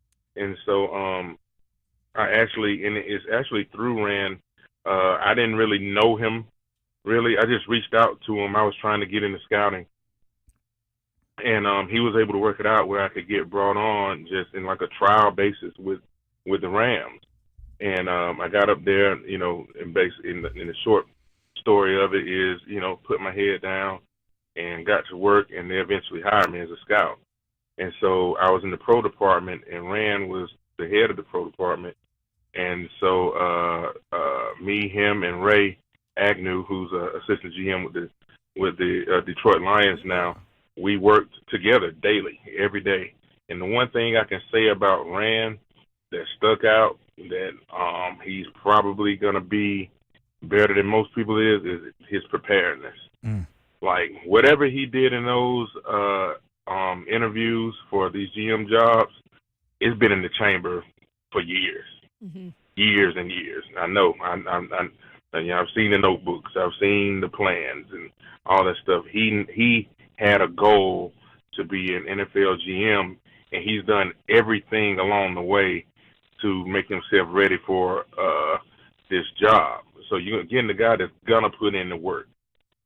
And so it's actually through Rand. I didn't really know him, really. I just reached out to him. I was trying to get into scouting. And he was able to work it out where I could get brought on just in like a trial basis with the Rams. And I got up there, you know, and in the short story of it is, you know, put my head down and got to work, and they eventually hired me as a scout. And so I was in the pro department, and Rand was the head of the pro department. And so me, him, and Ray Agnew, who's an assistant GM with the Detroit Lions now, we worked together daily, every day. And the one thing I can say about Rand that stuck out, that he's probably going to be better than most people is his preparedness. Like, whatever he did in those interviews for these GM jobs, it's been in the chamber for years. Years and years. I know. I've seen the notebooks. I've seen the plans and all that stuff. He had a goal to be an NFL GM, and he's done everything along the way to make himself ready for this job. So you're getting the guy that's gonna put in the work.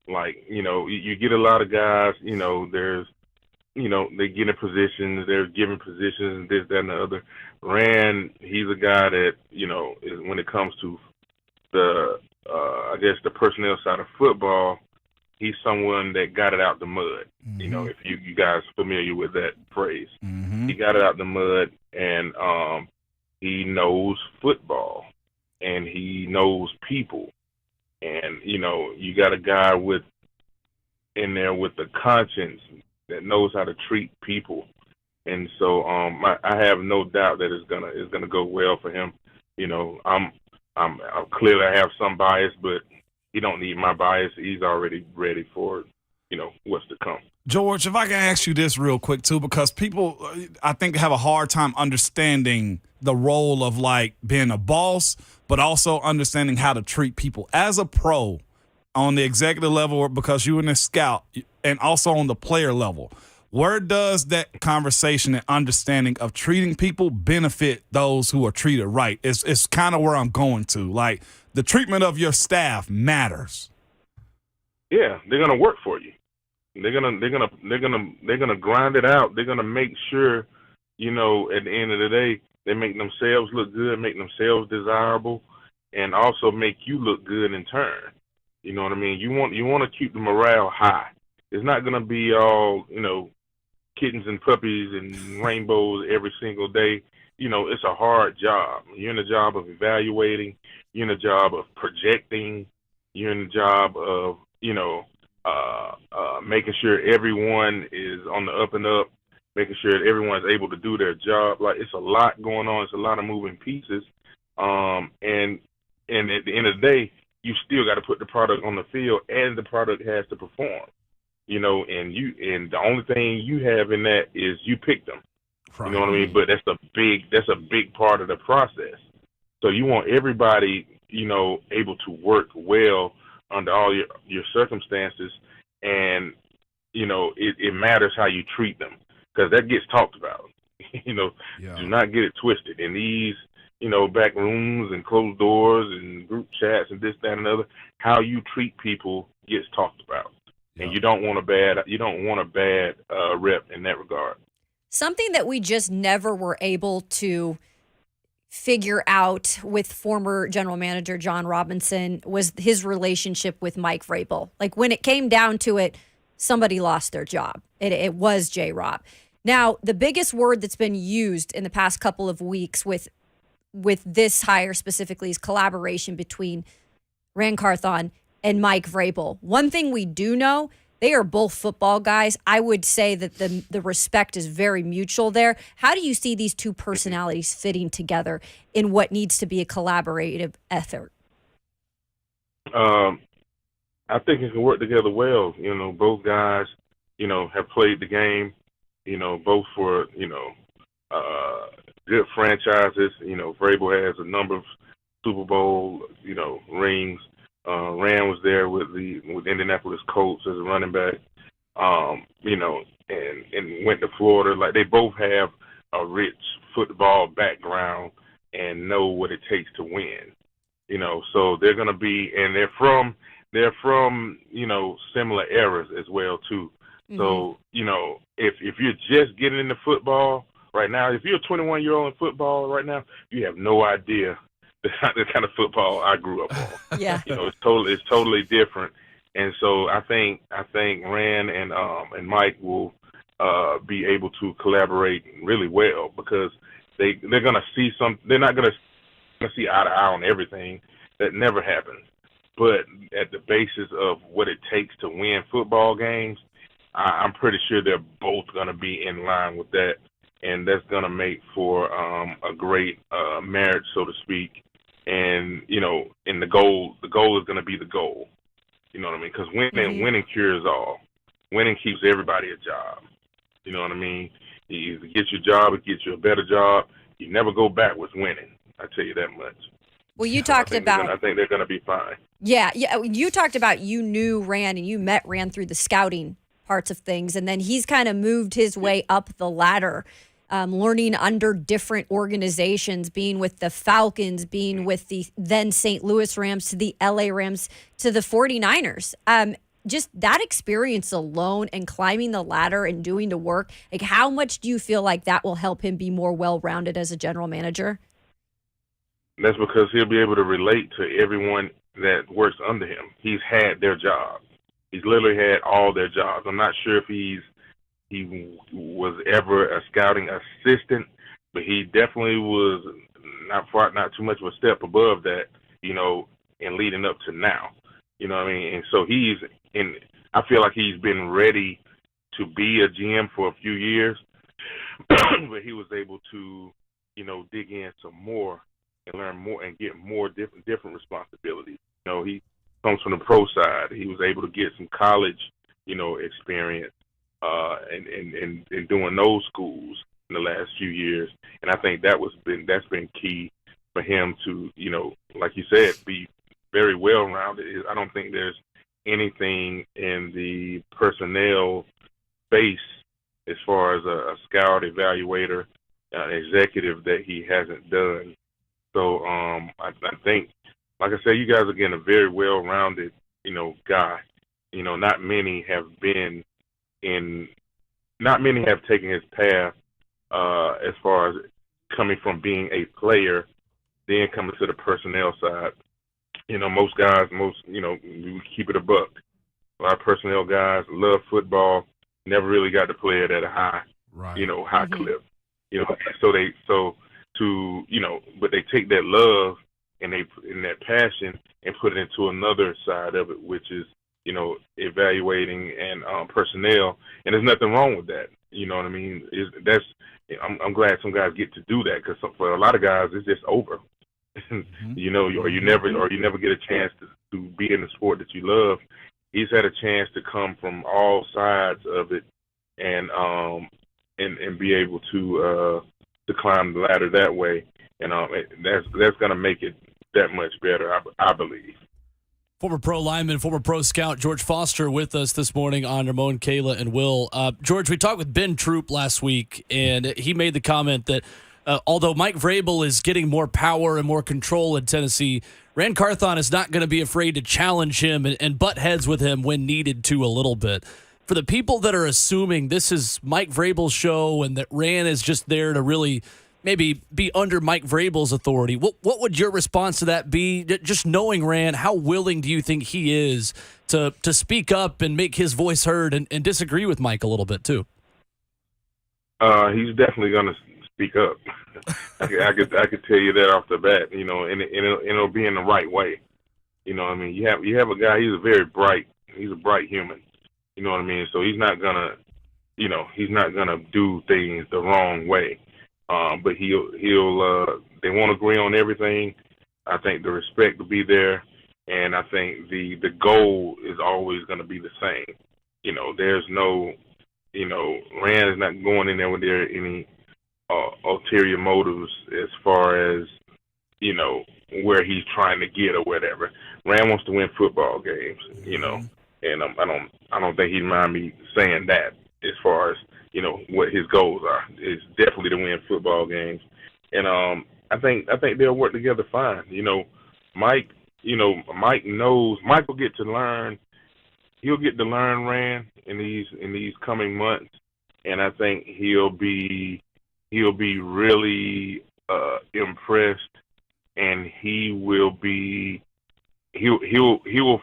Like, you know, you get a lot of guys, you know, they get in positions, they're given positions, this, that, and the other. Rand, he's a guy that, you know, when it comes to the, I guess, the personnel side of football, he's someone that got it out the mud. You know, if you guys familiar with that phrase. He got it out the mud, and he knows football, and he knows people. And, you know, you got a guy in there with the conscience that knows how to treat people. And so I have no doubt that it's gonna go well for him. You know, I'm clearly I have some bias, but he don't need my bias. He's already ready for, you know, what's to come. George, if I can ask you this real quick too, because people, I think, have a hard time understanding the role of like being a boss, but also understanding how to treat people as a pro on the executive level, because you're in a scout, and also on the player level. Where does that conversation and understanding of treating people benefit those who are treated right? It's kind of where I'm going to. Like, the treatment of your staff matters. Yeah, they're gonna work for you. They're gonna grind it out. They're gonna make sure, you know, at the end of the day, they make themselves look good, make themselves desirable, and also make you look good in turn. You know what I mean? You want to keep the morale high. It's not gonna be all, you know, kittens and puppies and rainbows every single day. You know, it's a hard job. You're in the job of evaluating. You're in the job of projecting. You're in the job of, you know, making sure everyone is on the up and up, making sure that everyone's able to do their job. Like, it's a lot going on. It's a lot of moving pieces. And at the end of the day, you still got to put the product on the field, and the product has to perform. You know, and the only thing you have in that is you pick them. Right. You know what I mean? But that's a big part of the process. So you want everybody, you know, able to work well under all your circumstances, and, you know, it matters how you treat them, because that gets talked about. You know, do not get it twisted. In these, you know, back rooms and closed doors and group chats and this, that, and another, how you treat people gets talked about. And you don't want a bad rep in that regard. Something that we just never were able to figure out with former general manager John Robinson was his relationship with Mike Vrabel. Like, when it came down to it, somebody lost their job. It was J-Rob. Now, the biggest word that's been used in the past couple of weeks with this hire specifically is collaboration between Rand Carthon and Mike Vrabel. One thing we do know, they are both football guys. I would say that the respect is very mutual there. How do you see these two personalities fitting together in what needs to be a collaborative effort? I think it can work together well. You know, both guys, you know, have played the game, you know, both for, you know, good franchises. You know, Vrabel has a number of Super Bowl, you know, rings. Rand was there with Indianapolis Colts as a running back, you know, and went to Florida. Like, they both have a rich football background and know what it takes to win. So they're going to be, and they're from similar eras as well too. Mm-hmm. So if you're just getting into football right now, if you're a 21-year-old in football right now, you have no idea the kind of football I grew up on. Yeah, it's totally different. And so I think Rand and Mike will be able to collaborate really well, because they're going to see they're not going to see eye to eye on everything. That never happens. But at the basis of what it takes to win football games, I'm pretty sure they're both going to be in line with that, and that's going to make for a great marriage, so to speak. And and the goal is going to be the goal. You know what I mean? Because winning cures all. Winning keeps everybody a job. You know what I mean? It gets you a job, it gets you a better job. You never go backwards winning. I tell you that much. Well, you talked about. I think they're going to be fine. Yeah. You talked about you knew Rand and you met Rand through the scouting parts of things, and then he's kind of moved his way up the ladder, learning under different organizations, being with the Falcons, being with the then St. Louis Rams, to the LA Rams, to the 49ers. Just that experience alone and climbing the ladder and doing the work, like how much do you feel like that will help him be more well-rounded as a general manager? That's because he'll be able to relate to everyone that works under him. He's had their job. He's literally had all their jobs. I'm not sure if he was ever a scouting assistant, but he definitely was not too much of a step above that, and leading up to now. You know what I mean? And so I feel like he's been ready to be a GM for a few years, but he was able to, dig in some more and learn more and get more different responsibilities. He comes from the pro side. He was able to get some college, experience, and doing those schools in the last few years. And I think that's been key for him to, like you said, be very well-rounded. I don't think there's anything in the personnel space as far as a scout, evaluator, executive that he hasn't done. So I think, like I said, you guys are getting a very well-rounded, guy. Not many have taken his path as far as coming from being a player, then coming to the personnel side. Most guys, we keep it a buck. A lot of personnel guys love football, never really got to play it at a high, high clip. But they take that love and that passion and put it into another side of it, which is, evaluating and personnel. And there's nothing wrong with that. You know what I mean? I'm glad some guys get to do that, because for a lot of guys, it's just over. Or you never get a chance to be in the sport that you love. He's had a chance to come from all sides of it and be able to climb the ladder that way, and that's going to make it that much better, I believe. Former pro lineman, former pro scout George Foster with us this morning on Ramon, Kayla, and Will. George, we talked with Ben Troop last week, and he made the comment that although Mike Vrabel is getting more power and more control in Tennessee, Rand Carthon is not going to be afraid to challenge him and butt heads with him when needed to a little bit. For the people that are assuming this is Mike Vrabel's show and that Rand is just there to really maybe be under Mike Vrabel's authority, what would your response to that be? Just knowing Rand, how willing do you think he is to speak up and make his voice heard and disagree with Mike a little bit too? He's definitely going to speak up. I could tell you that off the bat, and it'll be in the right way. You have a guy. He's a bright human. You know what I mean? So he's not gonna do things the wrong way. But they won't agree on everything. I think the respect will be there, and I think the goal is always going to be the same. There's no, Rand is not going in there with any ulterior motives as far as, where he's trying to get or whatever. Rand wants to win football games, and I don't think he'd mind me saying that as far as, what his goals are. It's definitely to win football games, and I think they'll work together fine. Mike. Mike knows. Mike will get to learn. He'll get to learn Rand in these coming months, and I think he'll be really impressed, and he will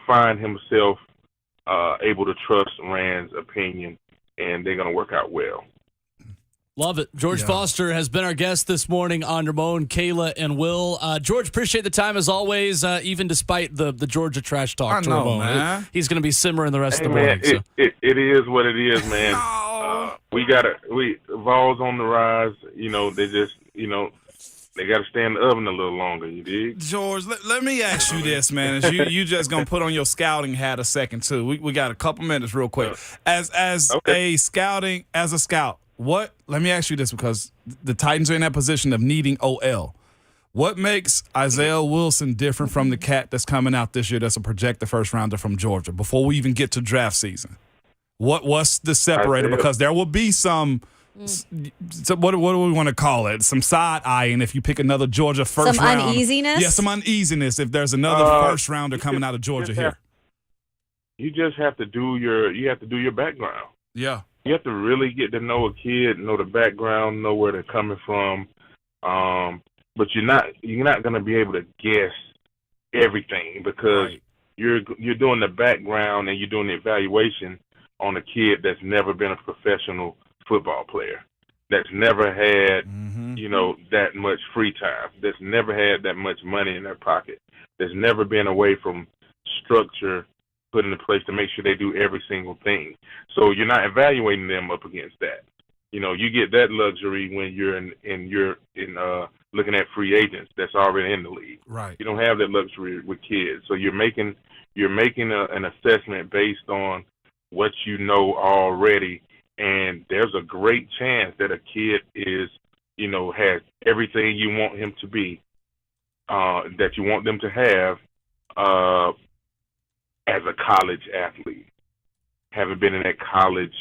find himself able to trust Rand's opinion, and they're going to work out well. Love it. George Foster has been our guest this morning on Ramon, Kayla, and Will. George, appreciate the time as always, even despite the Georgia trash talk. I to know, Ramon. man. He's going to be simmering the rest of the Man, morning. So. it is what it is, man. Vols on the rise. They just they got to stay in the oven a little longer. You dig? George, let me ask you this, man. As you just gonna put on your scouting hat a second too. We got a couple minutes, real quick. As a scout, what? Let me ask you this, because the Titans are in that position of needing OL. What makes Isaiah Wilson different from the cat that's coming out this year that's a projected first rounder from Georgia before we even get to draft season? What's the separator? Because there will be some what do we want to call it? Some side eyeing if you pick another Georgia first round. Some uneasiness? Yeah, some uneasiness if there's another first rounder coming out of Georgia here. You just have to do your background. Yeah. You have to really get to know a kid, know the background, know where they're coming from. But you're not going to be able to guess everything, because you're doing the background and you're doing the evaluation on a kid that's never been a professional football player, that's never had that much free time, that's never had that much money in their pocket, that's never been away from structure put into place to make sure they do every single thing. So you're not evaluating them up against that. You get that luxury when you're in looking at free agents that's already in the league. Right. You don't have that luxury with kids. So you're making an assessment based on what you know already, and there's a great chance that a kid has everything you want him to be, that you want them to have as a college athlete, having been in that college,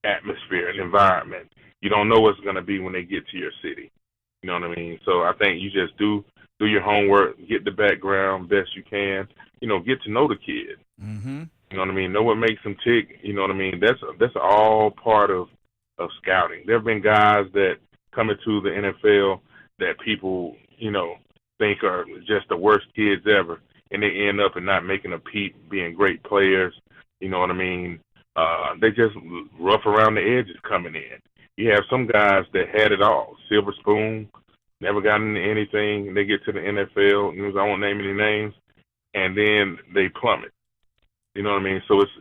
atmosphere and environment. You don't know what's going to be when they get to your city. You know what I mean? So I think you just do your homework, get the background best you can, get to know the kid. Mm-hmm. You know what I mean? Know what makes them tick. You know what I mean? That's all part of scouting. There have been guys that come into the NFL that people, think are just the worst kids ever, and they end up and not making a peep, being great players. You know what I mean? They just rough around the edges coming in. You have some guys that had it all, silver spoon, never got into anything, and they get to the NFL, I won't name any names, and then they plummet. You know what I mean? So it's,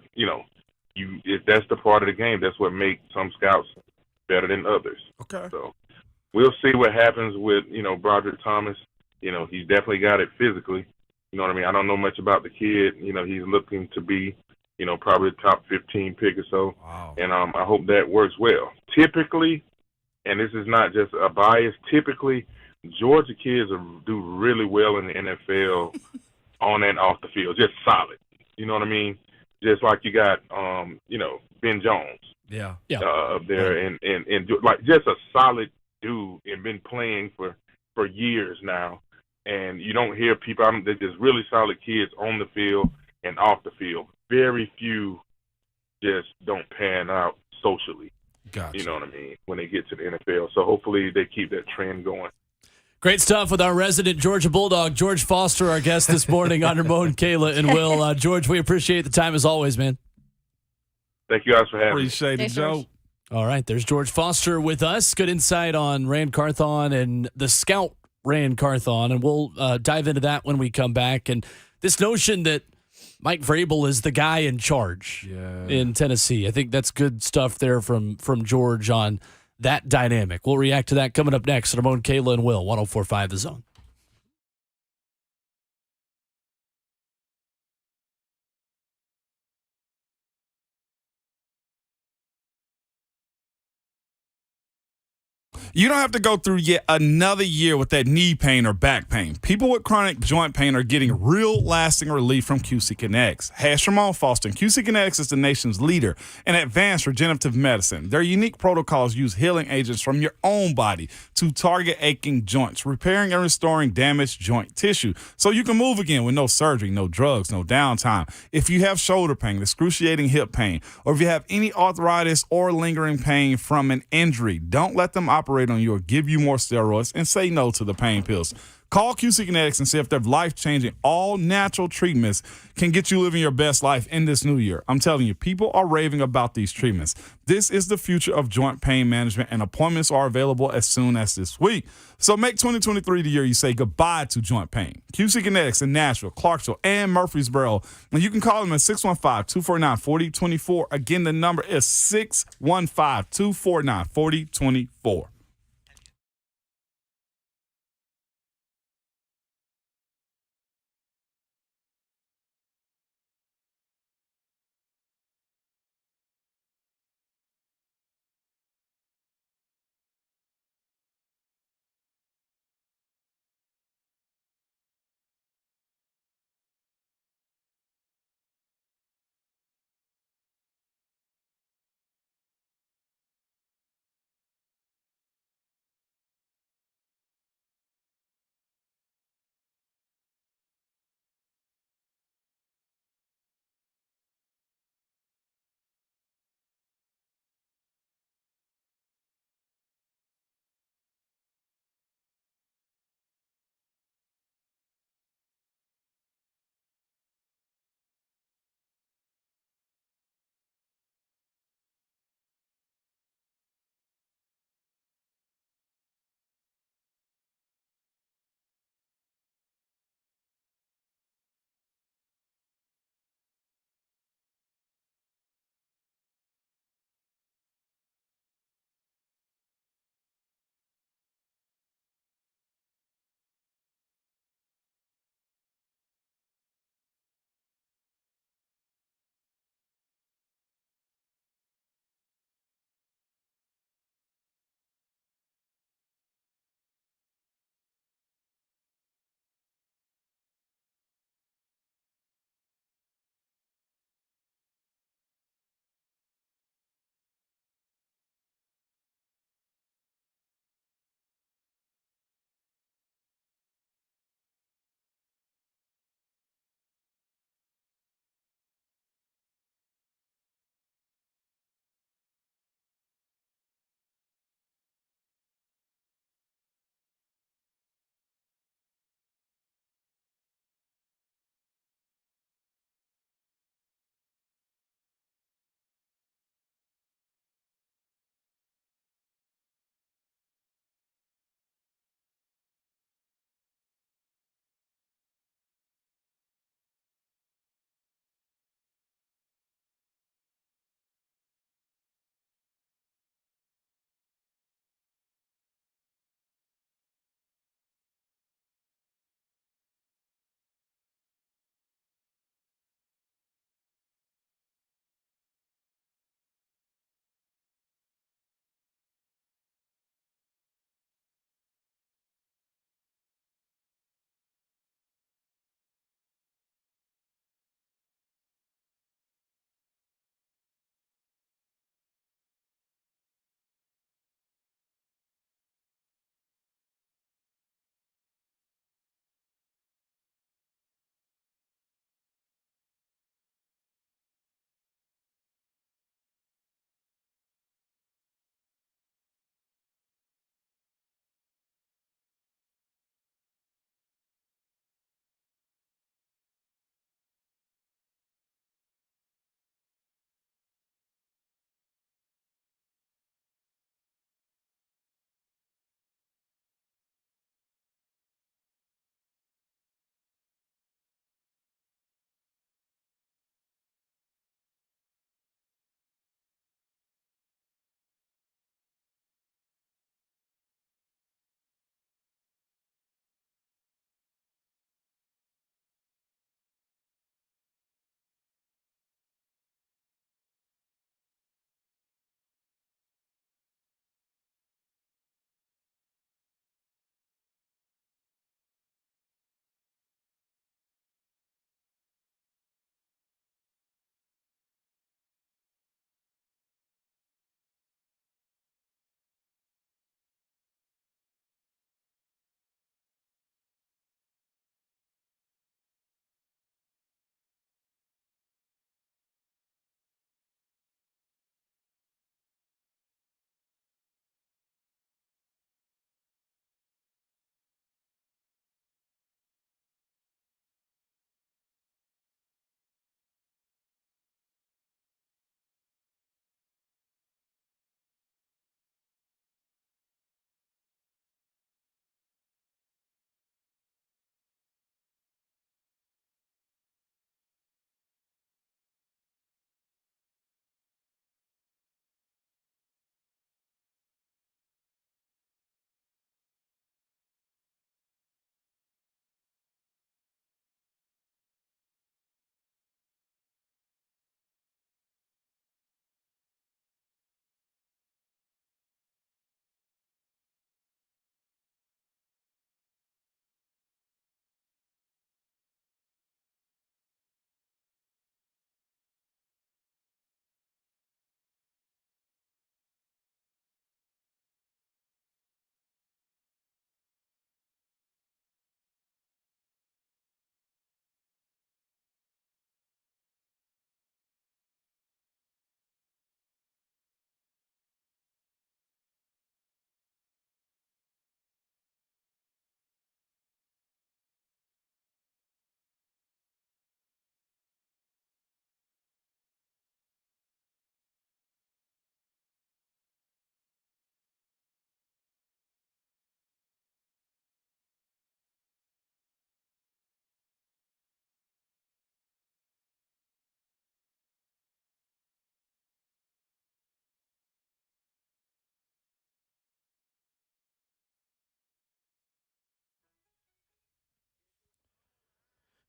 that's the part of the game. That's what makes some scouts better than others. Okay. So we'll see what happens with, Broderick Thomas. He's definitely got it physically. You know what I mean? I don't know much about the kid. He's looking to be, probably a top 15 pick or so. Wow. And I hope that works well. Typically, and this is not just a bias, typically Georgia kids do really well in the NFL on and off the field, just solid. You know what I mean? Just like you got, Ben Jones. Yeah. Up there, and like just a solid dude, and been playing for years now. And you don't hear people. They're just really solid kids on the field and off the field. Very few just don't pan out socially. Gotcha. You know what I mean? When they get to the NFL. So hopefully they keep that trend going. Great stuff with our resident Georgia Bulldog, George Foster, our guest this morning on Ramon, Kayla, and Will. George, we appreciate the time as always, man. Thank you guys for having me. Appreciate it, Joe. All right, there's George Foster with us. Good insight on Rand Carthon and the scout Rand Carthon, and we'll dive into that when we come back. And this notion that Mike Vrabel is the guy in charge in Tennessee. I think that's good stuff there from George on that dynamic. We'll react to that coming up next. Ramon, Kayla, and Will, 104.5 The Zone. You don't have to go through yet another year with that knee pain or back pain. People with chronic joint pain are getting real lasting relief from QC Kinetics. Hey, it's Ramon Foston. QC Kinetics is the nation's leader in advanced regenerative medicine. Their unique protocols use healing agents from your own body to target aching joints, repairing and restoring damaged joint tissue so you can move again with no surgery, no drugs, no downtime. If you have shoulder pain, excruciating hip pain, or if you have any arthritis or lingering pain from an injury, don't let them operate on you or give you more steroids, and say no to the pain pills. Call QC Kinetics and see if their life-changing, all-natural treatments can get you living your best life in this new year. I'm telling you, people are raving about these treatments. This is the future of joint pain management, and appointments are available as soon as this week. So make 2023 the year you say goodbye to joint pain. QC Kinetics in Nashville, Clarksville, and Murfreesboro. And you can call them at 615-249-4024. Again, the number is 615-249-4024.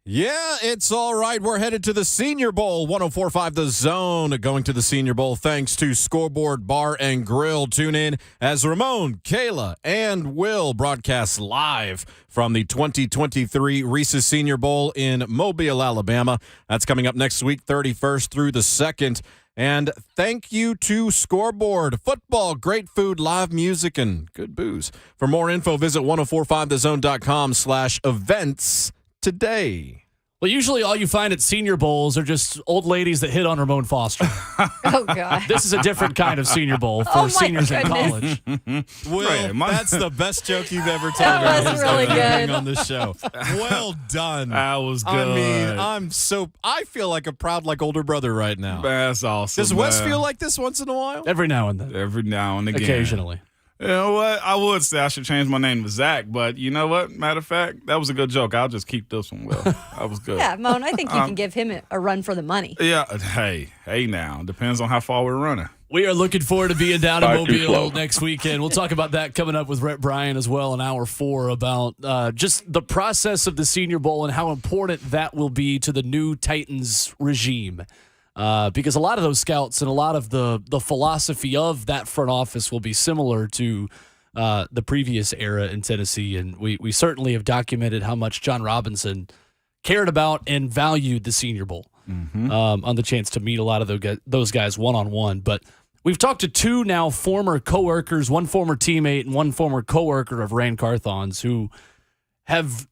Yeah, it's all right. We're headed to the Senior Bowl, 104.5 The Zone. Going to the Senior Bowl thanks to Scoreboard Bar and Grill. Tune in as Ramon, Kayla, and Will broadcast live from the 2023 Reese's Senior Bowl in Mobile, Alabama. That's coming up next week, 31st through the 2nd. And thank you to Scoreboard. Football, great food, live music, and good booze. For more info, visit 1045thezone.com/events today. Well, usually all you find at Senior Bowls are just old ladies that hit on Ramon Foster. Oh, God. This is a different kind of Senior Bowl for seniors in college. Will, that's the best joke you've ever told. That was really good. On this show. Well done. That was good. I mean, I feel like a proud, older brother right now. That's awesome. Does Wes feel like this once in a while? Every now and then. Every now and again. Occasionally. You know what? I would say I should change my name to Zach, but you know what? Matter of fact, that was a good joke. I'll just keep this one, Will. That was good. Yeah, Moan, I think you can give him a run for the money. Yeah. Hey now. Depends on how far we're running. We are looking forward to being down in Mobile next weekend. We'll talk about that coming up with Rhett Bryan as well in hour 4 about just the process of the Senior Bowl and how important that will be to the new Titans regime. Because a lot of those scouts and a lot of the philosophy of that front office will be similar to the previous era in Tennessee. And we certainly have documented how much John Robinson cared about and valued the Senior Bowl on the chance to meet a lot of those guys one-on-one. But we've talked to 2 now former coworkers, one former teammate and one former coworker of Ran Carthon's, who have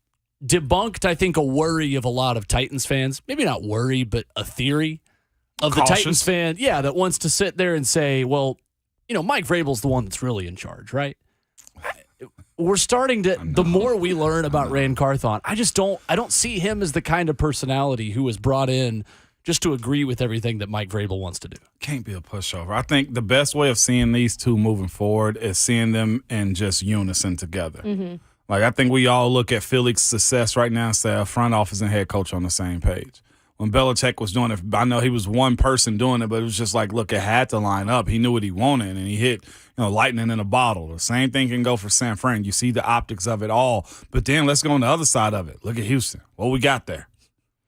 debunked, I think, a worry of a lot of Titans fans. Maybe not worry, but a theory of the Titans fan, that wants to sit there and say, well, Mike Vrabel's the one that's really in charge, right? We're starting to, the more we learn about Ran Carthon, I don't see him as the kind of personality who is brought in just to agree with everything that Mike Vrabel wants to do. Can't be a pushover. I think the best way of seeing these two moving forward is seeing them in just unison together. Mm-hmm. Like, I think we all look at Philly's success right now and say a front office and head coach on the same page. When Belichick was doing it, I know he was one person doing it, but it was just like, look, it had to line up. He knew what he wanted, and he hit, lightning in a bottle. The same thing can go for San Fran. You see the optics of it all. But then let's go on the other side of it. Look at Houston. What we got there?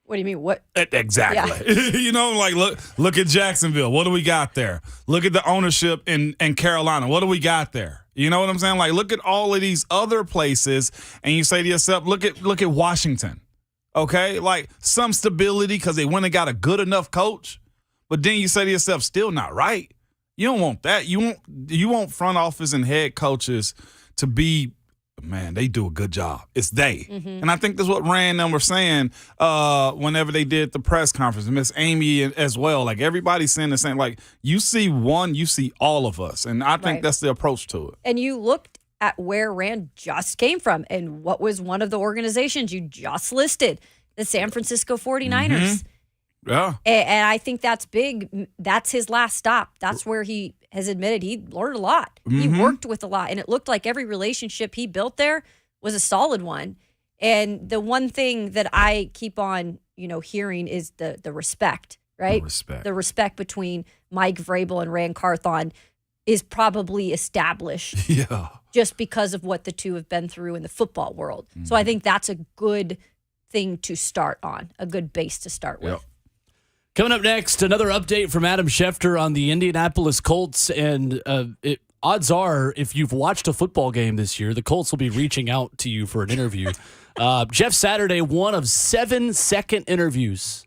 What do you mean? What? Exactly. Yeah. Look at Jacksonville. What do we got there? Look at the ownership in Carolina. What do we got there? You know what I'm saying? Like, look at all of these other places, and you say to yourself, look at Washington. Okay, like some stability because they went and got a good enough coach, but then you say to yourself, still not right. You don't want that. You want front office and head coaches to be, man, they do a good job. It's they, and I think that's what Rand and them were saying whenever they did the press conference. Miss Amy as well. Like everybody's saying the same. Like you see one, you see all of us, and I think that's the approach to it. And you looked at where Rand just came from and what was one of the organizations you just listed, the San Francisco 49ers. Yeah. And I think that's big. That's his last stop. That's where he has admitted he learned a lot. He worked with a lot. And it looked like every relationship he built there was a solid one. And the one thing that I keep on, hearing is the respect, right? The respect between Mike Vrabel and Ran Carthon is probably established. Yeah. Just because of what the two have been through in the football world. So I think that's a good thing to start on, a good base to start with. Coming up next, another update from Adam Schefter on the Indianapolis Colts. And odds are, if you've watched a football game this year, the Colts will be reaching out to you for an interview. Jeff Saturday, one of 7 second interviews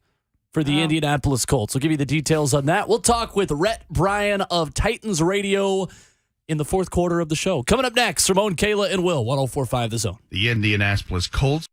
for the Indianapolis Colts. We'll give you the details on that. We'll talk with Rhett Bryan of Titans Radio in the 4th quarter of the show. Coming up next, Ramon, Kayla, and Will, 104.5 The Zone. The Indianapolis Colts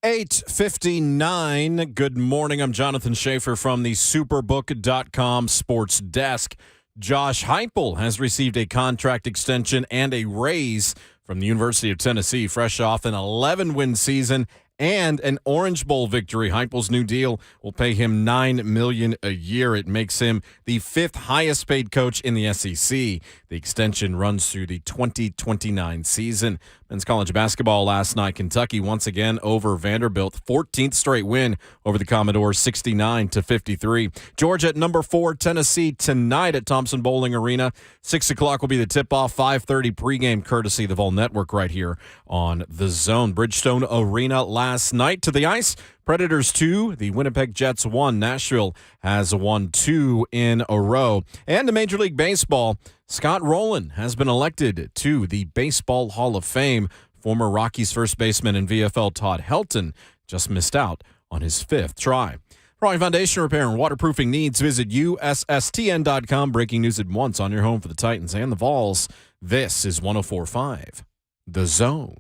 8:59. Good morning. I'm Jonathan Schaefer from the Superbook.com sports desk. Josh Heupel has received a contract extension and a raise from the University of Tennessee, fresh off an 11-win season and an Orange Bowl victory. Heupel's new deal will pay him $9 million a year. It makes him the 5th highest paid coach in the SEC. The extension runs through the 2029 season. Men's college basketball last night, Kentucky once again over Vanderbilt. 14th straight win over the Commodores, 69-53. Georgia at number 4, Tennessee tonight at Thompson Bowling Arena. 6 o'clock will be the tip-off, 5:30 pregame, courtesy of the Vol Network right here on The Zone. Bridgestone Arena last night to the ice. Predators 2, the Winnipeg Jets 1. Nashville has won 2 in a row. And to Major League Baseball, Scott Rowland has been elected to the Baseball Hall of Fame. Former Rockies first baseman and VFL Todd Helton just missed out on his 5th try. For all your foundation repair and waterproofing needs, visit USSTN.com. Breaking news at once on your home for the Titans and the Vols. This is 104.5 The Zone.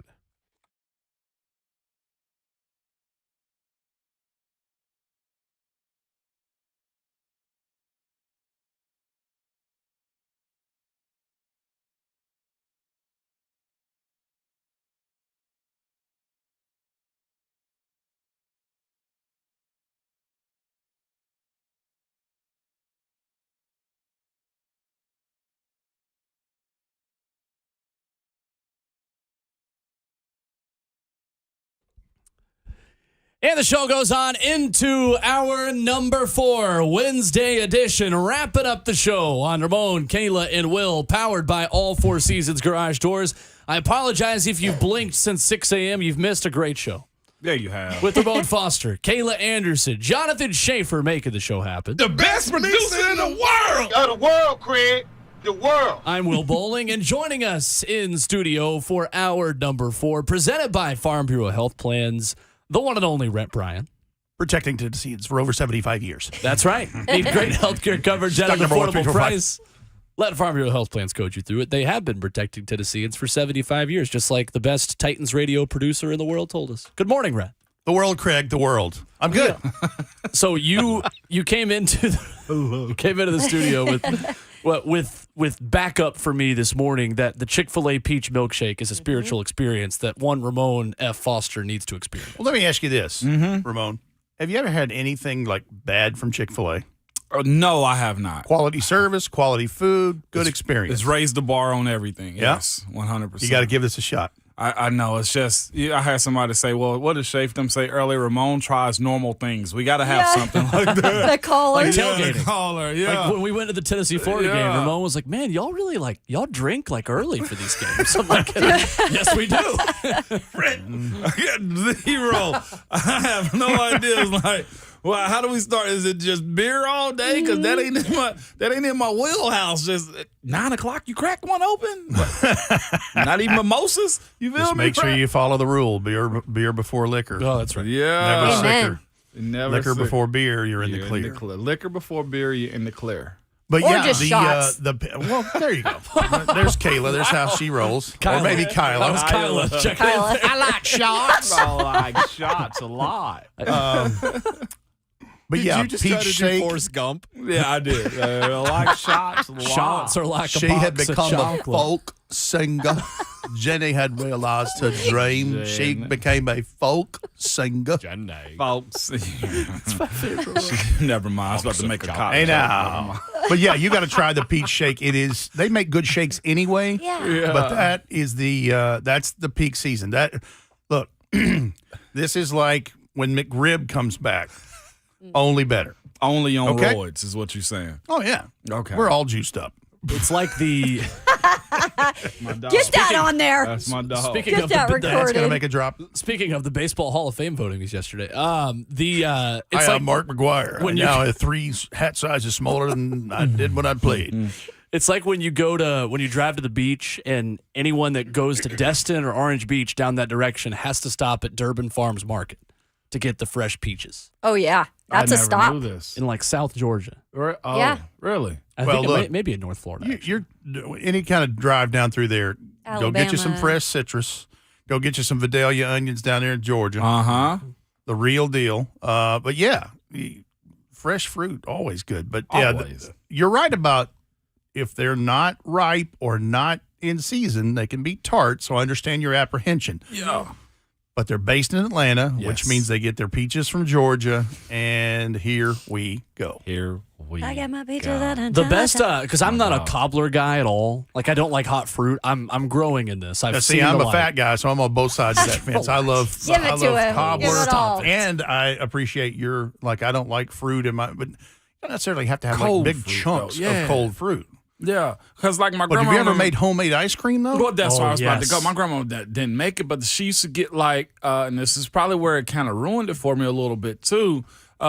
And the show goes on into our number 4 Wednesday edition, wrapping up the show on Ramon, Kayla, and Will, powered by All Four Seasons Garage Doors. I apologize if you've blinked since 6 a.m. You've missed a great show. Yeah, you have. With Ramon Foster, Kayla Anderson, Jonathan Schaefer making the show happen. The best producer in the world. Of the world, Craig. The world. I'm Will Bowling, and joining us in studio for our number 4, presented by Farm Bureau Health Plans, the one and only Rhett Bryan. Protecting Tennesseans for over 75 years. That's right. Need great health care coverage at an affordable price. Let Farm Bureau Health Plans coach you through it. They have been protecting Tennesseans for 75 years, just like the best Titans radio producer in the world told us. Good morning, Rhett. The world, Craig, the world. I'm good. Yeah. So you came into the studio with backup for me this morning that the Chick-fil-A peach milkshake is a spiritual experience that one Ramon F. Foster needs to experience. Well, let me ask you this, Ramon. Have you ever had anything like bad from Chick-fil-A? No, I have not. Quality service, quality food, good experience. It's raised the bar on everything. Yes, 100%. You got to give this a shot. I know. It's just, I had somebody say, well, what did Shafe them say earlier? Ramon tries normal things. We got to have something like that. The caller. Like tailgating. The caller, yeah. Like when we went to the Tennessee-Florida game, Ramon was like, man, y'all really y'all drink early for these games. I'm like, yes, we do. I got 0. I have no idea. It's like, well, how do we start? Is it just beer all day? Because that ain't in my wheelhouse. Just 9 o'clock, you crack one open. Not even mimosas. You feel Just me? make sure you follow the rule. Beer before liquor. Oh, that's right. Yeah. Never Amen. sicker. Never Liquor sick. before beer, you're in the clear. Liquor before beer, you're in the clear. But Or yeah, just shots. well, there you go. There's Kayla. There's how she rolls. Kyla. Or maybe Kyla. That was Kyla. Check Kyla. it. I like shots. I like shots a lot. But yeah, Did you just peach try to do shake. Forrest Gump? Yeah, I did. I like shots a lot. Shots are like a She box had become of a chocolate. folk singer. Jenny had realized her dream. She Jenny. became a folk singer. Folks. It's my favorite. Never mind. I was about to make a cocktail. Hey now. But yeah, you got to try the peach shake. They make good shakes anyway. Yeah. But that is that's the peak season. Look, this is like when McRib comes back. Only better. Only on Okay. roids is what you're saying. Oh yeah. Okay. We're all juiced up. It's like the Get that on there. That's my dog. speaking Get of that the That's recorded. gonna make a drop. speaking of the Baseball Hall of Fame votings yesterday. It's I'm like Mark McGuire. when And you- now I have 3 hat sizes smaller than I did when I played. It's like when you drive to the beach and anyone that goes to Destin or Orange Beach down that direction has to stop at Durbin Farms Market to get the fresh peaches Oh yeah, that's I a never stop. knew this. in like South Georgia. Oh, Yeah. really? I Well, think look, maybe in North Florida. You're any kind of drive down through there. Go get you some Alabama. fresh citrus. Go get you some Vidalia onions down there in Georgia. The real deal. But yeah, fresh fruit, always good. But yeah, you're right about if they're not ripe or not in season, they can be tart. So I understand your apprehension. Yeah. But they're based in Atlanta, which means they get their peaches from Georgia. And here we go. I got my peaches out of The best, because I'm not a cobbler guy at all. Like, I don't like hot fruit. I'm growing in this. I'm a fat guy, so I'm on both sides of that fence. I love cobbler. And I appreciate your, like, I don't like fruit in my, but you don't necessarily have to have Cold like big fruit, chunks though. Yeah. of cold fruit. Yeah, because like my But grandma. have you ever made homemade ice cream though? Well, that's why I was about to go. My grandma didn't make it, but she used to get like, and this is probably where it kind of ruined it for me a little bit too.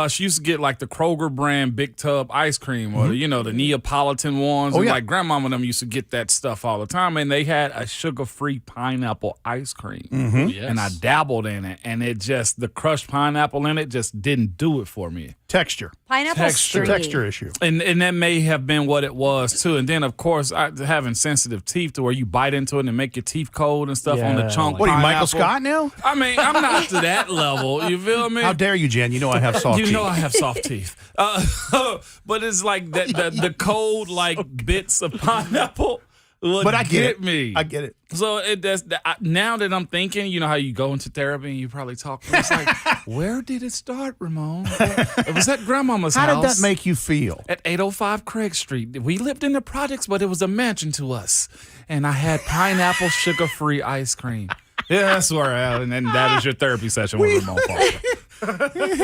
She used to get like the Kroger brand big tub ice cream, or the Neapolitan ones. And like grandmama and them used to get that stuff all the time, and they had a sugar-free pineapple ice cream, and I dabbled in it, and it just the crushed pineapple in it just didn't do it for me. Texture. Texture issue. And that may have been what it was too. And then of course having sensitive teeth to where you bite into it and make your teeth cold and stuff on the chunk. What are you, pineapple. Michael Scott now? I mean, I'm not to that level. You feel me? How dare you, Jen? You know I have soft teeth. You know I have soft teeth. But it's like the cold like bits of pineapple. But I get it. Me. I get it. So now that I'm thinking, you know how you go into therapy and you probably talk. It's like, where did it start, Ramon? It was at grandmama's house. How did that make you feel? At 805 Craig Street. We lived in the projects, but it was a mansion to us. And I had pineapple sugar-free ice cream. Yeah, that's where I am. And then that is your therapy session with Ramon Parker.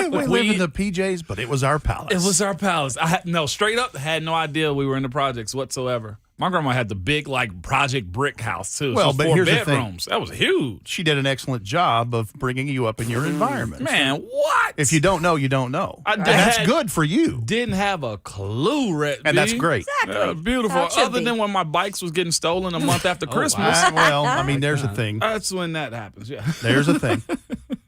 We live in the PJs, but it was our palace. It was our palace. Straight up, had no idea we were in the projects whatsoever. My grandma had the big, like, project brick house, too. Well, so but 4 here's bedrooms. the thing. That was huge. She did an excellent job of bringing you up in your environment. Man, what? If you don't know, you don't know. And that's good for you. Didn't have a clue, Rhett. And that's great. Exactly. Beautiful. Other than when my bikes was getting stolen a month after Christmas. Well, I mean, there's a thing. That's when that happens, yeah. There's a thing.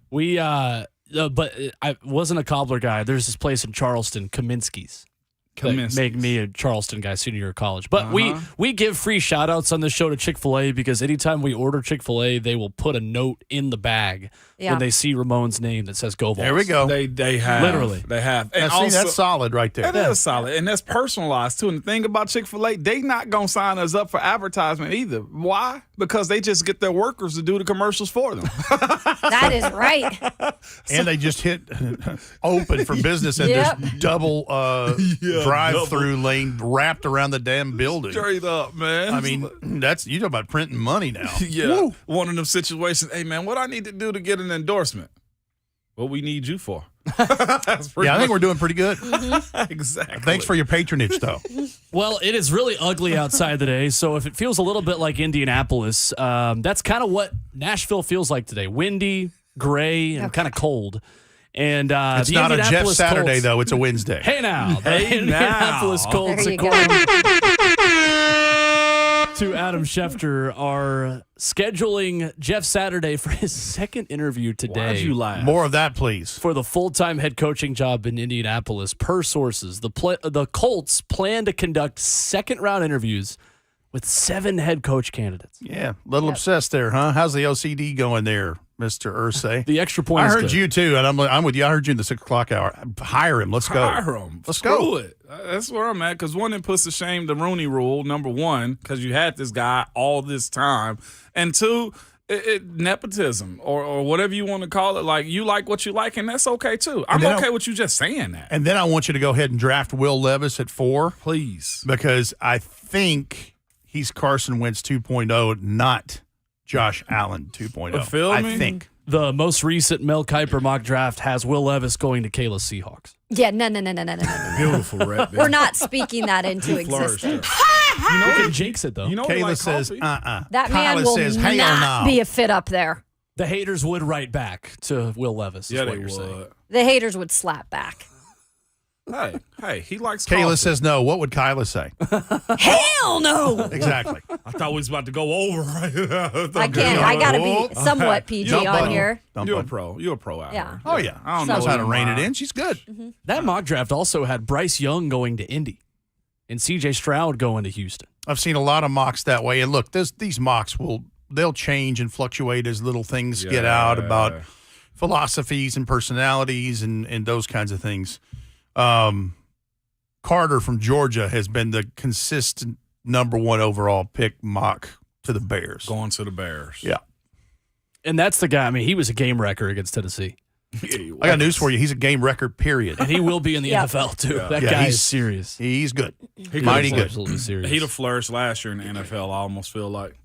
But I wasn't a cobbler guy. There's this place in Charleston, Kaminsky's. Make me a Charleston guy senior year of college. But we give free shout outs on this show to Chick-fil-A because anytime we order Chick-fil-A, they will put a note in the bag when they see Ramon's name that says Go Vols. There we go. They have. Literally. They have. And also, that's solid right there. That is solid. And that's personalized, too. And the thing about Chick-fil-A, they not going to sign us up for advertisement either. Why? Because they just get their workers to do the commercials for them. That is right. And they just hit open for business and there's double drive-through lane wrapped around the damn building. Straight up, man. I mean, you talk about printing money now. Yeah. Woo. One of them situations, hey, man, what I need to do to get an endorsement? What we need you for. I think we're doing pretty good. Exactly. Thanks for your patronage, though. Well, it is really ugly outside today, so if it feels a little bit like Indianapolis, that's kind of what Nashville feels like today. Windy, gray, and kind of cold. And it's not a Jeff Saturday, Colts, though. It's a Wednesday. Hey now. The Indianapolis Colts, according to Adam Schefter, are scheduling Jeff Saturday for his second interview today. Why'd you laugh? More of that, please. For the full-time head coaching job in Indianapolis. Per sources, the Colts plan to conduct second-round interviews with 7 head coach candidates. Yeah, a little obsessed there, huh? How's the OCD going there, Mr. Ursay? The extra point. I heard you too, and I'm with you. I heard you in the 6 o'clock hour. Hire him. Let's go. Hire him. Let's Screw go. it. That's where I'm at. Because one, it puts to shame the Rooney Rule. Number one, because you had this guy all this time, and two, nepotism or whatever you want to call it. Like you like what you like, and that's okay too. I'm okay with you just saying that. And then I want you to go ahead and draft Will Levis at 4, please, because I think he's Carson Wentz 2.0, not Josh Allen 2.0. Feel I me? think. The most recent Mel Kiper mock draft has Will Levis going to Kayla Seahawks. Yeah, no. Beautiful, Rhett. We're not speaking that into existence. You know, we can jinx it, though. You know, Kayla like says, That man Kyla will says, "Hell not no." be a fit up there. The haters would write back to Will Levis, is what you're saying. The haters would slap back. Hey, he likes Kayla coffee. says no. What would Kyla say? Hell no. Exactly. I thought we was about to go over. I can't. I got to be somewhat PG on here. You're a pro. You're a pro out Yeah. here. Oh, yeah. I don't Knows know how to rein it in. She's good. Mm-hmm. That mock draft also had Bryce Young going to Indy and C.J. Stroud going to Houston. I've seen a lot of mocks that way. And look, these mocks will they'll change and fluctuate as little things get out about philosophies and personalities and those kinds of things. Carter from Georgia has been the consistent number 1 overall pick mock to the Bears. Going to the Bears. Yeah. And that's the guy. I mean, he was a game wrecker against Tennessee. I got news for you. He's a game record, period. And he will be in the NFL, too. Yeah. That guy is serious. He's good. Mighty good. Absolutely serious. He'd have flourished last year in the NFL, I almost feel like.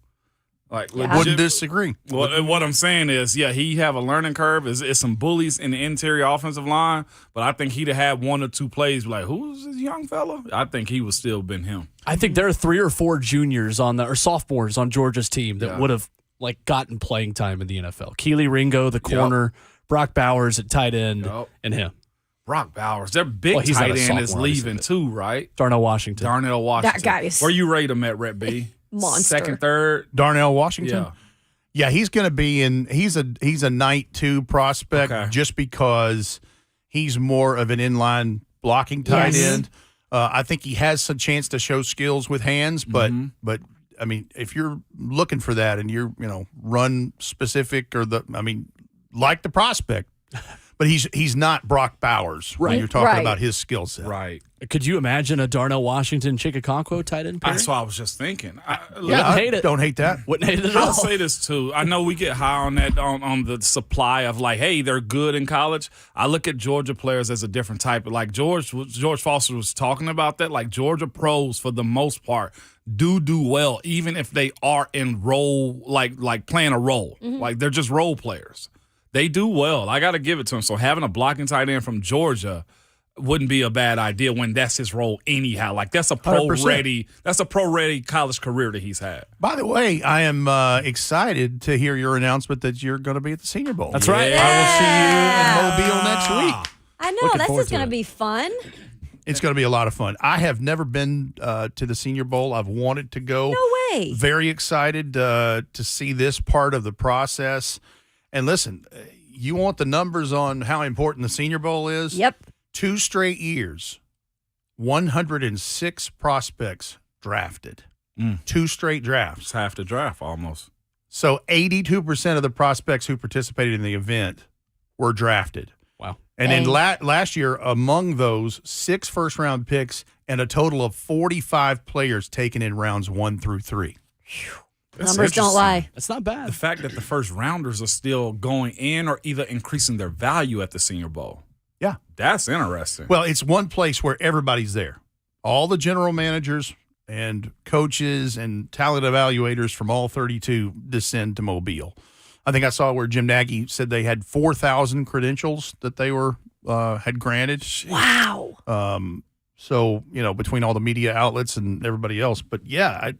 Wouldn't disagree. Well, what I'm saying is, he have a learning curve. It's some bullies in the interior offensive line, but I think he'd have had 1 or 2 plays like, who's this young fella? I think he would still been him. I think there are 3 or 4 juniors or sophomores on Georgia's team that would have gotten playing time in the NFL. Keely Ringo, the corner, Brock Bowers at tight end, and him. Brock Bowers, their big tight end is leaving too, right? Darnell Washington. That guy is where you rate him at, Rhett B? Monster. 2nd, 3rd. Darnell Washington. Yeah, he's going to be in. He's a night 2 prospect just because he's more of an inline blocking tight end. I think he has some chance to show skills with hands, but I mean, if you're looking for that and you're run specific like the prospect. But he's not Brock Bowers when you're talking about his skill set. Right. Could you imagine a Darnell Washington Chikakonkwo tight end pair? That's what I was just thinking. Don't hate that. Wouldn't hate it at all. I'll say this too. I know we get high on that on the supply of hey, they're good in college. I look at Georgia players as a different type. Like George Foster was talking about that. Like Georgia pros for the most part do well, even if they are in role like playing a role. Like they're just role players. They do well. I got to give it to him. So having a blocking tight end from Georgia wouldn't be a bad idea when that's his role anyhow. Like that's a pro-ready college career that he's had. By the way, I am excited to hear your announcement that you're going to be at the Senior Bowl. That's right. I will see you in Mobile next week. I know. That's just going to be fun. It's going to be a lot of fun. I have never been to the Senior Bowl. I've wanted to go. No way. Very excited to see this part of the process. And listen, you want the numbers on how important the Senior Bowl is? Yep. 2 straight years, 106 prospects drafted. 2 straight drafts. It's half the draft almost. So 82% of the prospects who participated in the event were drafted. Wow. And then last year, among those, 6 first-round picks and a total of 45 players taken in rounds 1 through 3. Numbers don't lie. That's not bad. The fact that the first rounders are still going in or either increasing their value at the Senior Bowl. Yeah. That's interesting. Well, it's one place where everybody's there. All the general managers and coaches and talent evaluators from all 32 descend to Mobile. I think I saw where Jim Nagy said they had 4,000 credentials that they were had granted. Wow. So, between all the media outlets and everybody else. But, yeah,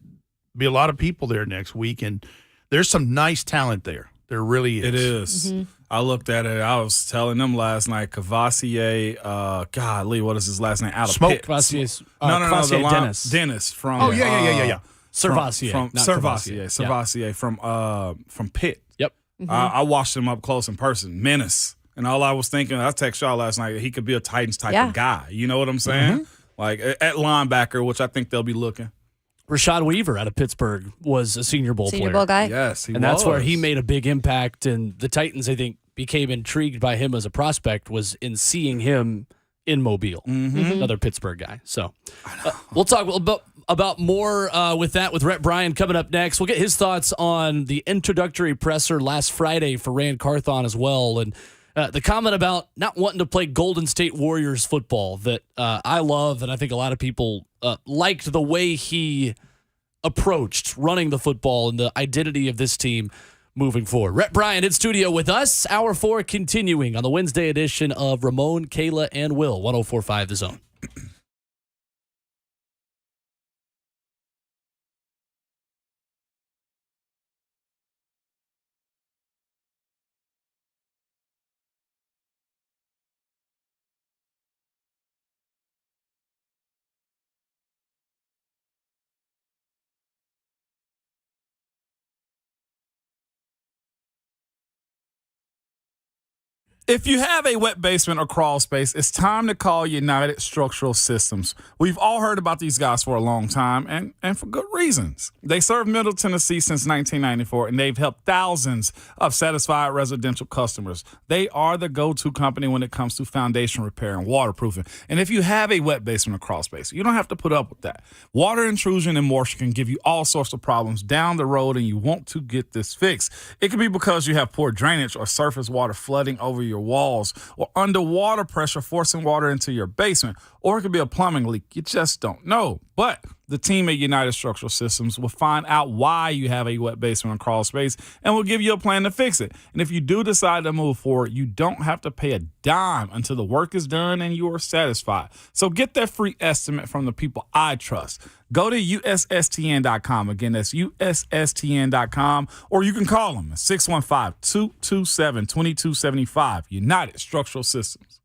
be a lot of people there next week, and there's some nice talent there. There really is. It is. I looked at it. I was telling them last night, Cavassier, golly, what is his last name? Out of Smoke. Pitt. Cavassier, Dennis. Dennis from yeah. Servassier. Servassier from Pitt. Yep. I watched him up close in person. Menace. And all I was thinking, I text y'all last night, he could be a Titans type of guy. You know what I'm saying? Like at linebacker, which I think they'll be looking. Rashad Weaver out of Pittsburgh was a Senior Bowl Senior player. Bowl guy? Yes, he was. And that's where he made a big impact. And the Titans, I think, became intrigued by him as a prospect was in seeing him in Mobile. Another Pittsburgh guy. So we'll talk about more with Rhett Bryan coming up next. We'll get his thoughts on the introductory presser last Friday for Rand Carthon as well. And the comment about not wanting to play Golden State Warriors football that I love, and I think a lot of people liked the way he approached running the football and the identity of this team moving forward. Rhett Bryan in studio with us. Hour 4 continuing on the Wednesday edition of Ramon, Kayla, and Will. 104.5 The Zone. If you have a wet basement or crawl space, it's time to call United Structural Systems. We've all heard about these guys for a long time, and for good reasons. They serve Middle Tennessee since 1994, and they've helped thousands of satisfied residential customers. They are the go-to company when it comes to foundation repair and waterproofing. And if you have a wet basement or crawl space, you don't have to put up with that. Water intrusion and moisture can give you all sorts of problems down the road, and you want to get this fixed. It could be because you have poor drainage or surface water flooding over your walls, or underwater pressure forcing water into your basement, or it could be a plumbing leak. You just don't know. But the team at United Structural Systems will find out why you have a wet basement or crawl space and will give you a plan to fix it. And if you do decide to move forward, you don't have to pay a dime until the work is done and you are satisfied. So get that free estimate from the people I trust. Go to USSTN.com. Again, that's USSTN.com, or you can call them at 615-227-2275. United Structural Systems.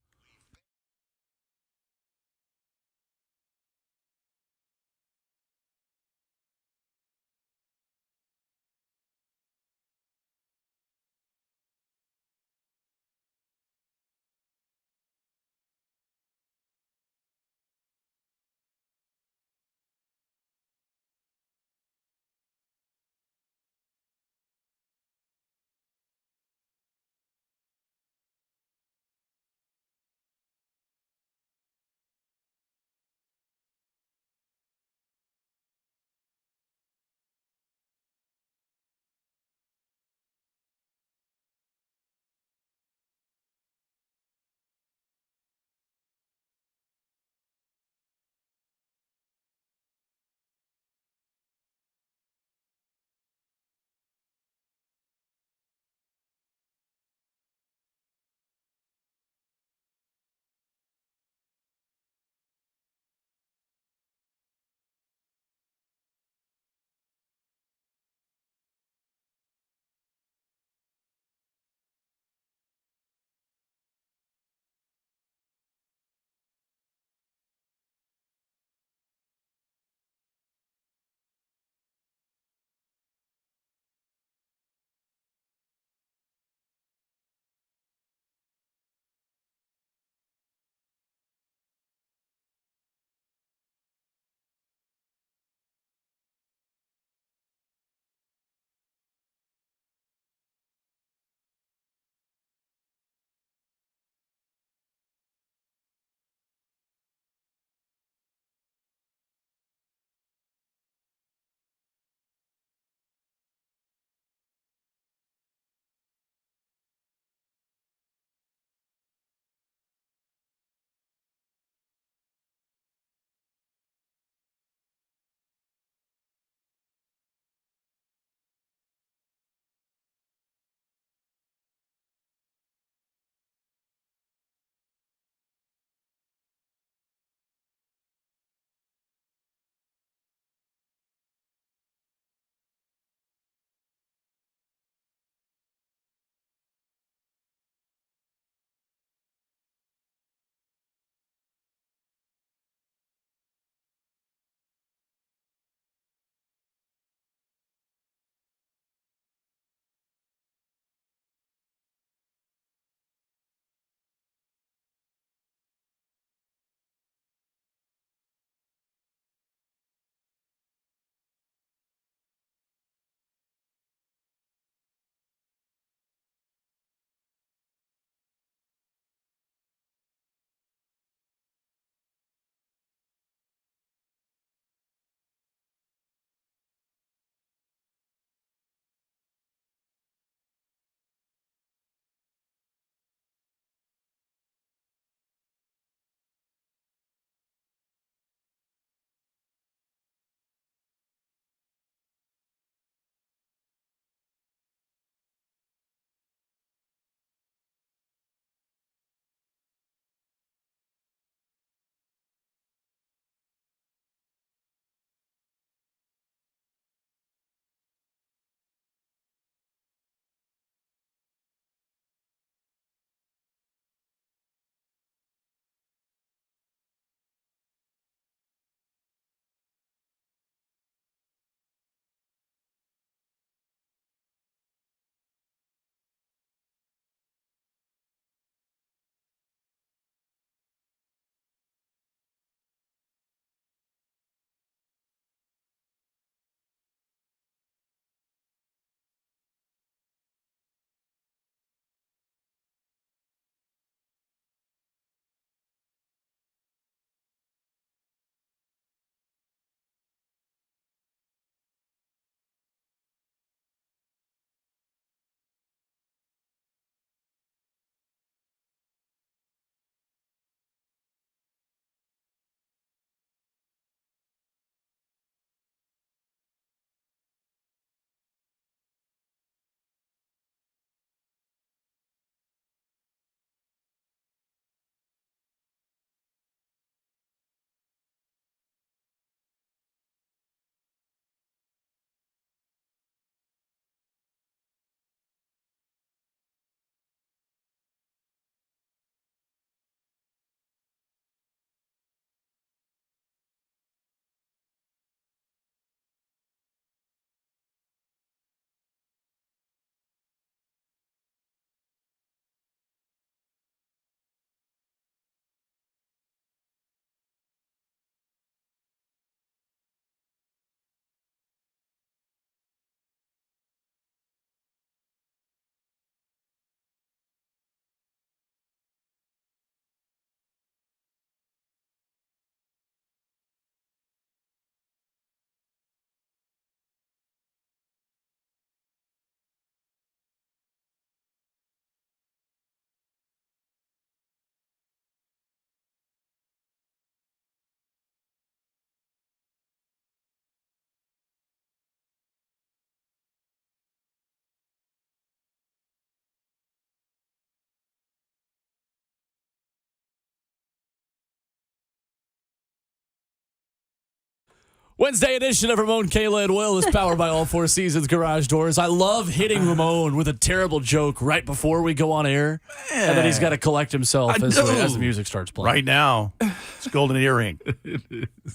Wednesday edition of Ramon, Kayla, and Will is powered by All Four Seasons Garage Doors. I love hitting Ramon with a terrible joke right before we go on air, and then he's got to collect himself as the music starts playing. Right now, it's Golden Earring.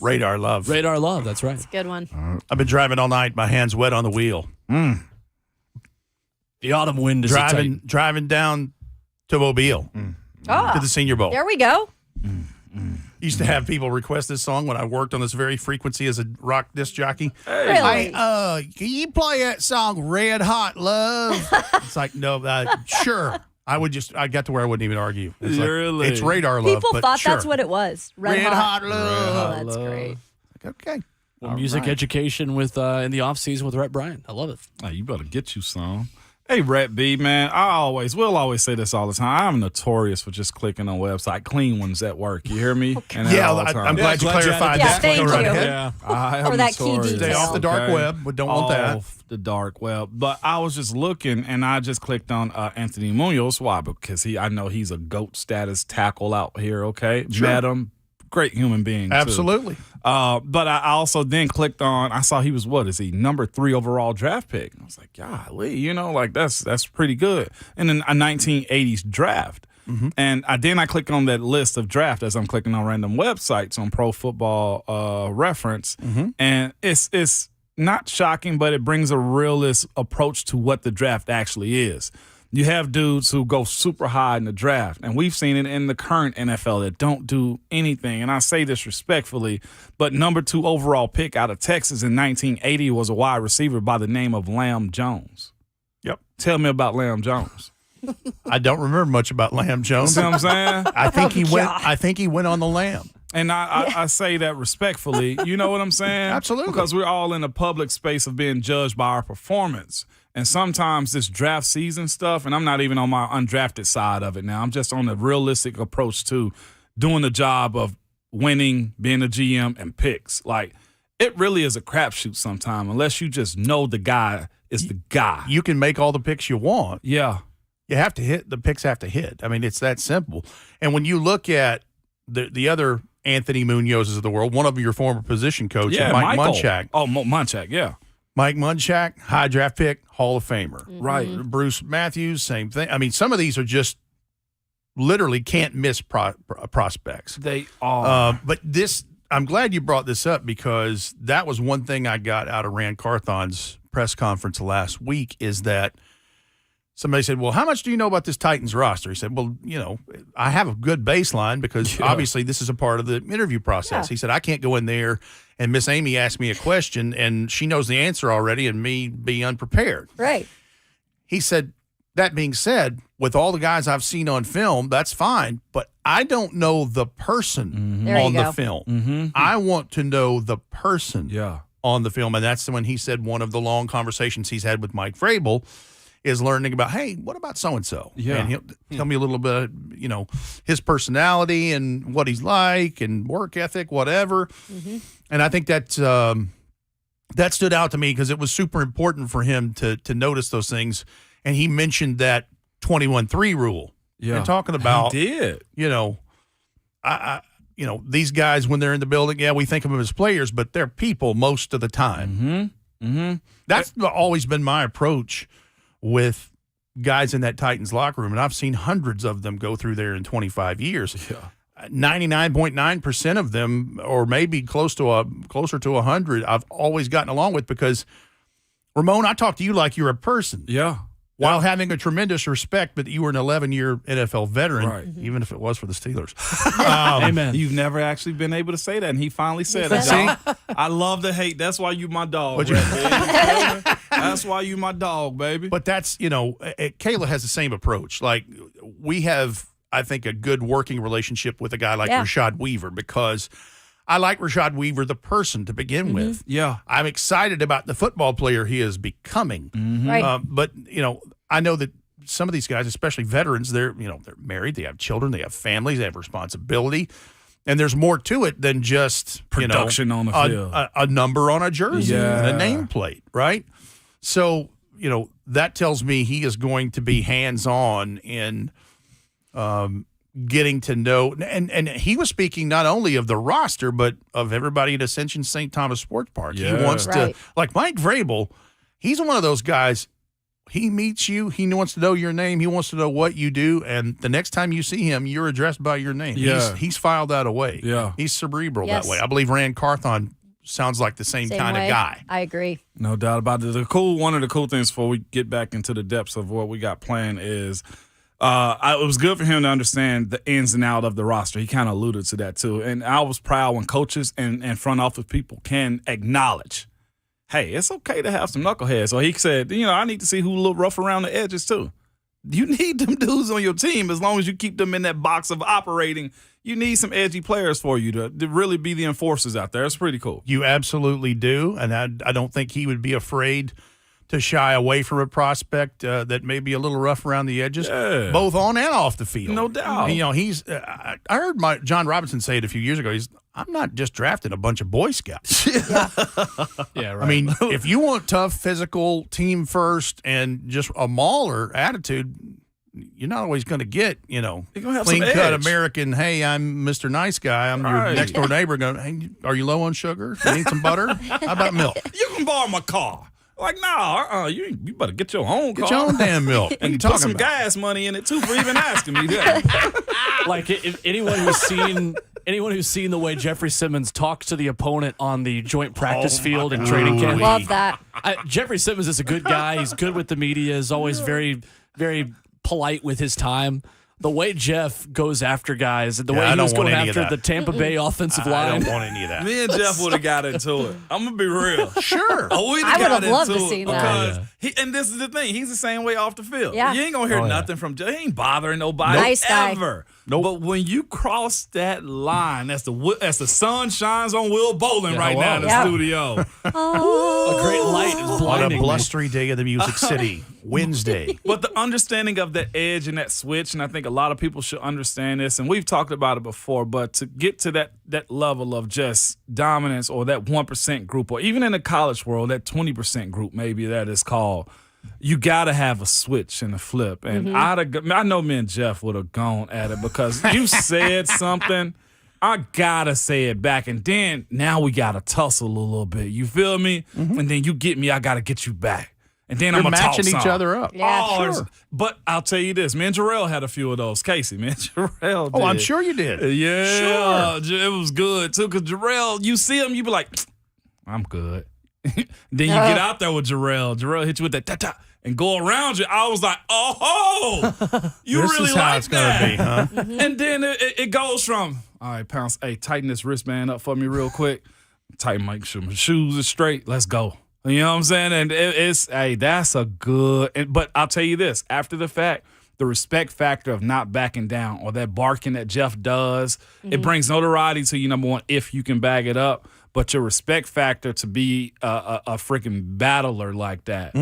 Radar Love. Radar Love, that's right. It's a good one. I've been driving all night. My hands wet on the wheel. The autumn wind is driving down to Mobile to the Senior Bowl. There we go. Used to have people request this song when I worked on this very frequency as a rock disc jockey. Really? Hey, can you play that song Red Hot Love? It's like, no, sure. I got to where I wouldn't even argue. It's Really? It's Radar Love. People but thought sure. that's what it was. Red Hot Love. Oh, that's great. Okay. Well, music education with in the off season with Rhett Bryan. I love it. Hey, you better get you some. Hey, Rhett B, man, we'll always say this all the time. I'm notorious for just clicking on website clean ones at work. You hear me? Okay. And I'm glad you clarified that. Thank you. Yeah, I am For that key notorious. detail. Stay off the dark web. We don't want that. Off the dark web. But I was just looking, and I just clicked on Anthony Munoz. Why? Because I know he's a GOAT status tackle out here, okay? Sure. Met him. Great human being, too. Absolutely. But I also then clicked on, I saw he was, number 3 overall draft pick. And I was like, golly, that's pretty good. And then a 1980s draft. Mm-hmm. And then I click on that list of draft as I'm clicking on random websites on Pro Football Reference. Mm-hmm. And it's not shocking, but it brings a realist approach to what the draft actually is. You have dudes who go super high in the draft, and we've seen it in the current NFL that don't do anything. And I say this respectfully, but number 2 overall pick out of Texas in 1980 was a wide receiver by the name of Lamb Jones. Yep. Tell me about Lamb Jones. I don't remember much about Lamb Jones. See what I'm saying? I think he went on the Lamb. And I say that respectfully. You know what I'm saying? Absolutely. Because we're all in a public space of being judged by our performance. And sometimes this draft season stuff, and I'm not even on my undrafted side of it now. I'm just on the realistic approach to doing the job of winning, being a GM, and picks. Like, it really is a crapshoot sometimes unless you just know the guy is the guy. You can make all the picks you want. Yeah. You have to hit. The picks have to hit. I mean, it's that simple. And when you look at the other Anthony Munoz's of the world, one of them your former position coach, Mike Munchak. Oh, Munchak, yeah. Mike Munchak, high draft pick, Hall of Famer. Mm-hmm. Right. Bruce Matthews, same thing. I mean, some of these are just literally can't miss prospects. They are. But I'm glad you brought this up because that was one thing I got out of Rand Carthon's press conference last week is that somebody said, well, how much do you know about this Titans roster? He said, well, I have a good baseline because obviously this is a part of the interview process. Yeah. He said, I can't go in there and Miss Amy asked me a question and she knows the answer already and me be unprepared. Right. He said, that being said, with all the guys I've seen on film, that's fine, but I don't know the person on the film. Mm-hmm. I want to know the person Yeah. on the film. And that's when he said one of the long conversations he's had with Mike Vrabel is learning about, hey, what about so-and-so? Yeah. And he'll tell me a little bit, his personality and what he's like and work ethic, whatever. Mm-hmm. And I think that stood out to me because it was super important for him to notice those things. And he mentioned that 21-3 rule. Yeah. And talking about, He did. these guys, when they're in the building, we think of them as players, but they're people most of the time. Mm-hmm. Mm-hmm. That's always been my approach with guys in that Titans locker room, and I've seen hundreds of them go through there in 25 years. Yeah. 99.9% of them, or maybe closer to 100, I've always gotten along with because, Ramon, I talk to you like you're a person. Yeah. While having a tremendous respect, but you were an 11-year NFL veteran, Right. even if it was for the Steelers. Amen. You've never actually been able to say that, and he finally said it. See? I love the hate. That's why you my dog. But you- Rhett, baby. That's why you my dog, baby. But that's, Kayla has the same approach. Like, we have, I think, a good working relationship with a guy like Rashad Weaver because I like Rashad Weaver, the person, to begin with. Yeah. I'm excited about the football player he is becoming. Mm-hmm. Right. But, I know that some of these guys, especially veterans, they're married, they have children, they have families, they have responsibility. And there's more to it than just Production on the field. a number on a jersey and a nameplate, right? So, that tells me he is going to be hands-on in getting to know, and he was speaking not only of the roster, but of everybody at Ascension St. Thomas Sports Park. Yeah. He wants to, like Mike Vrabel, he's one of those guys, he meets you, he wants to know your name, he wants to know what you do, and the next time you see him, you're addressed by your name. Yeah. He's filed that away. Yeah. He's cerebral Yes. that way. I believe Rand Carthon sounds like the same kind way. of guy. I agree. No doubt about it. One of the cool things before we get back into the depths of what we got planned is it was good for him to understand the ins and outs of the roster. He kind of alluded to that too. And I was proud when coaches and front office people can acknowledge, hey, it's okay to have some knuckleheads. So he said, I need to see who's a little rough around the edges too. You need them dudes on your team as long as you keep them in that box of operating. You need some edgy players for you to really be the enforcers out there. It's pretty cool. You absolutely do, and I don't think he would be afraid to shy away from a prospect that may be a little rough around the edges, both on and off the field. No doubt. He's. I heard John Robinson say it a few years ago. I'm not just drafting a bunch of Boy Scouts. Yeah, right. I mean, if you want tough, physical, team first, and just a mauler attitude, you're not always going to get, clean-cut American, hey, I'm Mr. Nice Guy. I'm your next-door neighbor going, hey, are you low on sugar? You need some butter? How about milk? You can borrow my car. Like, nah, you better get your own car. Get your own damn milk. And put some gas money in it, too, for even asking me that. Like, if anyone who's seen the way Jeffrey Simmons talks to the opponent on the joint practice field and training camp. Love that. Jeffrey Simmons is a good guy. He's good with the media, is always very, very polite with his time. The way Jeff goes after guys, the way he was going after the Tampa Bay offensive line. I don't want any of that. Me and Jeff would have got into it. I'm going to be real. Sure. I would have loved to see that. And this is the thing. He's the same way off the field. Yeah. You ain't going to hear nothing from Jeff. He ain't bothering nobody Nice guy. ever. Nope. But when you cross that line, that's the sun shines on Will Bowling right now in the studio. A great light is blinding. On a blustery day of the Music City, Wednesday. But the understanding of the edge and that switch, and I think a lot of people should understand this, and we've talked about it before, but to get to that level of just dominance or that 1% group, or even in the college world, that 20% group maybe that is called, you got to have a switch and a flip. And I know me and Jeff would have gone at it because you said something. I got to say it back. And then now we got to tussle a little bit. You feel me? And then you get me, I got to get you back. And then I'm going to talk matching each other up. Yeah, sure. But I'll tell you this. Me and Jarrell had a few of those. Casey, man. Jarrell did. Oh, I'm sure you did. Yeah. Sure. It was good, too. Because Jarrell, you see him, you be like, I'm good. Then you get out there with Jarrell. Jarrell hit you with that ta-ta and go around you. I was like, oh, you this really is how like it's gonna be, huh? And then it goes from, all right, Pounce, hey, tighten this wristband up for me real quick. Tighten, make sure my shoes are straight. Let's go. You know what I'm saying? And that's a good, but I'll tell you this, after the fact, the respect factor of not backing down or that barking that Jeff does, it brings notoriety to you, number one, if you can bag it up. But your respect factor to be a freaking battler like that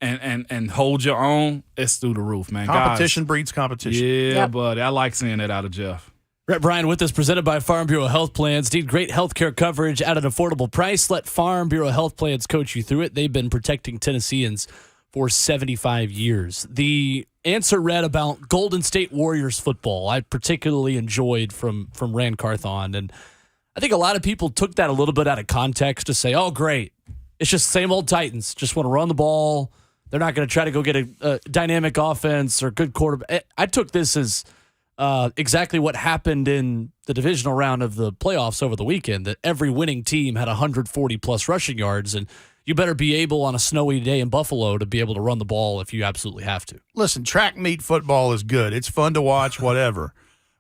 and hold your own, it's through the roof, man. Competition breeds competition. Yeah, buddy. I like seeing that out of Jeff. Rhett Bryan with us, presented by Farm Bureau Health Plans. Need great health care coverage at an affordable price? Let Farm Bureau Health Plans coach you through it. They've been protecting Tennesseans for 75 years. The answer, Rhett, about Golden State Warriors football, I particularly enjoyed from Rand Carthon. And I think a lot of people took that a little bit out of context to say, oh, great. It's just the same old Titans. Just want to run the ball. They're not going to try to go get a dynamic offense or good quarterback. I took this as exactly what happened in the divisional round of the playoffs over the weekend, that every winning team had 140-plus rushing yards, and you better be able on a snowy day in Buffalo to be able to run the ball if you absolutely have to. Listen, track meet football is good. It's fun to watch, whatever.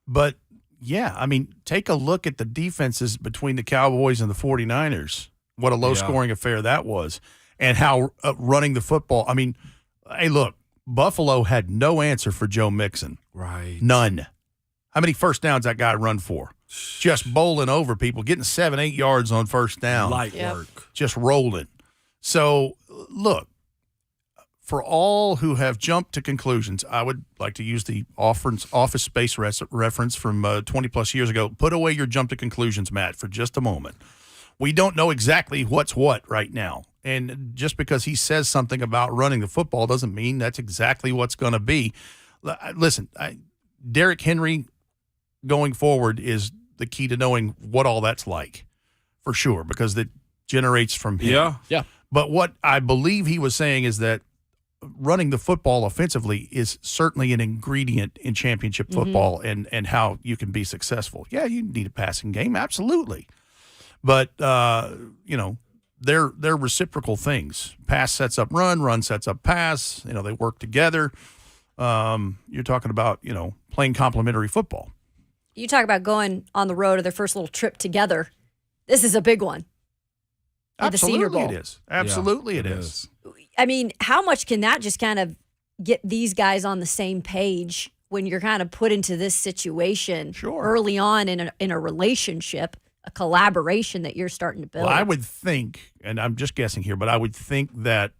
But, yeah, I mean, take a look at the defenses between the Cowboys and the 49ers. What a low-scoring affair that was. And how running the football. I mean, hey, look, Buffalo had no answer for Joe Mixon. Right. None. How many first downs that guy run for? Just bowling over people, getting 7-8 yards on first down. Light work. Just rolling. So, look, for all who have jumped to conclusions, I would like to use the Office Space reference from 20-plus years ago. Put away your jump to conclusions, Matt, for just a moment. We don't know exactly what's what right now. And just because he says something about running the football doesn't mean that's exactly what's going to be. Listen, Derrick Henry going forward is the key to knowing what all that's like, for sure, because it generates from him. Yeah. But what I believe he was saying is that running the football offensively is certainly an ingredient in championship football and how you can be successful. Yeah, you need a passing game, absolutely. But, they're reciprocal things. Pass sets up run sets up pass. They work together. You're talking about, playing complementary football. You talk about going on the road or their first little trip together. This is a big one. At the Senior Bowl. It is. Absolutely it is. I mean, how much can that just kind of get these guys on the same page when you're kind of put into this situation early on in a relationship, a collaboration that you're starting to build? Well, I would think, and I'm just guessing here, but I would think that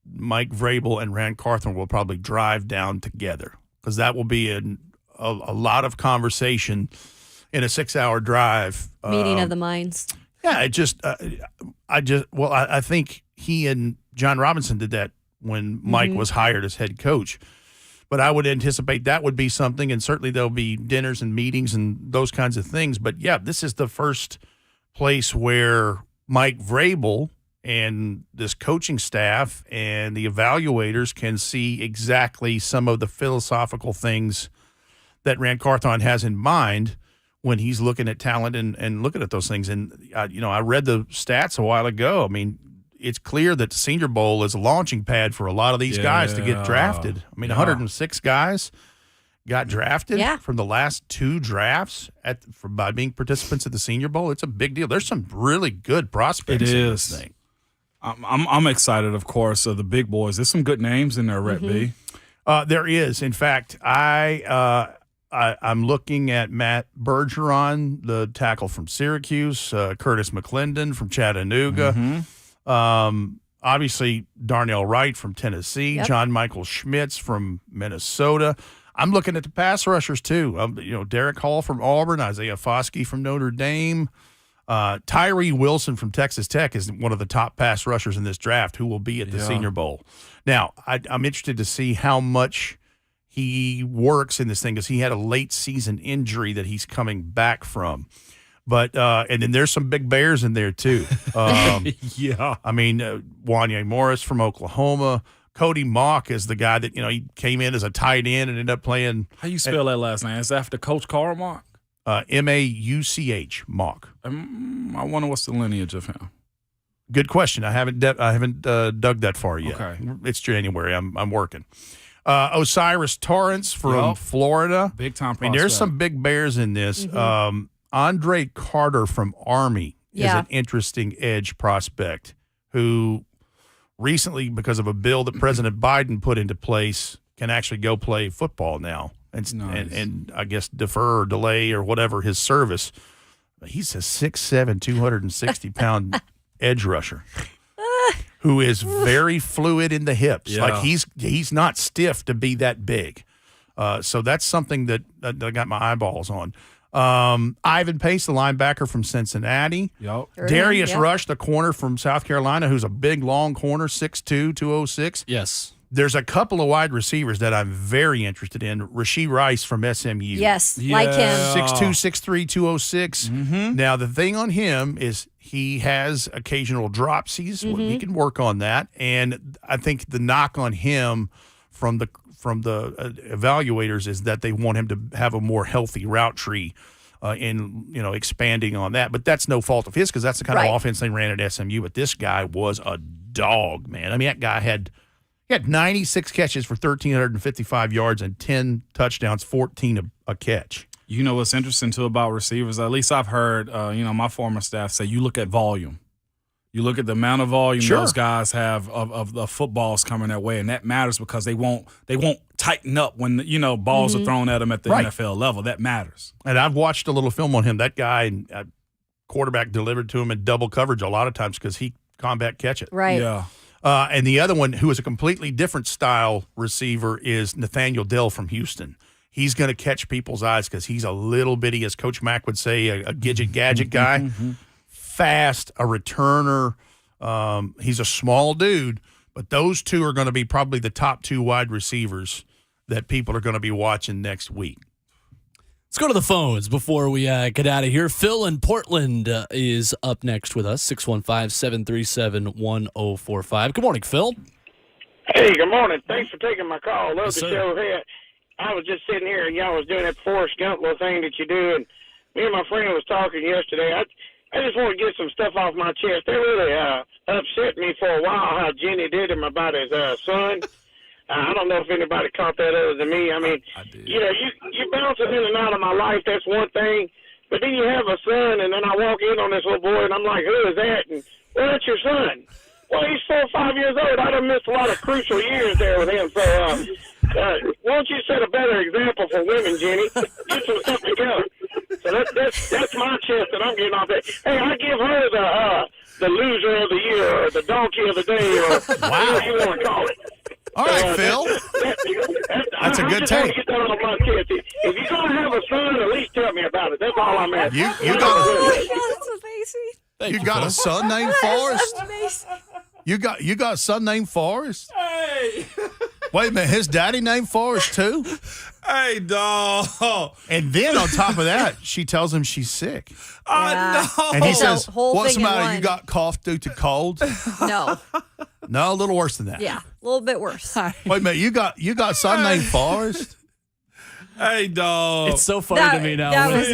Mike Vrabel and Rand Carthon will probably drive down together, because that will be a lot of conversation in a 6-hour drive. Meeting of the minds. Yeah, I think he and John Robinson did that when Mike was hired as head coach. But I would anticipate that would be something, and certainly there'll be dinners and meetings and those kinds of things. But, yeah, this is the first place where Mike Vrabel and this coaching staff and the evaluators can see exactly some of the philosophical things that Rand Carthon has in mind when he's looking at talent and looking at those things. And, I read the stats a while ago. I mean, it's clear that the Senior Bowl is a launching pad for a lot of these guys to get drafted. I mean, 106 guys got drafted from the last 2 drafts by being participants at the Senior Bowl. It's a big deal. There's some really good prospects in this thing. I'm excited, of course, of the big boys. There's some good names in there, Rhett B. There is. In fact, I'm looking at Matt Bergeron, the tackle from Syracuse, Curtis McClendon from Chattanooga, obviously Darnell Wright from Tennessee, John Michael Schmitz from Minnesota. I'm looking at the pass rushers too. Derek Hall from Auburn, Isaiah Foskey from Notre Dame, Tyree Wilson from Texas Tech is one of the top pass rushers in this draft, who will be at the Senior Bowl. Now, I'm interested to see how much he works in this thing, because he had a late season injury that he's coming back from. But and then there's some big bears in there too. I mean, Wanye Morris from Oklahoma. Cody Mock is the guy that, he came in as a tight end and ended up playing. How you spell that last name? Is that after Coach Carl Mock? Mauch, Mock. I wonder what's the lineage of him. Good question. I haven't dug that far yet. Okay. It's January. I'm working. Osiris Torrance from Florida. Big time prospect. I mean, there's some big bears in this. Andre Carter from Army is an interesting edge prospect who recently, because of a bill that President Biden put into place, can actually go play football now and I guess defer or delay or whatever his service. He's a 6'7", 260-pound edge rusher who is very fluid in the hips. Yeah. Like he's not stiff to be that big. So that's something that I got my eyeballs on. Ivan Pace, the linebacker from Cincinnati. Darius Rush, the corner from South Carolina, who's a big, long corner, 6'2", 206. Yes. There's a couple of wide receivers that I'm very interested in. Rasheed Rice from SMU. Yes, like him. 6'2", 6'3", 206. Now, the thing on him is he has occasional dropsies. He can work on that. And I think the knock on him from the evaluators is that they want him to have a more healthy route tree in expanding on that. But that's no fault of his, because that's the kind of offense they ran at SMU. But this guy was a dog, man. I mean, that guy had 96 catches for 1,355 yards and 10 touchdowns, 14 a catch. You know what's interesting, too, about receivers? At least I've heard, my former staff say, you look at volume. You look at the amount of volume those guys have of the footballs coming their way, and that matters because they won't tighten up when balls are thrown at them at the NFL level. That matters. And I've watched a little film on him. That guy, quarterback delivered to him in double coverage a lot of times because he combat catch it. Right. Yeah. And the other one, who is a completely different style receiver, is Nathaniel Dell from Houston. He's going to catch people's eyes because he's a little bitty, as Coach Mack would say, a gadget guy. Fast, a returner. He's a small dude, but those two are going to be probably the top 2 wide receivers that people are going to be watching next week. Let's go to the phones before we get out of here. Phil in Portland is up next with us, 615-737-1045. Good morning, Phil. Hey, good morning. Thanks for taking my call. Love Yes, the sir. show. Hey, I was just sitting here and y'all was doing that Forrest Gump little thing that you do, and me and my friend was talking yesterday. I just want to get some stuff off my chest. They really upset me for a while how Jenny did him about his son. I don't know if anybody caught that other than me. I mean, you know, you bouncing in and out of my life, that's one thing. But then you have a son, and then I walk in on this little boy, and I'm like, who is that? And, well, that's your son. Well, he's 4 or 5 years old. I done missed a lot of crucial years there with him. So, why don't you set a better example for women, Jenny? Get some stuff together. So that's my chest that I'm getting off that. Hey, I give her the loser of the year or the donkey of the day or whatever you want to call it. All right, Phil. That's a good take. Get that off my chest. If you're going to have a son, at least tell me about it. That's all I'm asking. You got a son named Forrest? You got a son named Forrest? Hey. Wait a minute, his daddy named Forrest too? Hey, dog. And then on top of that, she tells him she's sick. I know. And he It's says, a whole what's thing the in matter? one. You got cough due to cold? No. No, a little worse than that. Yeah, a little bit worse. Wait a minute, you got a son named Forrest? Hey, dog. It's so funny to me now. that with was-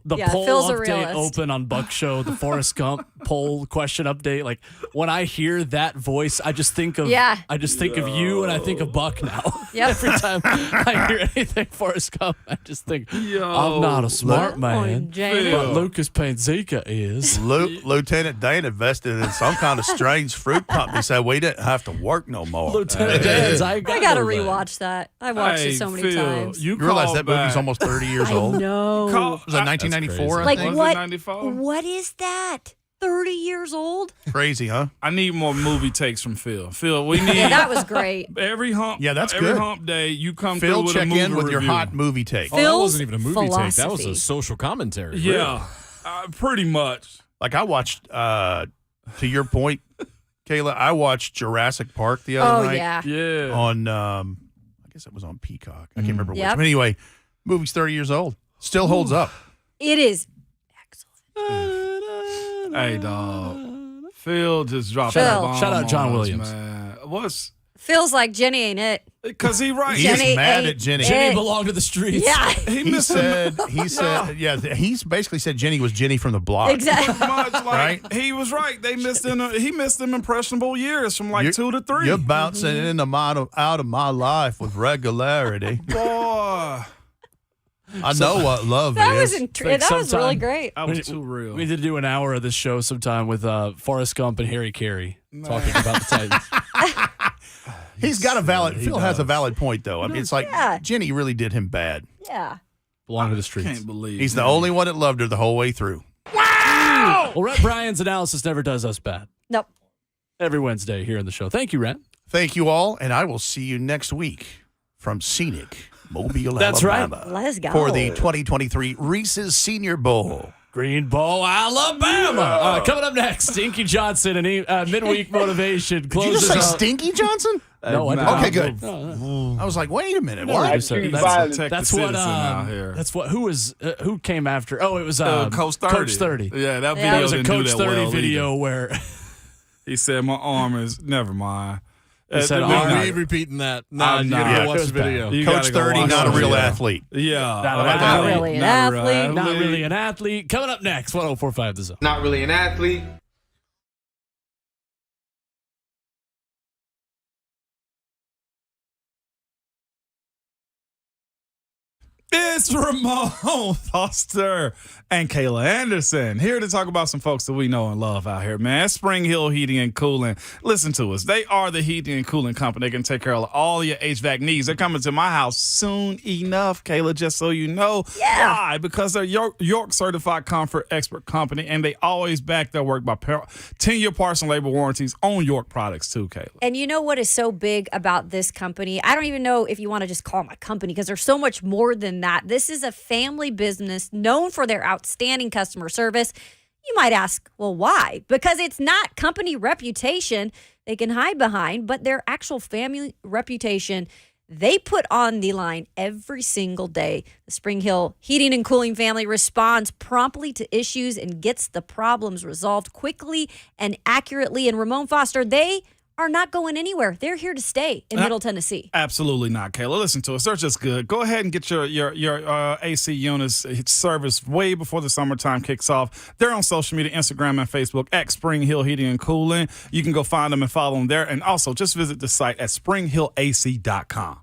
the yeah, poll Phil's a update realist. open on Buck Show, the Forrest Gump poll question update. Like when I hear that voice, I just think of you, and I think of Buck now. Yep. Every time I hear anything Forrest Gump, I just think I'm not a smart man, Jamie. but Lucas Panzica is. Lieutenant Dan invested in some kind of strange fruit company. Said we didn't have to work no more. Lieutenant Dan's. I I gotta no that. rewatch that. I watched it so many times. You realize that movie's almost 30 years old? No. Was that 1994? I Like think? what? 94? What is that? 30 years old? Crazy, huh? I need more movie takes from Phil. Phil, we need Yeah, that was great. every hump. Yeah, that's every good. hump day. You come Phil, through with check a movie in with your review. hot movie take. Oh, that Phil's wasn't even a movie take. That was philosophy. a social commentary. Yeah, pretty much. Like I watched, to your point, Kayla, I watched Jurassic Park the other Oh, night. yeah. Yeah. On, I guess it was on Peacock. I can't remember which. Yep. But anyway, movie's 30 years old. Still holds up. It is. Hey, dog. Phil just dropped Phil. that bomb Shout out John on us, Williams. man. What's Feels like Jenny ain't it. because he right. He's Jenny mad ate at Jenny. it. Jenny belonged to the streets. Yeah. He said, yeah, he's basically said Jenny was Jenny from the block. Exactly. Much like Right? he was right. They missed he missed them impressionable years from like 2 to 3. You're bouncing in and out of my life with regularity. Boy, I know what love That is. was Like that was really sometime- great. that was too real. We need to do an hour of this show sometime with Forrest Gump and Harry Carey talking about the Titans. He's got a valid. Phil has a valid point, though. I mean, it's like Yeah. Jenny really did him bad. Yeah. Belong to the streets. Can't believe He's the only one that loved her the whole way through. Well, Rhett Bryan's analysis never does us bad. Nope. Every Wednesday here in the show. Thank you, Rhett. Thank you all, and I will see you next week from scenic Mobile, That's right. Alabama. Let's go. For the 2023 Reese's Senior Bowl. Green Bowl, Alabama. Coming up next, Inky Johnson and Midweek Motivation Did you closes just say out. Stinky Johnson? No, I did not. Okay, good. No. I was like, wait a minute. No, What? I just said- Violence. that's the what. citizen out here. That's what. Who came after? Oh, it was Coach 30. Coach 30. Yeah, that Yeah. video It was a didn't do Coach that 30 well video either. where He said my arm is never mind. He said, We "I'm ain't repeating that. Nah, I'm you gotta not. go watch It was the video. You Coach gotta go 30, watch not a the real video. athlete. Yeah, Not really an athlete. not really an athlete. Coming up next, 1045 The Zone. Not really an athlete. It's Ramon Foster and Kayla Anderson here to talk about some folks that we know and love out here, man. Spring Hill Heating and Cooling. Listen to us. They are the heating and cooling company. They can take care of all your HVAC needs. They're coming to my house soon enough, Kayla, just so you know. Yeah. Why? Because they're York Certified Comfort Expert Company, and they always back their work by 10-year parts and labor warranties on York products too, Kayla. And you know what is so big about this company? I don't even know if you want to just call them a company because there's so much more than that. This is a family business known for their outstanding customer service. You might ask, well, why? Because it's not company reputation they can hide behind, but their actual family reputation. they put on the line every single day. The Spring Hill Heating and Cooling family responds promptly to issues and gets the problems resolved quickly and accurately. And Ramon Foster, they are not going anywhere. They're here to stay in Middle Tennessee. Absolutely not, Kayla. Listen to us. They're just good. Go ahead and get your AC units serviced way before the summertime kicks off. They're on social media, Instagram and Facebook at Spring Hill Heating and Cooling. You can go find them and follow them there. And also just visit the site at springhillac.com.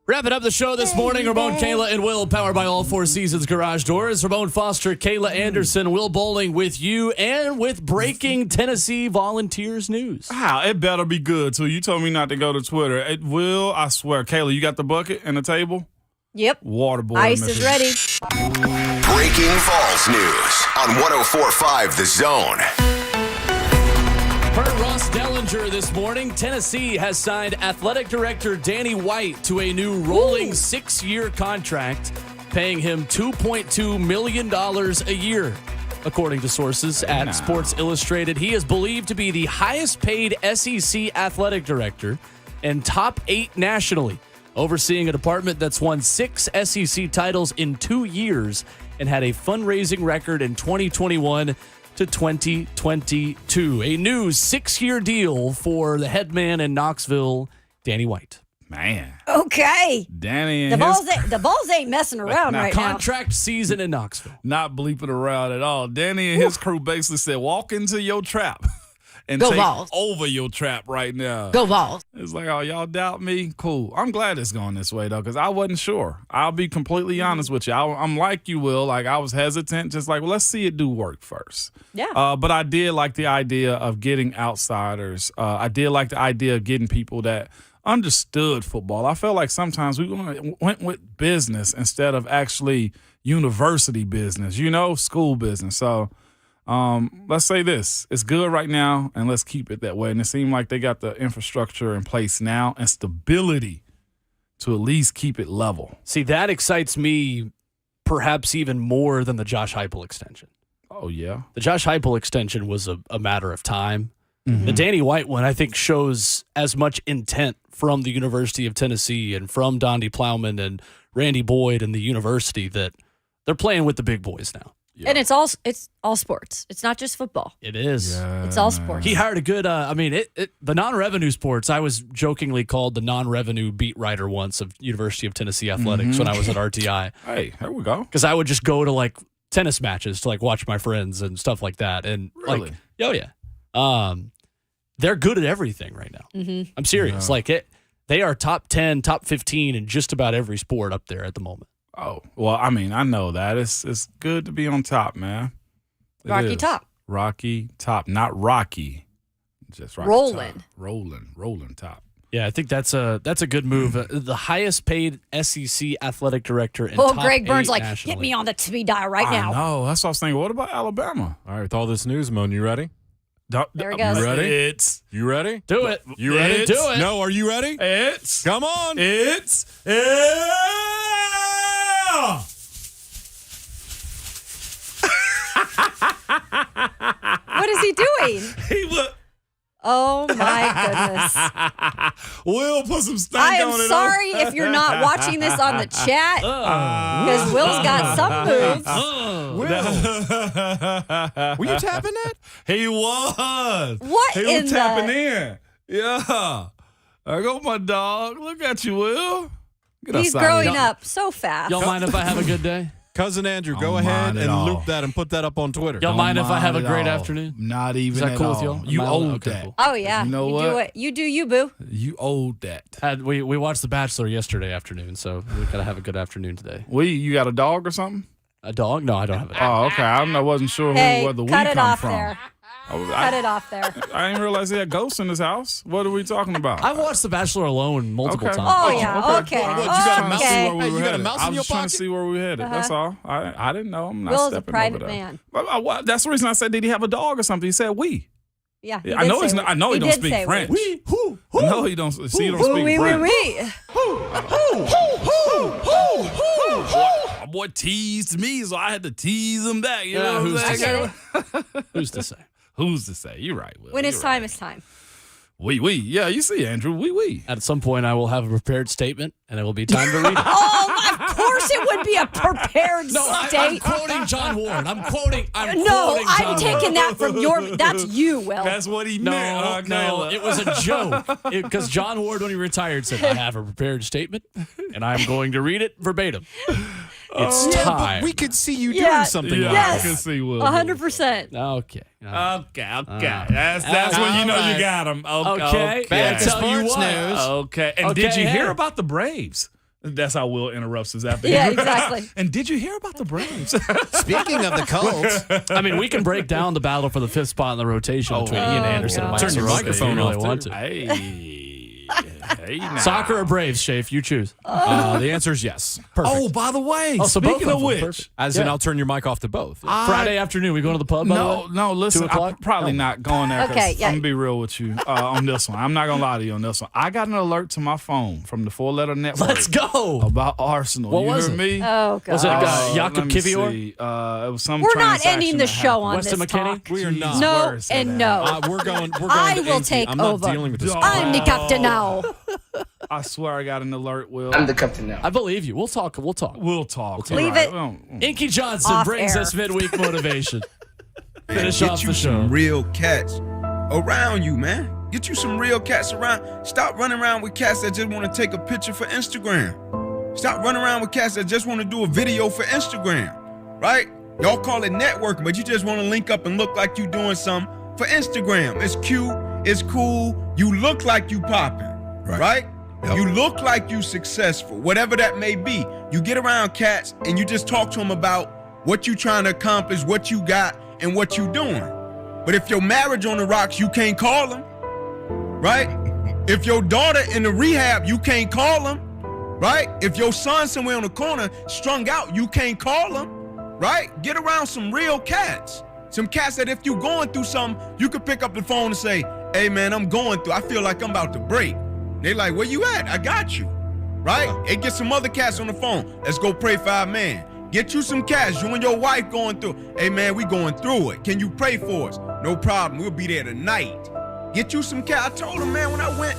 Wrapping up the show this morning, Ramon, Kayla, and Will, powered by All Four Seasons Garage Doors. Ramon Foster, Kayla Anderson, Will Bowling with you, and with breaking Tennessee Volunteers news. Wow, it better be good, too. You told me not to go to Twitter. It will, I swear. Kayla, you got the bucket and the table? Yep. Water boy. Ice is ready. Breaking Vols news on 104.5 The Zone. Per Ross Dellinger this morning, Tennessee has signed athletic director Danny White to a new rolling 6-year contract, paying him $2.2 million a year. According to sources at Sports Illustrated, he is believed to be the highest paid SEC athletic director and top 8 nationally, overseeing a department that's won 6 SEC titles in 2 years and had a fundraising record in 2021 to 2022. A new 6-year deal for the head man in Knoxville, Danny White. Man. Okay. Danny The and balls ain't messing around right now. Contract season in Knoxville. not bleeping around at all. Danny and his crew basically said, walk into your trap and Go take Vols. over your trap right now. Go Vols. It's like, oh, y'all doubt me? Cool. I'm glad it's going this way, though, because I wasn't sure. I'll be completely honest with you. I'm like you, Will. Like, I was hesitant, just like, well, let's see it do work first. Yeah. But I did like the idea of getting outsiders. I did like the idea of getting people that understood football. I felt like sometimes we went with business instead of actually university business, school business. So let's say this. It's good right now, and let's keep it that way. And it seemed like they got the infrastructure in place now and stability to at least keep it level. See, that excites me perhaps even more than the Josh Heupel extension. Oh, yeah? The Josh Heupel extension was a matter of time. The Danny White one, I think, shows as much intent from the University of Tennessee and from Donde Plowman and Randy Boyd and the university that they're playing with the big boys now. Yeah. And it's all sports. It's not just football. It is. Yeah, it's all sports. He hired a good, the non-revenue sports, I was jokingly called the non-revenue beat writer once of University of Tennessee Athletics when I was at RTI. Hey, there we go. Because I would just go to, like, tennis matches to, like, watch my friends and stuff like that. And Really? yeah. They're good at everything right now. Mm-hmm. I'm serious. Yeah. Like, they are top 10, top 15 in just about every sport up there at the moment. Oh, well, I mean, I know that. It's good to be on top, man. It Rocky is. Top. Rocky Top. Not Rocky. Just Rocky Rolling. Top. Rolling Top. Yeah, I think that's a good move. The highest paid SEC athletic director in top Greg Burns 8 like, nationally. hit me on the speed dial right now. No, that's what I was thinking. What about Alabama? All right, with all this news, Moan, you ready? There he goes. You ready? You ready? Do it. You ready? Do it. No, are you ready? Come on. What is he doing? He look. Oh my goodness. Will put some stank I am on it. sorry if you're not watching this on the chat because Will's got some moves. Were you tapping that? He was. What He in was tapping in. Yeah. There go my dog. Look at you, Will. Get He's outside growing of here. up so fast. Y'all mind if I have a good day? Cousin Andrew, go Don't ahead mind at and all. loop that and put that up on Twitter. Y'all mind if I have a at great all. afternoon? Not even Is that at cool all. with y'all? You Am I- owed okay, that. cool. Oh yeah. You know do what? it. You do you, boo. You owed that. We watched The Bachelor yesterday afternoon, so we gotta have a good afternoon today. You got a dog or something? A dog? No, I don't have a dog. Oh, okay. I wasn't sure Hey, where the we cut it come off from. there. I Cut it off there. I didn't realize he had ghosts in his house. What are we talking about? I've watched The Bachelor alone multiple Okay. times. Oh yeah. Okay. What, you got a mouse? Okay. Hey, you got a mouse I in was your just trying pocket? to see where we headed. That's all. I didn't know. I'm not Will's a stepping private over there. man. That's the reason I said, did he have a dog or something? He said we. Yeah. he I did know say he's not. I know he don't did speak say French. we. I know he don't. See, he don't speak French. My boy teased me, so I had to tease him back. You know who's what I'm to saying? say? Who's to say? Who's to say? You're right, Will. When it's You're time, right. it's time. We. Yeah, you see, Andrew. We. At some point, I will have a prepared statement, and it will be time to read it. Oh, of course it would be a prepared No, I'm statement. quoting John Ward. I'm quoting No, John I'm taking Ward. that from your. That's you, Will. That's what he No, meant. no, it was a joke. Because John Ward, when he retired, said, I have a prepared statement, and I'm going to read it verbatim. It's Yeah, time. but we could see you Yeah. doing something Yeah, like Yes. I can see Will. 100%. Okay. Okay. That's when you know All right. you got him. Okay. Back to Tell you sports what. news. Okay. And Okay, did you hear hey. about the Braves? That's how Will interrupts us after. Yeah, exactly. And did you hear about the Braves? Speaking of the Colts, I mean, we can break down the battle for the 5th spot in the rotation between Ian Anderson and Mike. Turn your Soroka microphone if you really off, want too. to. Hey, now. Soccer or Braves, Shafe? You choose. the answer is yes. Perfect. Oh, by the way, So speaking both of which, perfect. As in, I'll turn your mic off to both. Friday afternoon, we going to the pub? By the way? no, listen, 2 o'clock? I'm probably not going there. 'cause Okay, yeah. I'm gonna be real with you on this one. I'm not gonna lie to you on this one. I got an alert to my phone from the 4-letter network. Let's go. About Arsenal. What you was heard it? me? Oh, God. Was it Let Jakob me Kivior? see. It was some. We're not transaction ending the that show on Weston this McKinney? talk. We are not. No Where is that and at? no. We're going I to will Inky. take I'm not over. dealing with this. I'm the captain now. I swear I got an alert, Will. I'm the captain now. I believe you. We'll talk. We'll talk. We'll talk. Leave You're it. right. Inky Johnson Off brings air. us midweek motivation. Finish Get off you the show. some real cats around you, man. Get you some real cats around. Stop running around with cats that just want to take a picture for Instagram. Stop running around with cats that just want to do a video for Instagram, right? Y'all call it networking, but you just want to link up and look like you doing something for Instagram. It's cute. It's cool. You look like you popping, right? Yep. You look like you successful, whatever that may be. You get around cats and you just talk to them about what you trying to accomplish, what you got, and what you doing. But if your marriage on the rocks, you can't call them, right? If your daughter in the rehab, you can't call them, right? If your son somewhere on the corner strung out, you can't call them, right? Get around some real cats. Some cats that if you going through something, you could pick up the phone and say, hey man, I'm going through, I feel like I'm about to break. They like, where you at? I got you, right? Hey, get some other cats on the phone. Let's go pray for our man. Get you some cats. You and your wife going through. Hey man, we going through it. Can you pray for us? No problem. We'll be there tonight. Get you some cats. I told him, man, when I went